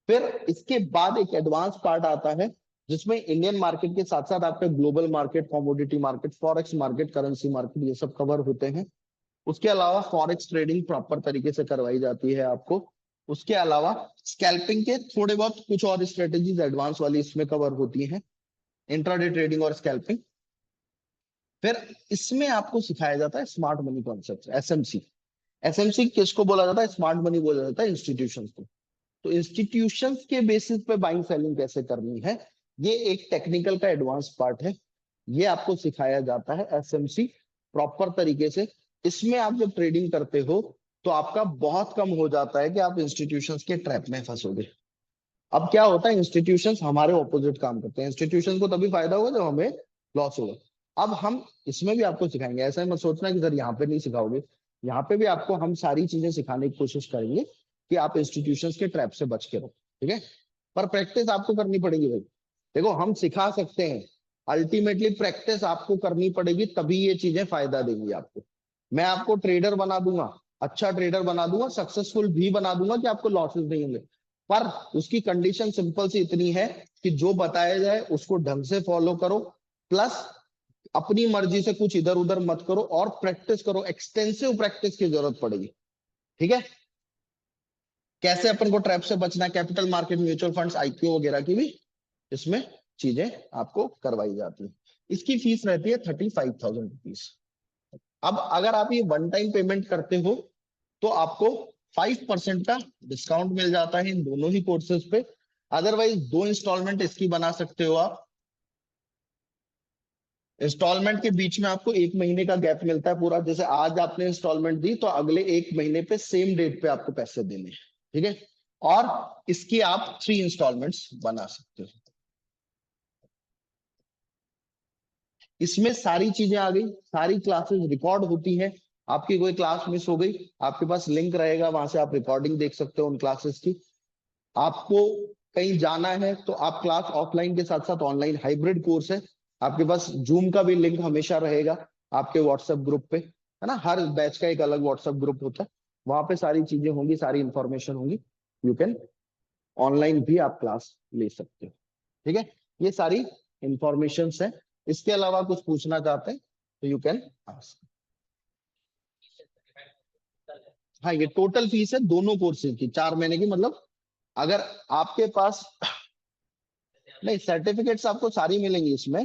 फिर इसके बाद एक एडवांस पार्ट आता है जिसमें इंडियन मार्केट के साथ साथ आपके global market, commodity market, forex market, currency market, ये सब कवर होते हैं। उसके अलावा फॉरेक्स ट्रेडिंग प्रॉपर तरीके से करवाई जाती है आपको। उसके अलावा स्कैल्पिंग के थोड़े बहुत कुछ और स्ट्रेटेजीज एडवांस वाली इसमें कवर होती हैं, इंट्राडे ट्रेडिंग और स्कैल्पिंग। फिर इसमें आपको सिखाया जाता है smart money concept, SMC. SMC किसको बोला जाता है? स्मार्ट मनी बोला जाता है इंस्टीट्यूशंस को। तो इंस्टीट्यूशंस के बेसिस पे बाइंग सेलिंग कैसे करनी है, ये एक टेक्निकल का एडवांस पार्ट है, ये आपको सिखाया जाता है एसएमसी प्रॉपर तरीके से। इसमें आप जब ट्रेडिंग करते हो तो आपका बहुत कम हो जाता है कि आप इंस्टीट्यूशंस के ट्रैप में फंसोगे। अब क्या होता है, इंस्टीट्यूशंस हमारे ऑपोजिट काम करते हैं, इंस्टीट्यूशंस को तभी फायदा होगा जब हमें लॉस होगा। अब हम इसमें भी आपको सिखाएंगे, ऐसा मत सोचना कि सर यहाँ पे नहीं सिखाओगे, यहाँ पे भी आपको हम सारी चीजें सिखाने की कोशिश करेंगे कि आप इंस्टीट्यूशंस के ट्रैप से बच के रहो। ठीक है। पर प्रैक्टिस आपको करनी पड़ेगी भाई। देखो हम सिखा सकते हैं, अल्टीमेटली प्रैक्टिस आपको करनी पड़ेगी, तभी ये चीजें फायदा देंगी आपको। मैं आपको ट्रेडर बना दूंगा, अच्छा ट्रेडर बना दूंगा, सक्सेसफुल भी बना दूंगा कि आपको लॉसेस नहीं होंगे, पर उसकी कंडीशन सिंपल सी इतनी है कि जो बताया जाए उसको ढंग से फॉलो करो, प्लस अपनी मर्जी से कुछ इधर उधर मत करो, और प्रैक्टिस करो, एक्सटेंसिव प्रैक्टिस की जरूरत पड़ेगी। ठीक है। कैसे अपन को ट्रैप से बचना है, capital market, mutual funds, IPO वगैरह की भी इसमें चीजें आपको करवाई जाती है। इसकी फीस रहती है 35,000 रुपीज। अब अगर आप ये वन टाइम पेमेंट करते हो तो आपको 5% का डिस्काउंट मिल जाता है इन दोनों ही कोर्सेज पे। अदरवाइज 2 इंस्टॉलमेंट इसकी बना सकते हो आप। इंस्टॉलमेंट के बीच में आपको 1 महीने का गैप मिलता है पूरा, जैसे आज आपने इंस्टॉलमेंट दी तो अगले 1 महीने पे सेम डेट पे आपको पैसे देने हैं। ठीक है। और इसकी आप 3 इंस्टॉलमेंट्स बना सकते हो। इसमें सारी चीजें आ गई, सारी क्लासेस रिकॉर्ड होती हैं, आपकी कोई क्लास मिस हो गई, आपके पास लिंक रहेगा, वहां से आप रिकॉर्डिंग देख सकते हो उन क्लासेस की। आपको कहीं जाना है तो आप क्लास ऑफलाइन के साथ साथ ऑनलाइन हाइब्रिड कोर्स है, आपके पास जूम का भी लिंक हमेशा रहेगा आपके व्हाट्सएप ग्रुप पे, है ना। हर बैच का एक अलग व्हाट्सएप ग्रुप होता है, वहां पे सारी चीजें होंगी, सारी इंफॉर्मेशन होंगी। यू कैन ऑनलाइन भी आप क्लास ले सकते हो। ठीक है, ये सारी इंफॉर्मेशन है। इसके अलावा कुछ पूछना चाहते हैं तो यू कैन आस्क। हाँ, ये टोटल फीस है दोनों कोर्सेज की, 4 महीने की। मतलब अगर आपके पास, नहीं सर्टिफिकेट्स आपको सारी मिलेंगी इसमें,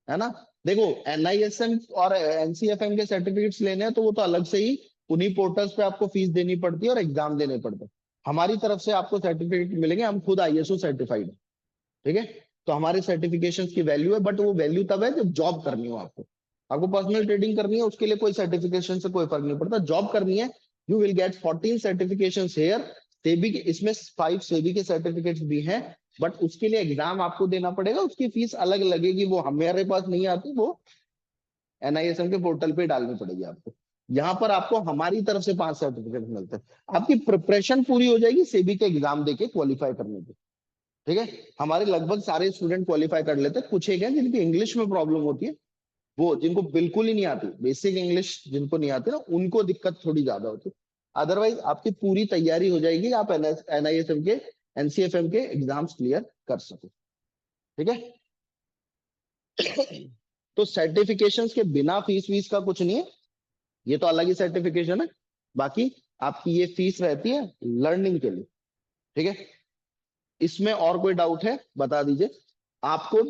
है ना। देखो, एनआईएसएम और एनसीएफएम के सर्टिफिकेट्स लेने हैं तो वो तो अलग से ही उन्हीं पोर्टल्स पे आपको फीस देनी पड़ती है और एग्जाम देने पड़ते हैं। हमारी तरफ से आपको सर्टिफिकेट मिलेंगे, हम खुद आईएसओ सर्टिफाइड है। ठीक है, तो हमारे सर्टिफिकेशन की वैल्यू है, बट वो वैल्यू तब है जब जॉब करनी हो आपको। आपको पर्सनल ट्रेडिंग करनी है उसके लिए कोई सर्टिफिकेशन से कोई फर्क नहीं पड़ता। जॉब करनी है, you will get 14 certification here. SEBI के इसमें 5 सेबी के सर्टिफिकेट्स भी हैं, बट उसके लिए एग्जाम आपको देना पड़ेगा, उसकी फीस अलग लगेगी, वो हमारे पास नहीं आती, वो एनआईएसएम के पोर्टल पे डालनी पड़ेगी आपको। यहाँ पर आपको हमारी तरफ से 5 सर्टिफिकेट मिलते हैं, आपकी प्रिपरेशन पूरी हो जाएगी सेबी के एग्जाम देके क्वालिफाई करने की। ठीक है, हमारे लगभग सारे स्टूडेंट क्वालिफाई कर लेते हैं, कुछ एक हैं जिनकी इंग्लिश में प्रॉब्लम होती है, वो जिनको बिल्कुल ही नहीं आती, बेसिक इंग्लिश जिनको नहीं आती ना, उनको दिक्कत थोड़ी ज्यादा होती है। अदरवाइज आपकी पूरी तैयारी हो जाएगी, आप एनआईएसएम के एनसीएफएम के एग्जाम्स क्लियर कर सको। ठीक है, तो सर्टिफिकेशंस के बिना फीस वीस का कुछ नहीं है, ये तो अलग ही सर्टिफिकेशन है। बाकी आपकी ये फीस रहती है लर्निंग के लिए। ठीक है, इसमें और कोई डाउट है बता दीजिए। आपको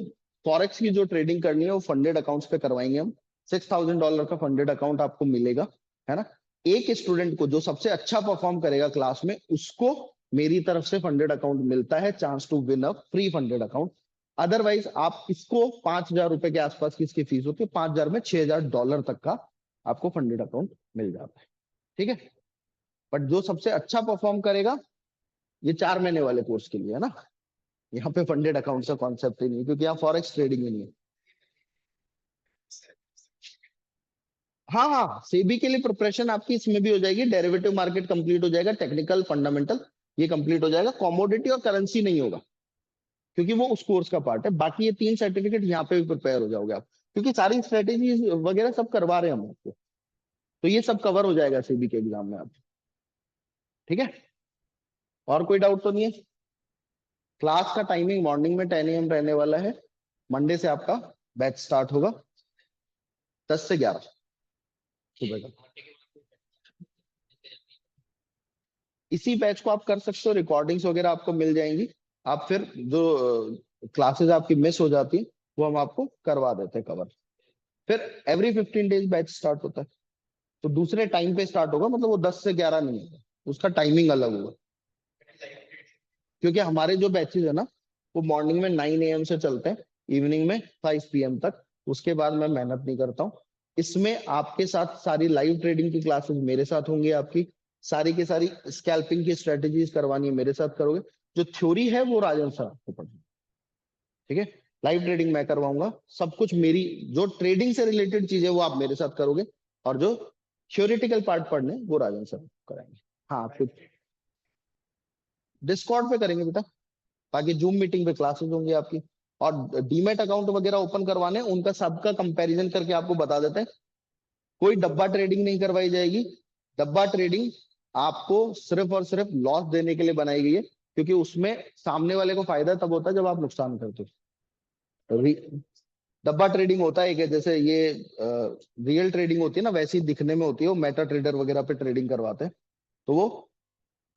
फॉरेक्स की जो ट्रेडिंग करनी है वो फंडेड अकाउंट्स पे करवाएंगे हम। $6,000 का फंडेड अकाउंट आपको मिलेगा, है ना। एक स्टूडेंट को जो सबसे अच्छा परफॉर्म करेगा क्लास में, उसको मेरी तरफ से फंडेड अकाउंट मिलता है, chance to win a free funded account. Otherwise आप इसको ₹5,000 के आसपास की इसकी फीस होती है, 5,000 में $6,000 तक का आपको फंडेड अकाउंट मिल जाता है। ठीक है, बट जो सबसे अच्छा परफॉर्म करेगा, ये 4 महीने वाले कोर्स के लिए है ना, यहाँ पे फंडेड अकाउंट का कॉन्सेप्ट ही नहीं, क्योंकि यहाँ फॉरेक्स ट्रेडिंग ही नहीं है। हाँ हाँ, सेबी के लिए प्रिपरेशन आपकी इसमें भी हो जाएगी, डेरिवेटिव मार्केट कंप्लीट हो जाएगा, टेक्निकल फंडामेंटल ये कंप्लीट हो जाएगा, कॉमोडिटी और करेंसी नहीं होगा क्योंकि वो उस कोर्स का पार्ट है। बाकी ये 3 सर्टिफिकेट यहाँ पे भी प्रिपेयर हो जाओगे आप, क्योंकि सारी स्ट्रेटेजी वगैरह सब करवा रहे हैं हम आपको, तो ये सब कवर हो जाएगा सेबी के एग्जाम में आप। ठीक है, और कोई डाउट तो नहीं है। क्लास का टाइमिंग मॉर्निंग में 10 AM रहने वाला है, मंडे से आपका बैच स्टार्ट होगा 10 से 11 सुबह का। इसी बैच को आप कर सकते हो, रिकॉर्डिंग्स वगैरह आपको मिल जाएंगी। आप फिर जो क्लासेस आपकी मिस हो जाती है वो हम आपको करवा देते हैं कवर। फिर एवरी 15 डेज बैच स्टार्ट होता है, तो दूसरे टाइम पे स्टार्ट होगा, मतलब वो 10 से 11 नहीं होगा, उसका टाइमिंग अलग होगा। क्योंकि हमारे जो बैचेज है ना, वो मॉर्निंग में 9 AM से चलते हैं, इवनिंग में 5 PM तक। उसके बाद मैं मेहनत नहीं करता हूँ। इसमें आपके साथ सारी लाइव ट्रेडिंग की क्लासेस मेरे साथ होंगी, आपकी सारी की सारी स्कैल्पिंग की स्ट्रेटेजीज करवानी है मेरे साथ करोगे। जो थ्योरी है वो राजन सर आपको पढ़ेंगे। ठीक है, लाइव ट्रेडिंग मैं करवाऊंगा, सब कुछ मेरी जो ट्रेडिंग से रिलेटेड चीजें वो आप मेरे साथ करोगे, और जो थ्योरेटिकल पार्ट पढ़ने वो राजन सर कराएंगे। हाँ, आपको डिस्कॉर्ड पे करेंगे बेटा, बाकी जूम मीटिंग पे क्लासेस होंगी आपकी। और डीमेट अकाउंट वगैरह ओपन करवाने, उनका सबका कंपैरिजन करके आपको बता देते हैं। कोई डब्बा ट्रेडिंग नहीं करवाई जाएगी। डब्बा ट्रेडिंग आपको सिर्फ और सिर्फ लॉस देने के लिए बनाई गई है, क्योंकि उसमें सामने वाले को फायदा तब होता है जब आप नुकसान करते हो। डब्बा ट्रेडिंग होता है कि जैसे ये रियल ट्रेडिंग होती है ना, वैसी दिखने में होती है, वो मेटा ट्रेडर वगैरह पे ट्रेडिंग करवाते हैं, तो वो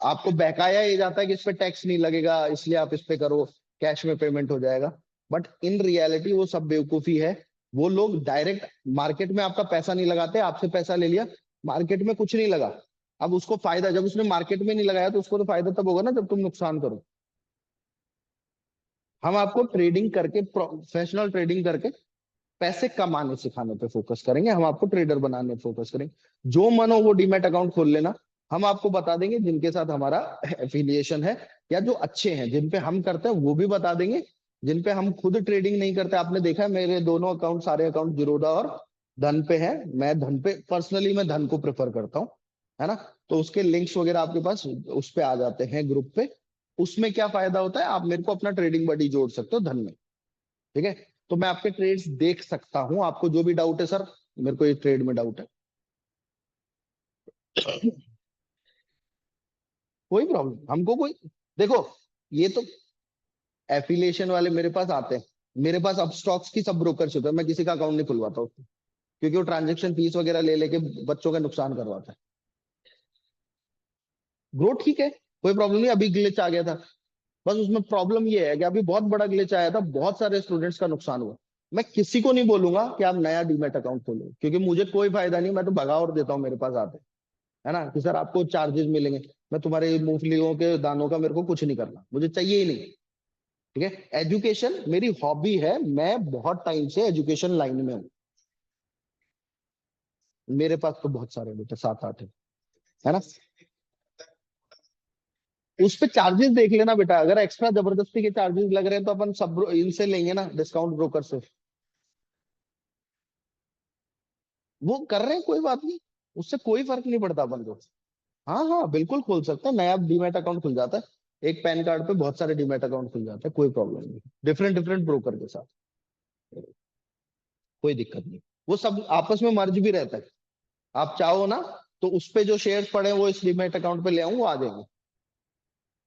आपको बहकाया ये जाता है कि इस पे टैक्स नहीं लगेगा, इसलिए आप इस पे करो, कैश में पेमेंट हो जाएगा। बट इन रियलिटी वो सब बेवकूफी है। वो लोग डायरेक्ट मार्केट में आपका पैसा नहीं लगाते, आपसे पैसा ले लिया, मार्केट में कुछ नहीं लगा, अब उसको फायदा, जब उसने मार्केट में नहीं लगाया तो उसको तो फायदा तब होगा ना जब तुम नुकसान करो। हम आपको ट्रेडिंग करके, प्रोफेशनल ट्रेडिंग करके पैसे कमाने सिखाने पे फोकस करेंगे, हम आपको ट्रेडर बनाने पे फोकस करेंगे। जो मन हो वो डीमैट अकाउंट खोल लेना, हम आपको बता देंगे जिनके साथ हमारा एफिलिएशन है, या जो अच्छे हैं जिन पे हम करते हैं वो भी बता देंगे, जिन पे हम खुद ट्रेडिंग नहीं करते। आपने देखा है मेरे दोनों अकाउंट, सारे अकाउंट, जीरोधा और धन पे है, मैं धन पे पर्सनली मैं धन को प्रेफर करता हूँ, है ना। तो उसके लिंक्स वगैरह आपके पास उस पे आ जाते हैं ग्रुप पे। उसमें क्या फायदा होता है, आप मेरे को अपना ट्रेडिंग बडी जोड़ सकते हो धन में, ठीक है। तो मैं आपके ट्रेड्स देख सकता हूँ, आपको जो भी डाउट है सर, मेरे को ये ट्रेड में डाउट है, कोई प्रॉब्लम हमको कोई, देखो ये तो एफिलिएशन वाले मेरे पास आते हैं, मेरे पास अब स्टॉक्स की सब ब्रोकर्स होते हैं, मैं किसी का अकाउंट नहीं खुलवाता हूँ, क्योंकि वो ट्रांजेक्शन फीस वगैरह ले लेके बच्चों का नुकसान करवाता है। ग्रो ठीक है, कोई प्रॉब्लम नहीं, अभी ग्लिच आ गया था, बस उसमें प्रॉब्लम ये है कि अभी बहुत बड़ा ग्लिच आया था, बहुत सारे स्टूडेंट्स का नुकसान हुआ। मैं किसी को नहीं बोलूंगा कि आप नया डीमेट अकाउंट खोलो, क्योंकि मुझे कोई फायदा नहीं, मैं तो भगा और देता हूँ मेरे पास आते, है ना, कि सर आपको चार्जेस मिलेंगे। मैं तुम्हारे मूंगफलियों के दानों का मेरे को कुछ नहीं करना, मुझे चाहिए ही नहीं, ठीक है। एजुकेशन मेरी हॉबी है, मैं बहुत टाइम से एजुकेशन लाइन में हूँ, मेरे पास तो बहुत सारे बेटे 7-8 है ना। उस पे चार्जेस देख लेना बेटा, अगर एक्स्ट्रा जबरदस्ती के चार्जेस लग रहे हैं तो अपन सब इनसे लेंगे ना, डिस्काउंट ब्रोकर से। वो कर रहे हैं, कोई बात नहीं, उससे कोई फर्क नहीं पड़ता अपन को। हाँ हाँ बिल्कुल खोल सकते हैं, नया डीमैट अकाउंट खुल जाता है, एक पैन कार्ड पे बहुत सारे डीमैट अकाउंट खुल जाते हैं, कोई प्रॉब्लम नहीं, डिफरेंट डिफरेंट ब्रोकर के साथ, कोई दिक्कत नहीं। वो सब आपस में मर्ज भी रहता है, आप चाहो ना तो उस पे जो शेयर्स पड़े हैं वो इस डीमैट अकाउंट पे ले आऊं, वो आ जाएंगे,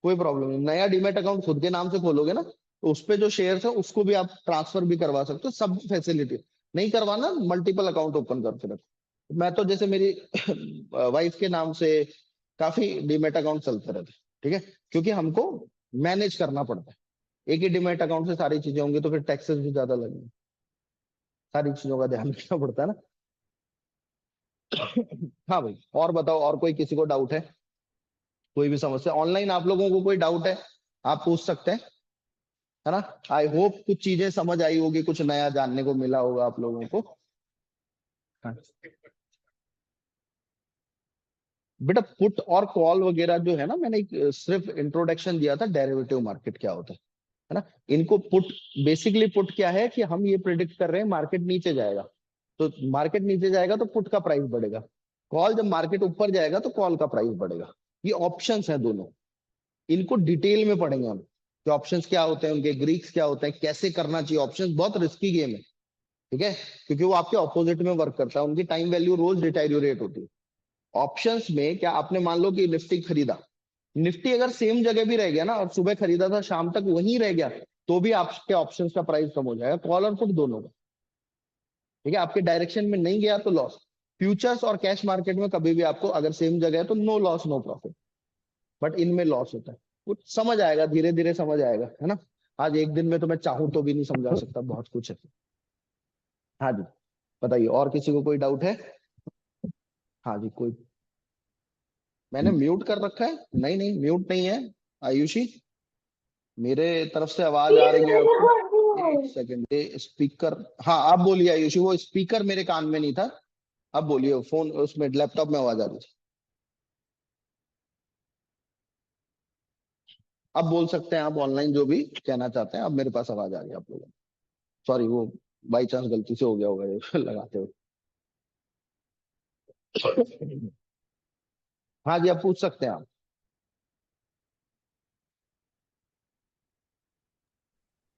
कोई प्रॉब्लम नहीं। नया डीमैट अकाउंट खुद के नाम से खोलोगे ना, तो उस पे जो शेयर्स है उसको भी आप ट्रांसफर भी करवा सकते हो, सब फैसिलिटी। नहीं करवाना, मल्टीपल अकाउंट ओपन करके रखो। मैं तो जैसे मेरी वाइफ के नाम से काफी डीमैट अकाउंट चलते रहते, ठीक है, क्योंकि हमको मैनेज करना पड़ता है, एक ही डीमैट अकाउंट से सारी चीजें होंगी तो फिर टैक्सेस भी ज्यादा लगेंगे, सारी चीजों का ध्यान रखना पड़ता है ना। हाँ भाई, और बताओ, और कोई किसी को डाउट है, कोई भी समस्या ऑनलाइन आप लोगों को कोई डाउट है, आप पूछ सकते हैं, है ना। आई होप कुछ चीजें समझ आई होगी, कुछ नया जानने को मिला होगा आप लोगों को। हाँ। बेटा पुट और कॉल वगैरह जो है ना, मैंने एक सिर्फ इंट्रोडक्शन दिया था, डेरिवेटिव मार्केट क्या होता है ना। इनको पुट, बेसिकली पुट क्या है कि हम ये प्रिडिक्ट कर रहे हैं मार्केट नीचे जाएगा, तो मार्केट नीचे जाएगा तो पुट का प्राइस बढ़ेगा। कॉल जब मार्केट ऊपर जाएगा तो कॉल का प्राइस बढ़ेगा। ये ऑप्शंस हैं दोनों, इनको डिटेल में पढ़ेंगे हम कि ऑप्शंस क्या होते हैं, उनके ग्रीक्स क्या होते हैं, कैसे करना चाहिए। ऑप्शंस बहुत रिस्की गेम है, ठीक है, क्योंकि वो आपके ऑपोजिट में वर्क करता है, उनकी टाइम वैल्यू रोज डिटेरियोरेट होती है। ऑप्शंस में क्या, आपने मान लो कि निफ्टी खरीदा, निफ्टी अगर सेम जगह भी रह गया ना और सुबह खरीदा था शाम तक वहीं रह गया, तो भी आपके ऑप्शंस का प्राइस कम हो जाएगा, कॉल और पुट दोनों का, ठीक है। आपके डायरेक्शन में नहीं गया तो लॉस। फ्यूचर्स और कैश मार्केट में कभी भी आपको अगर सेम जगह है तो no loss no profit, but इनमें लॉस होता है। कुछ समझ आएगा, धीरे धीरे समझ आएगा, है ना। आज एक दिन में तो मैं चाहूं तो भी नहीं समझा सकता, बहुत कुछ है। हाँ जी, बताइए, और किसी को कोई डाउट है। हाँ जी, कोई, मैंने म्यूट कर रखा है, नहीं नहीं म्यूट नहीं है आयुषी, मेरे तरफ से आवाज आ रही है आपको। एक सेकंड, ये स्पीकर, हाँ आप बोलिए आयुषी, वो स्पीकर मेरे कान में नहीं था, अब बोलिए, फोन उसमें लैपटॉप में आवाज आ रही थी। अब बोल सकते हैं आप, ऑनलाइन जो भी कहना चाहते हैं, अब मेरे पास आवाज आ गई आप लोगों, सॉरी वो बाई चांस गलती से हो गया होगा ये लगाते हुए। हाँ जी, आप पूछ सकते हैं आप।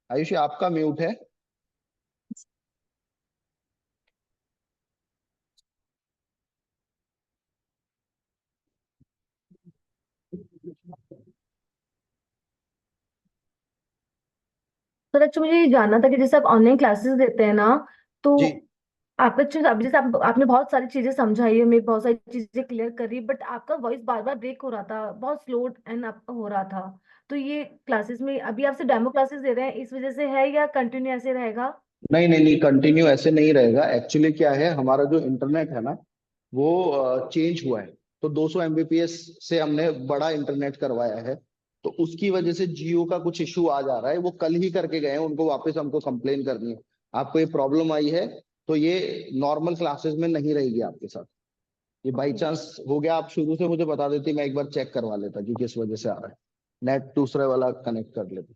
आयुषी आपका म्यूट है। सर एक्चुअली मुझे ये जानना था कि जैसे आप ऑनलाइन क्लासेस देते हैं ना, तो जी, आपका अभी जैसे आपने बहुत सारी चीजें समझाई है, मैं बहुत सारी चीजें क्लियर करी, बट आपका वॉइस बार बार ब्रेक हो रहा था, बहुत स्लो एंड अप हो रहा था। तो ये क्लासेस में अभी आपसे डेमो क्लासेस दे रहे हैं इस वजह से है, या कंटिन्यू ऐसे रहेगा? नहीं नहीं नहीं, कंटिन्यू ऐसे नहीं रहेगा। एक्चुअली क्या है, हमारा जो इंटरनेट है ना, वो चेंज हुआ है, तो 200 एमबीपीएस से हमने बड़ा इंटरनेट करवाया है, तो उसकी वजह से जियो का कुछ इशू आ जा रहा है। वो कल ही करके गए हैं, उनको वापस हमको कंप्लेन करनी है, आपको ये प्रॉब्लम आई है, तो ये नॉर्मल क्लासेस में नहीं रहेगी आपके साथ। ये बाई ओके। चांस हो गया, आप शुरू से मुझे बता देती, मैं एक बार चेक करवा लेता कि किस वजह से आ रहा है, नेट दूसरे वाला कनेक्ट कर लेते।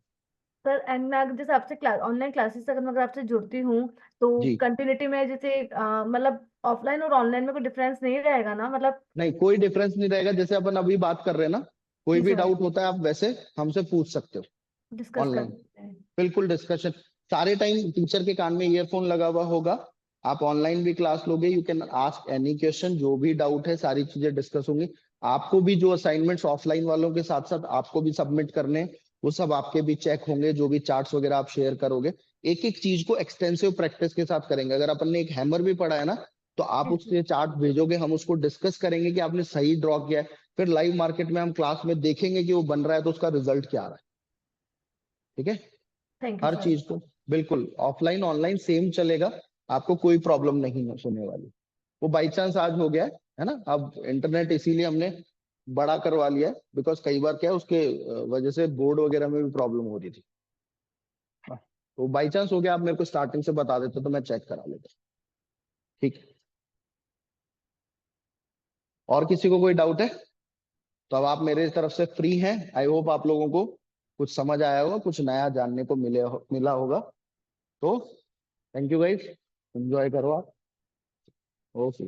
सर, एंड मैं अगर जैसे आपसे ऑनलाइन क्लासेस अगर मैं अगर आपसे जुड़ती हूँ तो जी। कंटिन्यूटी में जैसे मतलब ऑफलाइन और ऑनलाइन में कोई डिफरेंस नहीं रहेगा ना, मतलब? नहीं, कोई डिफरेंस नहीं रहेगा। जैसे अपन अभी बात कर रहे हैं ना, कोई जी भी सर। डाउट होता है आप वैसे हमसे पूछ सकते हो डिस्कस कर ऑनलाइन। सकते हैं। बिल्कुल डिस्कशन। सारे टाइम टीचर के कान में ईयरफोन लगा हुआ होगा। आप ऑनलाइन भी क्लास लोगे, you can ask any question, जो भी डाउट है सारी चीजें डिस्कस होंगी। आपको भी जो असाइनमेंट्स ऑफलाइन वालों के साथ साथ आपको भी सबमिट करने हैं, वो सब आपके भी चेक होंगे। जो भी चार्ट्स वगैरह आप शेयर करोगे, एक एक चीज को एक्सटेंसिव प्रैक्टिस के साथ करेंगे। अगर अपन ने एक हैमर भी पढ़ा है ना, तो आप जी सर। उससे चार्ट भेजोगे, हम उसको डिस्कस करेंगे कि आपने सही ड्रॉ किया है। फिर लाइव मार्केट में हम क्लास में देखेंगे कि वो बन रहा है तो उसका रिजल्ट क्या आ रहा है। ठीक है। Thank you her sir. चीज को बिल्कुल ऑफलाइन ऑनलाइन सेम चलेगा। आपको कोई प्रॉब्लम नहीं होने वाली। वो बाई चांस आज हो गया है ना। अब इंटरनेट इसीलिए हमने बड़ा करवा लिया है, बिकॉज कई बार क्या है, उसके वजह से बोर्ड वगैरह में भी प्रॉब्लम हो रही थी। हाँ, तो बाई चांस हो गया, आप मेरे को स्टार्टिंग से बता देते तो मैं चेक करा लेता। ठीक है। और किसी को कोई डाउट है तो अब आप मेरे तरफ से फ्री हैं। आई होप आप लोगों को कुछ समझ आया होगा, कुछ नया जानने को मिला होगा। तो थैंक यू गाइस, एंजॉय करो आप। ओके।